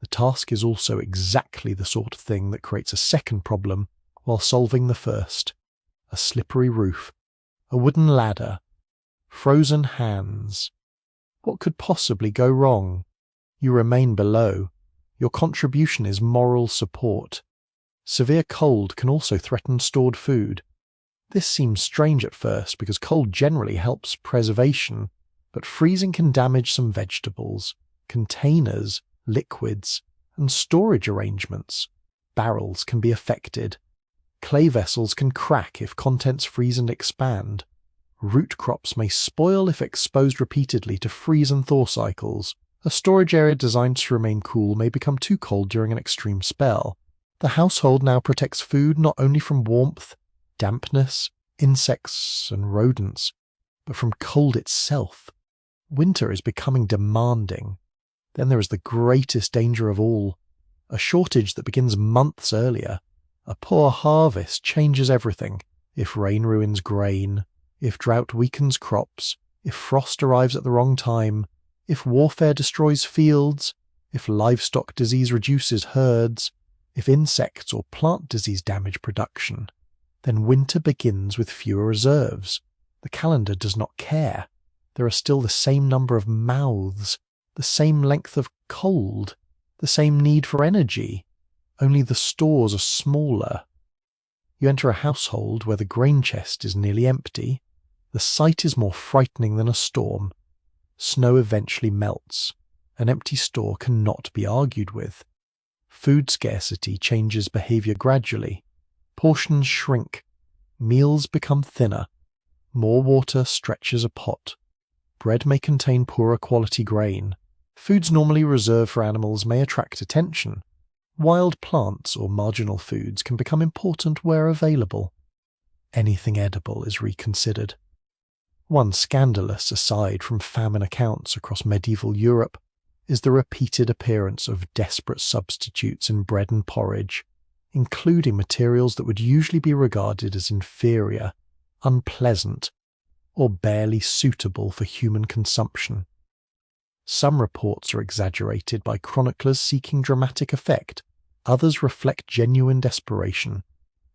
The task is also exactly the sort of thing that creates a second problem while solving the first. A slippery roof, a wooden ladder, frozen hands. What could possibly go wrong? You remain below. Your contribution is moral support. Severe cold can also threaten stored food. This seems strange at first because cold generally helps preservation, but freezing can damage some vegetables, containers, liquids, and storage arrangements. Barrels can be affected. Clay vessels can crack if contents freeze and expand. Root crops may spoil if exposed repeatedly to freeze and thaw cycles. A storage area designed to remain cool may become too cold during an extreme spell. The household now protects food not only from warmth, dampness, insects, and rodents, but from cold itself. Winter is becoming demanding. Then there is the greatest danger of all, a shortage that begins months earlier. A poor harvest changes everything. If rain ruins grain, if drought weakens crops, if frost arrives at the wrong time, if warfare destroys fields, if livestock disease reduces herds, if insects or plant disease damage production, then winter begins with fewer reserves. The calendar does not care. There are still the same number of mouths, the same length of cold, the same need for energy, only the stores are smaller. You enter a household where the grain chest is nearly empty. The sight is more frightening than a storm. Snow eventually melts. An empty store cannot be argued with. Food scarcity changes behavior gradually. Portions shrink. Meals become thinner. More water stretches a pot. Bread may contain poorer quality grain. Foods normally reserved for animals may attract attention. Wild plants or marginal foods can become important where available. Anything edible is reconsidered. One scandalous aside from famine accounts across medieval Europe is the repeated appearance of desperate substitutes in bread and porridge, including materials that would usually be regarded as inferior, unpleasant, or barely suitable for human consumption. Some reports are exaggerated by chroniclers seeking dramatic effect, others reflect genuine desperation.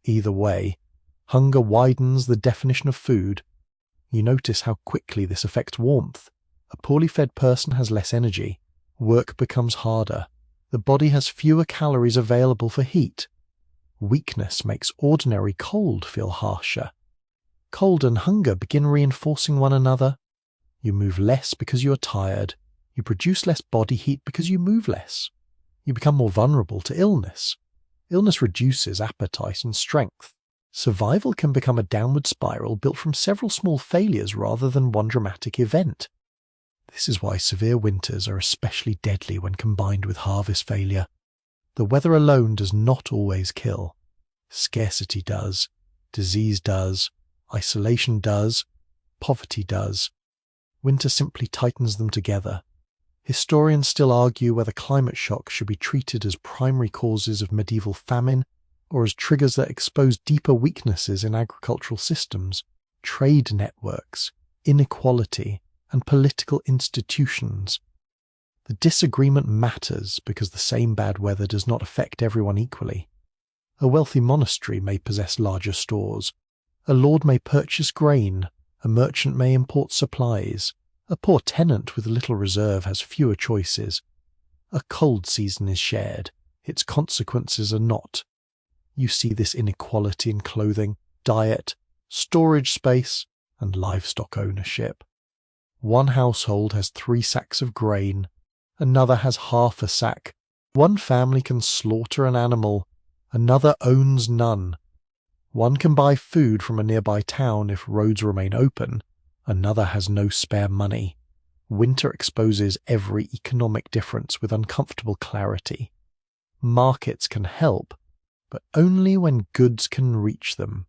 Either way, hunger widens the definition of food. You notice how quickly this affects warmth. A poorly fed person has less energy. Work becomes harder. The body has fewer calories available for heat. Weakness makes ordinary cold feel harsher. Cold and hunger begin reinforcing one another. You move less because you are tired. You produce less body heat because you move less. You become more vulnerable to illness. Illness reduces appetite and strength. Survival can become a downward spiral built from several small failures rather than one dramatic event. This is why severe winters are especially deadly when combined with harvest failure. The weather alone does not always kill. Scarcity does. Disease does. Isolation does. Poverty does. Winter simply tightens them together. Historians still argue whether climate shocks should be treated as primary causes of medieval famine or as triggers that expose deeper weaknesses in agricultural systems, trade networks, inequality, and political institutions. The disagreement matters because the same bad weather does not affect everyone equally. A wealthy monastery may possess larger stores. A lord may purchase grain. A merchant may import supplies. A poor tenant with little reserve has fewer choices. A cold season is shared. Its consequences are not. You see this inequality in clothing, diet, storage space, and livestock ownership. One household has 3 sacks of grain. Another has half a sack. One family can slaughter an animal. Another owns none. One can buy food from a nearby town if roads remain open. Another has no spare money. Winter exposes every economic difference with uncomfortable clarity. Markets can help, but only when goods can reach them.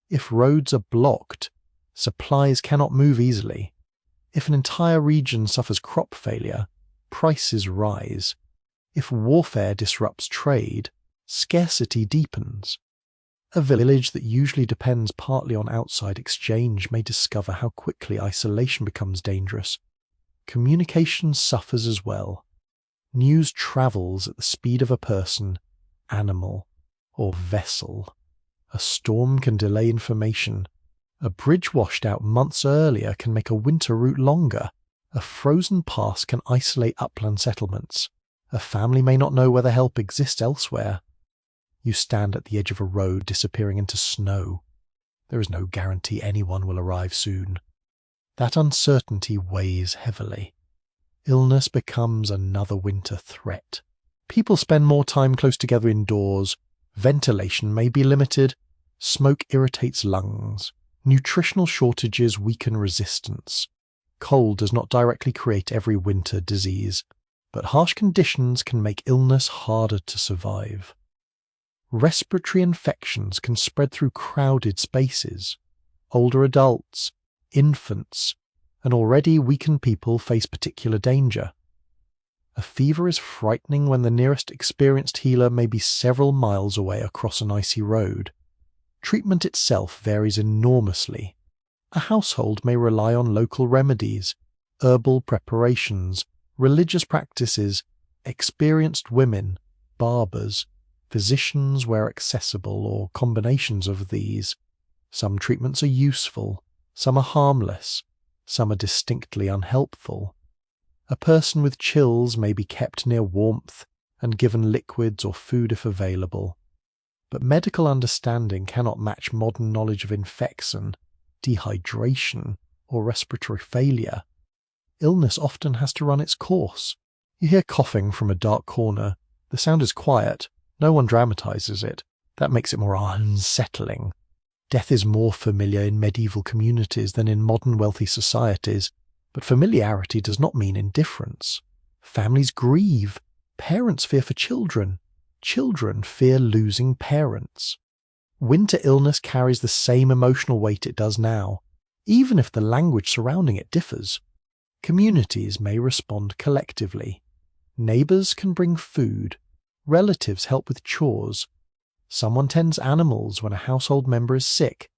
If roads are blocked, supplies cannot move easily. If an entire region suffers crop failure, prices rise. If warfare disrupts trade, scarcity deepens. A village that usually depends partly on outside exchange may discover how quickly isolation becomes dangerous. Communication suffers as well. News travels at the speed of a person, animal, or vessel. A storm can delay information. A bridge washed out months earlier can make a winter route longer. A frozen pass can isolate upland settlements. A family may not know whether help exists elsewhere. You stand at the edge of a road disappearing into snow. There is no guarantee anyone will arrive soon. That uncertainty weighs heavily. Illness becomes another winter threat. People spend more time close together indoors. Ventilation may be limited. Smoke irritates lungs. Nutritional shortages weaken resistance. Cold does not directly create every winter disease, but harsh conditions can make illness harder to survive. Respiratory infections can spread through crowded spaces. Older adults, infants, and already weakened people face particular danger. A fever is frightening when the nearest experienced healer may be several miles away across an icy road. Treatment itself varies enormously. A household may rely on local remedies, herbal preparations, religious practices, experienced women, barbers, physicians where accessible, or combinations of these. Some treatments are useful, some are harmless, some are distinctly unhelpful. A person with chills may be kept near warmth and given liquids or food if available. But medical understanding cannot match modern knowledge of infection, dehydration, or respiratory failure. Illness often has to run its course. You hear coughing from a dark corner. The sound is quiet. No one dramatizes it. That makes it more unsettling. Death is more familiar in medieval communities than in modern wealthy societies, but familiarity does not mean indifference. Families grieve. Parents fear for children. Children fear losing parents. Winter illness carries the same emotional weight it does now, even if the language surrounding it differs. Communities may respond collectively. Neighbors can bring food. Relatives help with chores. Someone tends animals when a household member is sick.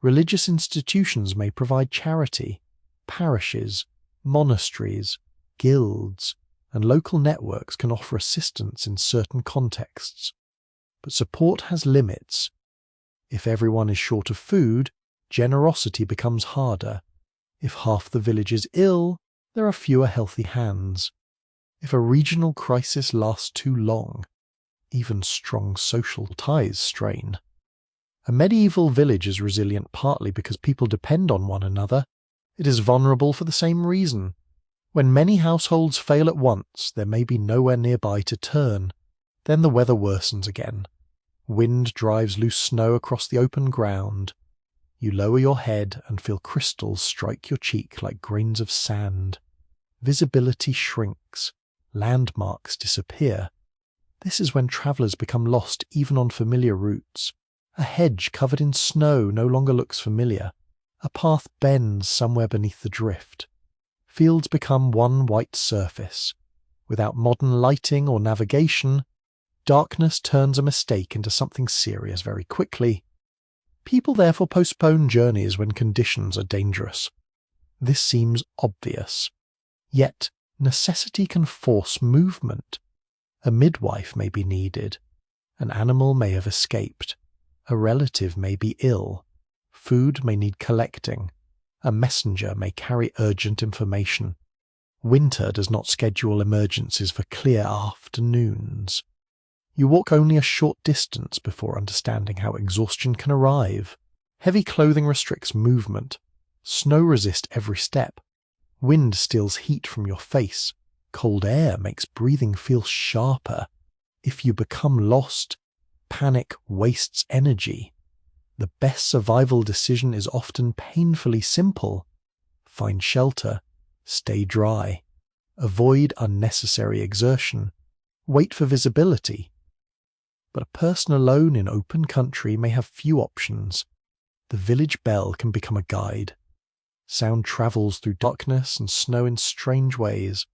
Religious institutions may provide charity. Parishes, monasteries, guilds, and local networks can offer assistance in certain contexts. But support has limits. If everyone is short of food, generosity becomes harder. If half the village is ill, there are fewer healthy hands. If a regional crisis lasts too long, even strong social ties strain. A medieval village is resilient partly because people depend on one another. It is vulnerable for the same reason. When many households fail at once, there may be nowhere nearby to turn. Then the weather worsens again. Wind drives loose snow across the open ground. You lower your head and feel crystals strike your cheek like grains of sand. Visibility shrinks. Landmarks disappear. This is when travellers become lost even on familiar routes. A hedge covered in snow no longer looks familiar. A path bends somewhere beneath the drift. Fields become one white surface. Without modern lighting or navigation, darkness turns a mistake into something serious very quickly. People therefore postpone journeys when conditions are dangerous. This seems obvious. Yet necessity can force movement. A midwife may be needed. An animal may have escaped. A relative may be ill. Food may need collecting. A messenger may carry urgent information. Winter does not schedule emergencies for clear afternoons. You walk only a short distance before understanding how exhaustion can arrive. Heavy clothing restricts movement. Snow resists every step. Wind steals heat from your face. Cold air makes breathing feel sharper. If you become lost, panic wastes energy. The best survival decision is often painfully simple. Find shelter. Stay dry. Avoid unnecessary exertion. Wait for visibility. But a person alone in open country may have few options. The village bell can become a guide. Sound travels through darkness and snow in strange ways.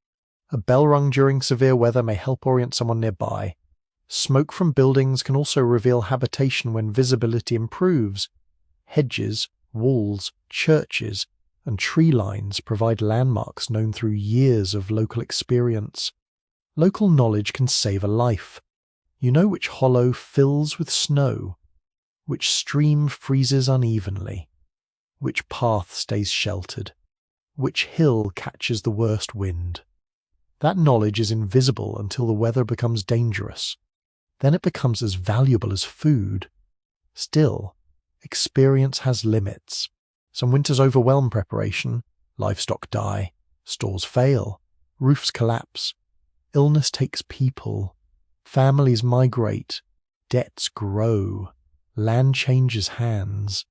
A bell rung during severe weather may help orient someone nearby. Smoke from buildings can also reveal habitation when visibility improves. Hedges, walls, churches, and tree lines provide landmarks known through years of local experience. Local knowledge can save a life. You know which hollow fills with snow, which stream freezes unevenly, which path stays sheltered, which hill catches the worst wind. That knowledge is invisible until the weather becomes dangerous. Then it becomes as valuable as food. Still, experience has limits. Some winters overwhelm preparation, livestock die, stores fail, roofs collapse, illness takes people, families migrate, debts grow, land changes hands.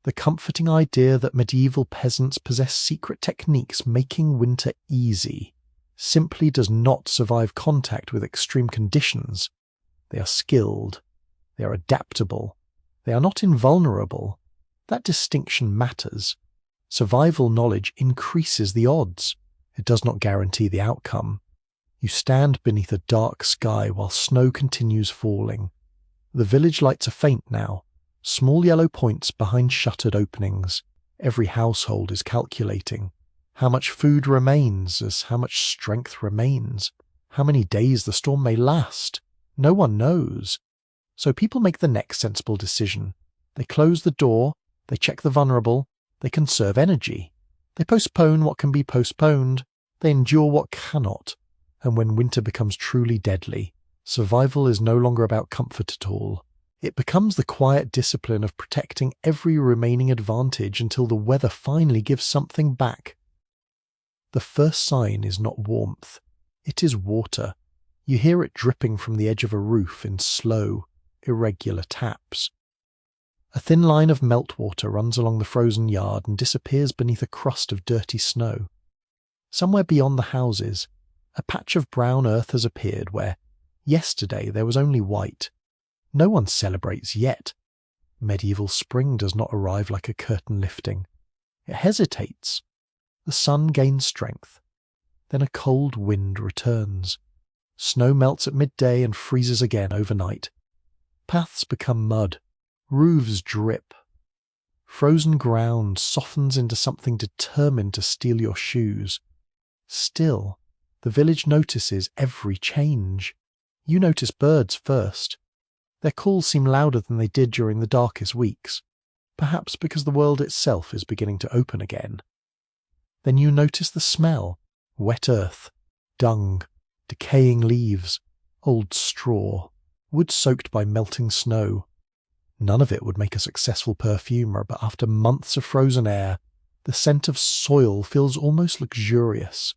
The comforting idea that medieval peasants possess secret techniques making winter easy simply does not survive contact with extreme conditions. They are skilled, they are adaptable, they are not invulnerable. That distinction matters. Survival knowledge increases the odds. It does not guarantee the outcome. You stand beneath a dark sky while snow continues falling. The village lights are faint now, small yellow points behind shuttered openings. Every household is calculating. How much food remains as how much strength remains. How many days the storm may last. No one knows. So people make the next sensible decision. They close the door, they check the vulnerable, they conserve energy. They postpone what can be postponed, they endure what cannot. And when winter becomes truly deadly, survival is no longer about comfort at all. It becomes the quiet discipline of protecting every remaining advantage until the weather finally gives something back. The first sign is not warmth, it is water. You hear it dripping from the edge of a roof in slow, irregular taps. A thin line of meltwater runs along the frozen yard and disappears beneath a crust of dirty snow. Somewhere beyond the houses, a patch of brown earth has appeared where, yesterday, there was only white. No one celebrates yet. Medieval spring does not arrive like a curtain lifting. It hesitates. The sun gains strength. Then a cold wind returns. Snow melts at midday and freezes again overnight. Paths become mud. Roofs drip. Frozen ground softens into something determined to steal your shoes. Still, the village notices every change. You notice birds first. Their calls seem louder than they did during the darkest weeks, perhaps because the world itself is beginning to open again. Then you notice the smell: wet earth, dung, decaying leaves, old straw, wood soaked by melting snow. None of it would make a successful perfumer, but after months of frozen air, the scent of soil feels almost luxurious.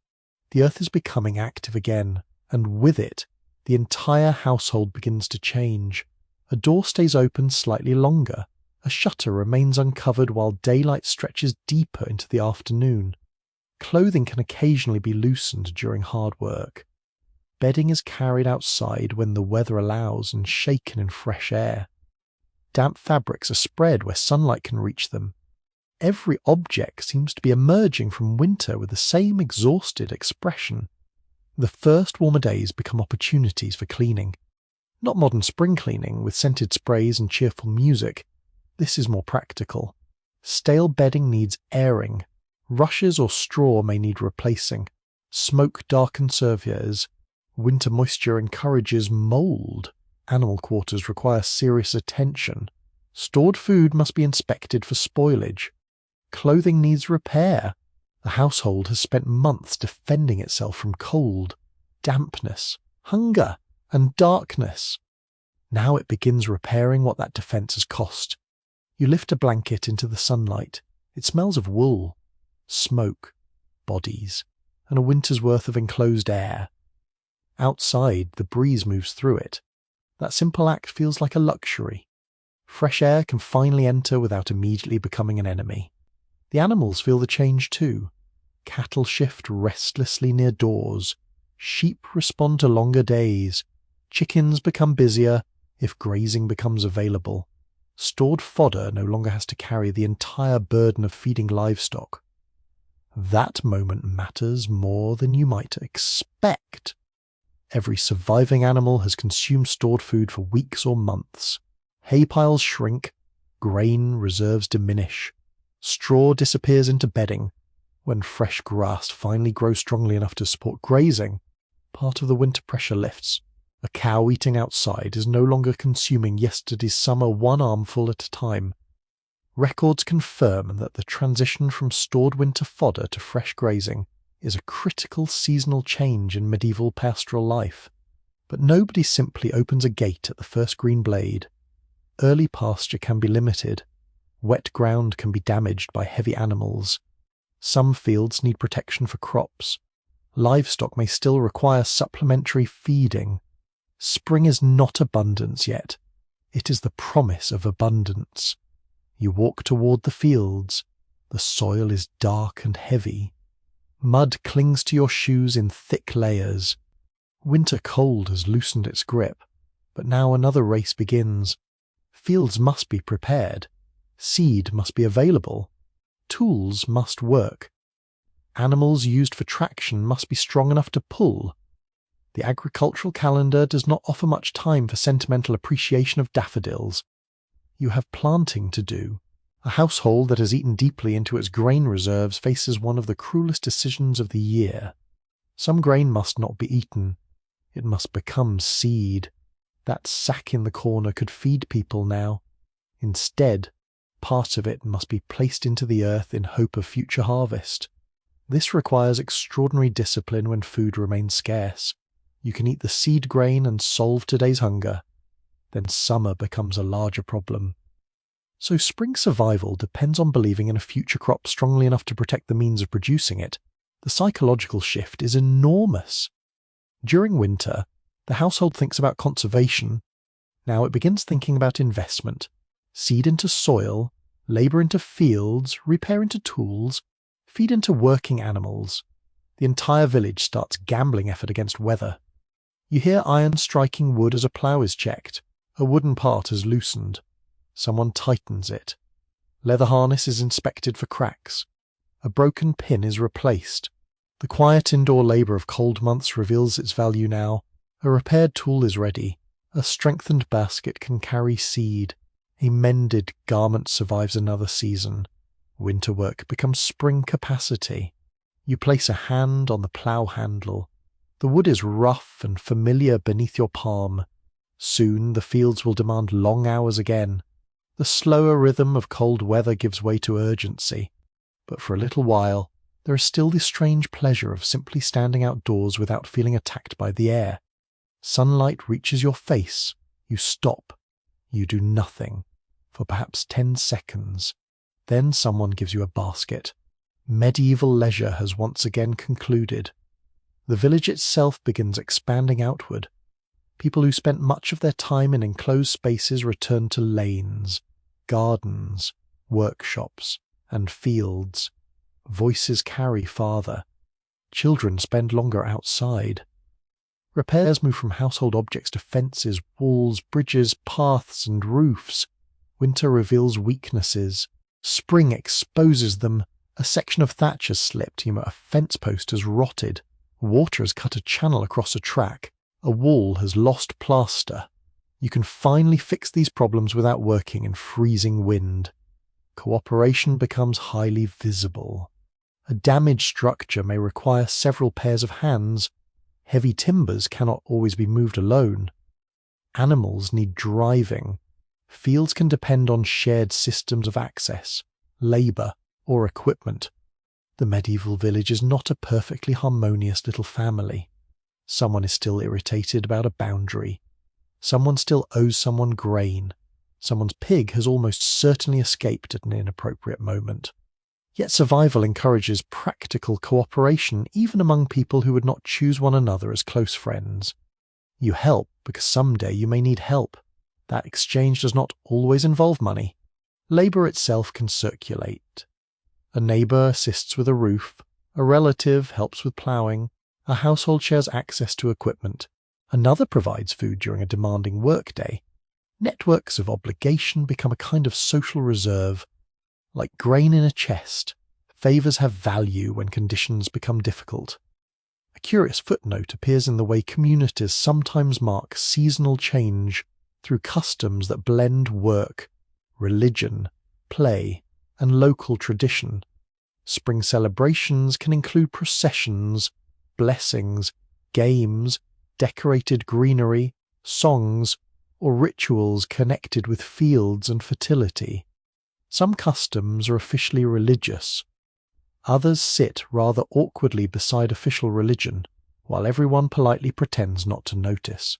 The earth is becoming active again, and with it, the entire household begins to change. A door stays open slightly longer. A shutter remains uncovered while daylight stretches deeper into the afternoon. Clothing can occasionally be loosened during hard work. Bedding is carried outside when the weather allows and shaken in fresh air. Damp fabrics are spread where sunlight can reach them. Every object seems to be emerging from winter with the same exhausted expression. The first warmer days become opportunities for cleaning. Not modern spring cleaning with scented sprays and cheerful music. This is more practical. Stale bedding needs airing. Rushes or straw may need replacing. Smoke darkens surfaces. Winter moisture encourages mold. Animal quarters require serious attention. Stored food must be inspected for spoilage. Clothing needs repair. The household has spent months defending itself from cold, dampness, hunger, and darkness. Now it begins repairing what that defense has cost. You lift a blanket into the sunlight. It smells of wool, smoke, bodies, and a winter's worth of enclosed air. Outside, the breeze moves through it. That simple act feels like a luxury. Fresh air can finally enter without immediately becoming an enemy. The animals feel the change too. Cattle shift restlessly near doors. Sheep respond to longer days. Chickens become busier. If grazing becomes available, stored fodder no longer has to carry the entire burden of feeding livestock. That moment matters more than you might expect. Every surviving animal has consumed stored food for weeks or months. Hay piles shrink, grain reserves diminish, straw disappears into bedding. When fresh grass finally grows strongly enough to support grazing, part of the winter pressure lifts. A cow eating outside is no longer consuming yesterday's summer one armful at a time. Records confirm that the transition from stored winter fodder to fresh grazing is a critical seasonal change in medieval pastoral life. But nobody simply opens a gate at the first green blade. Early pasture can be limited. Wet ground can be damaged by heavy animals. Some fields need protection for crops. Livestock may still require supplementary feeding. Spring is not abundance yet. It is the promise of abundance. You walk toward the fields. The soil is dark and heavy. Mud clings to your shoes in thick layers. Winter cold has loosened its grip, but now another race begins. Fields must be prepared. Seed must be available. Tools must work. Animals used for traction must be strong enough to pull. The agricultural calendar does not offer much time for sentimental appreciation of daffodils. You have planting to do. A household that has eaten deeply into its grain reserves faces one of the cruelest decisions of the year. Some grain must not be eaten. It must become seed. That sack in the corner could feed people now. Instead, part of it must be placed into the earth in hope of future harvest. This requires extraordinary discipline when food remains scarce. You can eat the seed grain and solve today's hunger. Then summer becomes a larger problem. So spring survival depends on believing in a future crop strongly enough to protect the means of producing it. The psychological shift is enormous. During winter, the household thinks about conservation. Now it begins thinking about investment. Seed into soil, labour into fields, repair into tools, feed into working animals. The entire village starts gambling effort against weather. You hear iron striking wood as a plough is checked. A wooden part has loosened. Someone tightens it. Leather harness is inspected for cracks. A broken pin is replaced. The quiet indoor labour of cold months reveals its value now. A repaired tool is ready. A strengthened basket can carry seed. A mended garment survives another season. Winter work becomes spring capacity. You place a hand on the plough handle. The wood is rough and familiar beneath your palm. Soon the fields will demand long hours again. The slower rhythm of cold weather gives way to urgency. But for a little while, there is still the strange pleasure of simply standing outdoors without feeling attacked by the air. Sunlight reaches your face. You stop. You do nothing. For perhaps 10 seconds. Then someone gives you a basket. Medieval leisure has once again concluded. The village itself begins expanding outward. People who spent much of their time in enclosed spaces return to lanes, gardens, workshops, and fields. Voices carry farther. Children spend longer outside. Repairs move from household objects to fences, walls, bridges, paths, and roofs. Winter reveals weaknesses. Spring exposes them. A section of thatch has slipped, a fence post has rotted. Water has cut a channel across a track. A wall has lost plaster. You can finally fix these problems without working in freezing wind. Cooperation becomes highly visible. A damaged structure may require several pairs of hands. Heavy timbers cannot always be moved alone. Animals need driving. Fields can depend on shared systems of access, labour, or equipment. The medieval village is not a perfectly harmonious little family. Someone is still irritated about a boundary. Someone still owes someone grain. Someone's pig has almost certainly escaped at an inappropriate moment. Yet survival encourages practical cooperation even among people who would not choose one another as close friends. You help because someday you may need help. That exchange does not always involve money. Labour itself can circulate. A neighbour assists with a roof. A relative helps with ploughing. A household shares access to equipment. Another provides food during a demanding workday. Networks of obligation become a kind of social reserve. Like grain in a chest, favours have value when conditions become difficult. A curious footnote appears in the way communities sometimes mark seasonal change through customs that blend work, religion, play, and local tradition. Spring celebrations can include processions, blessings, games, decorated greenery, songs, or rituals connected with fields and fertility. Some customs are officially religious. Others sit rather awkwardly beside official religion, while everyone politely pretends not to notice.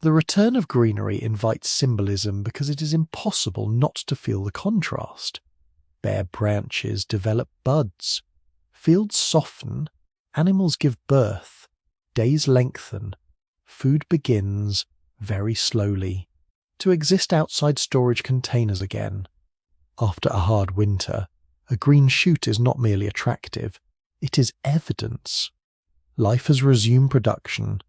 The return of greenery invites symbolism because it is impossible not to feel the contrast. Bare branches develop buds, fields soften, animals give birth, days lengthen, food begins, very slowly, to exist outside storage containers again. After a hard winter, a green shoot is not merely attractive, it is evidence. Life has resumed production.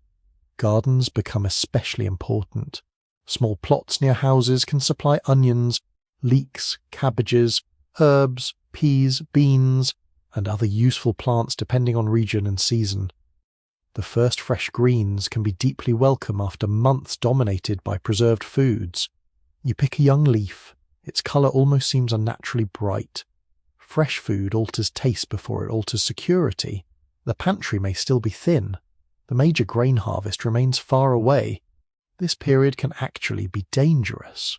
Gardens become especially important. Small plots near houses can supply onions, leeks, cabbages, herbs, peas, beans, and other useful plants depending on region and season. The first fresh greens can be deeply welcome after months dominated by preserved foods. You pick a young leaf, its colour almost seems unnaturally bright. Fresh food alters taste before it alters security. The pantry may still be thin. The major grain harvest remains far away. This period can actually be dangerous.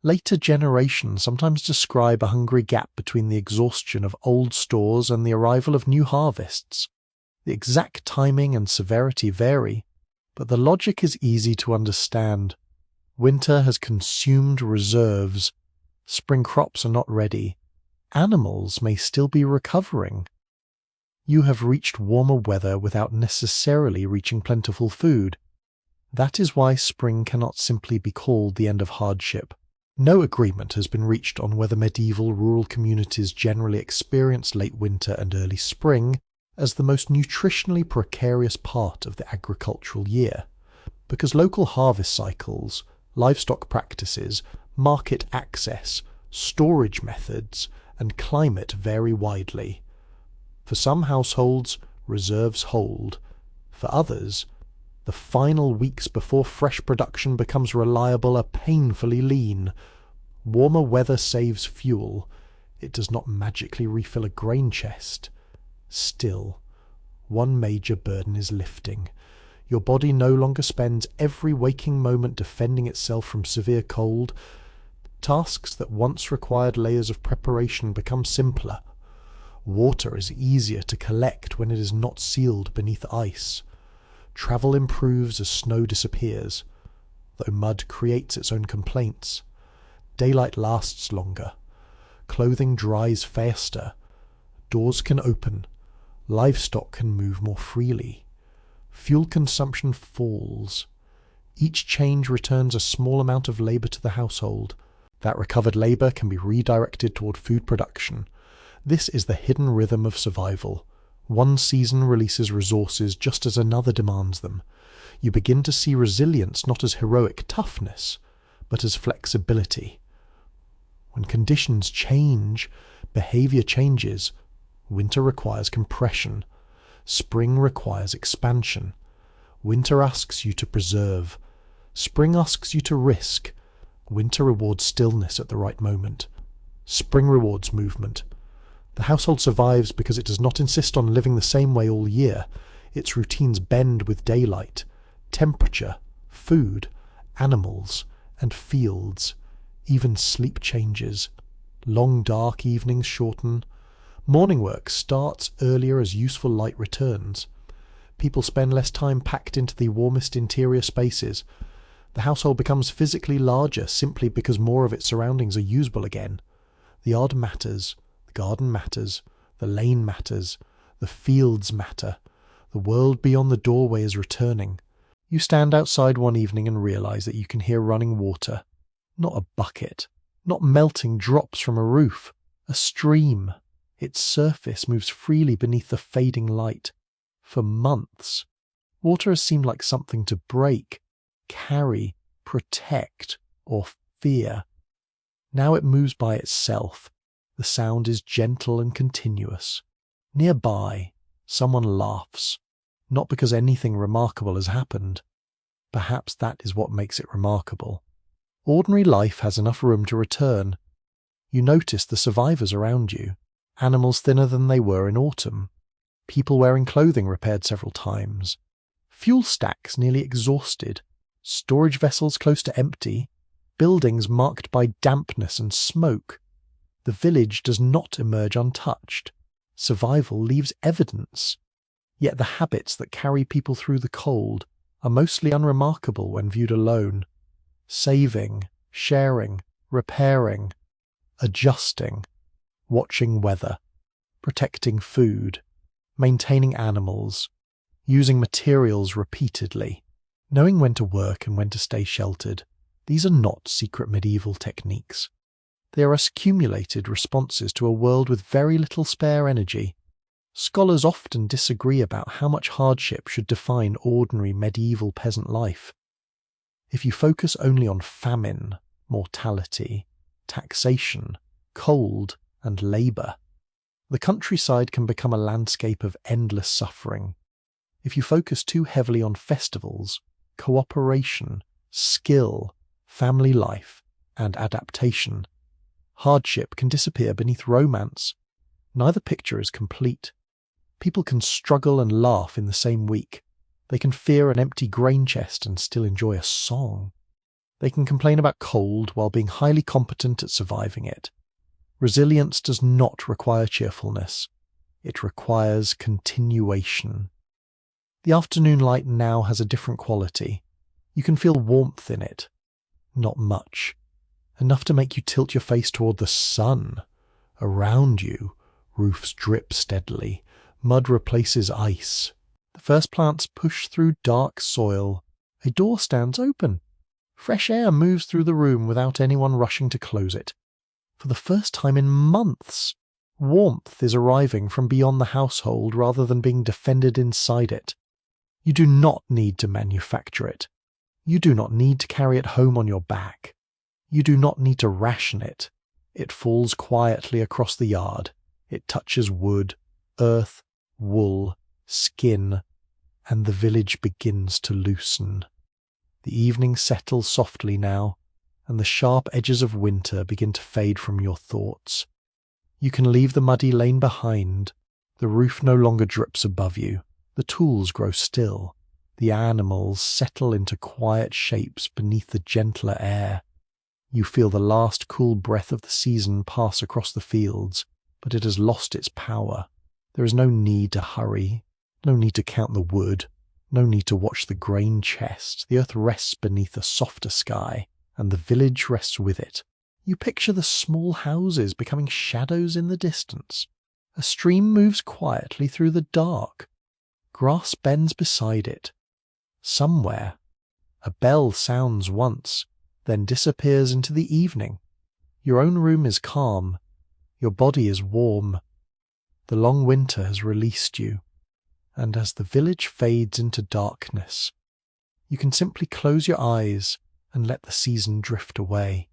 Later generations sometimes describe a hungry gap between the exhaustion of old stores and the arrival of new harvests. The exact timing and severity vary, but the logic is easy to understand. Winter has consumed reserves. Spring crops are not ready. Animals may still be recovering. You have reached warmer weather without necessarily reaching plentiful food. That is why spring cannot simply be called the end of hardship. No agreement has been reached on whether medieval rural communities generally experienced late winter and early spring as the most nutritionally precarious part of the agricultural year, because local harvest cycles, livestock practices, market access, storage methods, and climate vary widely. For some households, reserves hold. For others, the final weeks before fresh production becomes reliable are painfully lean. Warmer weather saves fuel. It does not magically refill a grain chest. Still, one major burden is lifting. Your body no longer spends every waking moment defending itself from severe cold. Tasks that once required layers of preparation become simpler. Water is easier to collect when it is not sealed beneath ice. Travel improves as snow disappears, though mud creates its own complaints. Daylight lasts longer. Clothing dries faster. Doors can open. Livestock can move more freely. Fuel consumption falls. Each change returns a small amount of labour to the household. That recovered labour can be redirected toward food production. This is the hidden rhythm of survival. One season releases resources just as another demands them. You begin to see resilience not as heroic toughness, but as flexibility. When conditions change, behaviour changes. Winter requires compression. Spring requires expansion. Winter asks you to preserve. Spring asks you to risk. Winter rewards stillness at the right moment. Spring rewards movement. The household survives because it does not insist on living the same way all year. Its routines bend with daylight, temperature, food, animals, and fields. Even sleep changes. Long dark evenings shorten. Morning work starts earlier as useful light returns. People spend less time packed into the warmest interior spaces. The household becomes physically larger simply because more of its surroundings are usable again. The yard matters. The garden matters, the lane matters, the fields matter, the world beyond the doorway is returning. You stand outside one evening and realise that you can hear running water. Not a bucket, not melting drops from a roof, a stream. Its surface moves freely beneath the fading light. For months, water has seemed like something to break, carry, protect, or fear. Now it moves by itself. The sound is gentle and continuous. Nearby, someone laughs, not because anything remarkable has happened. Perhaps that is what makes it remarkable. Ordinary life has enough room to return. You notice the survivors around you, animals thinner than they were in autumn, people wearing clothing repaired several times, fuel stacks nearly exhausted, storage vessels close to empty, buildings marked by dampness and smoke. The village does not emerge untouched. Survival leaves evidence. Yet the habits that carry people through the cold are mostly unremarkable when viewed alone. Saving, sharing, repairing, adjusting, watching weather, protecting food, maintaining animals, using materials repeatedly, knowing when to work and when to stay sheltered. These are not secret medieval techniques. They are accumulated responses to a world with very little spare energy. Scholars often disagree about how much hardship should define ordinary medieval peasant life. If you focus only on famine, mortality, taxation, cold, and labour, the countryside can become a landscape of endless suffering. If you focus too heavily on festivals, cooperation, skill, family life, and adaptation, hardship can disappear beneath romance. Neither picture is complete. People can struggle and laugh in the same week. They can fear an empty grain chest and still enjoy a song. They can complain about cold while being highly competent at surviving it. Resilience does not require cheerfulness. It requires continuation. The afternoon light now has a different quality. You can feel warmth in it. Not much. Enough to make you tilt your face toward the sun. Around you, roofs drip steadily. Mud replaces ice. The first plants push through dark soil. A door stands open. Fresh air moves through the room without anyone rushing to close it. For the first time in months, warmth is arriving from beyond the household rather than being defended inside it. You do not need to manufacture it. You do not need to carry it home on your back. You do not need to ration it. It falls quietly across the yard. It touches wood, earth, wool, skin, and the village begins to loosen. The evening settles softly now, and the sharp edges of winter begin to fade from your thoughts. You can leave the muddy lane behind. The roof no longer drips above you. The tools grow still. The animals settle into quiet shapes beneath the gentler air. You feel the last cool breath of the season pass across the fields, but it has lost its power. There is no need to hurry, no need to count the wood, no need to watch the grain chest. The earth rests beneath a softer sky, and the village rests with it. You picture the small houses becoming shadows in the distance. A stream moves quietly through the dark. Grass bends beside it. Somewhere, a bell sounds once, then disappears into the evening. Your own room is calm. Your body is warm. The long winter has released you, and as the village fades into darkness, you can simply close your eyes and let the season drift away.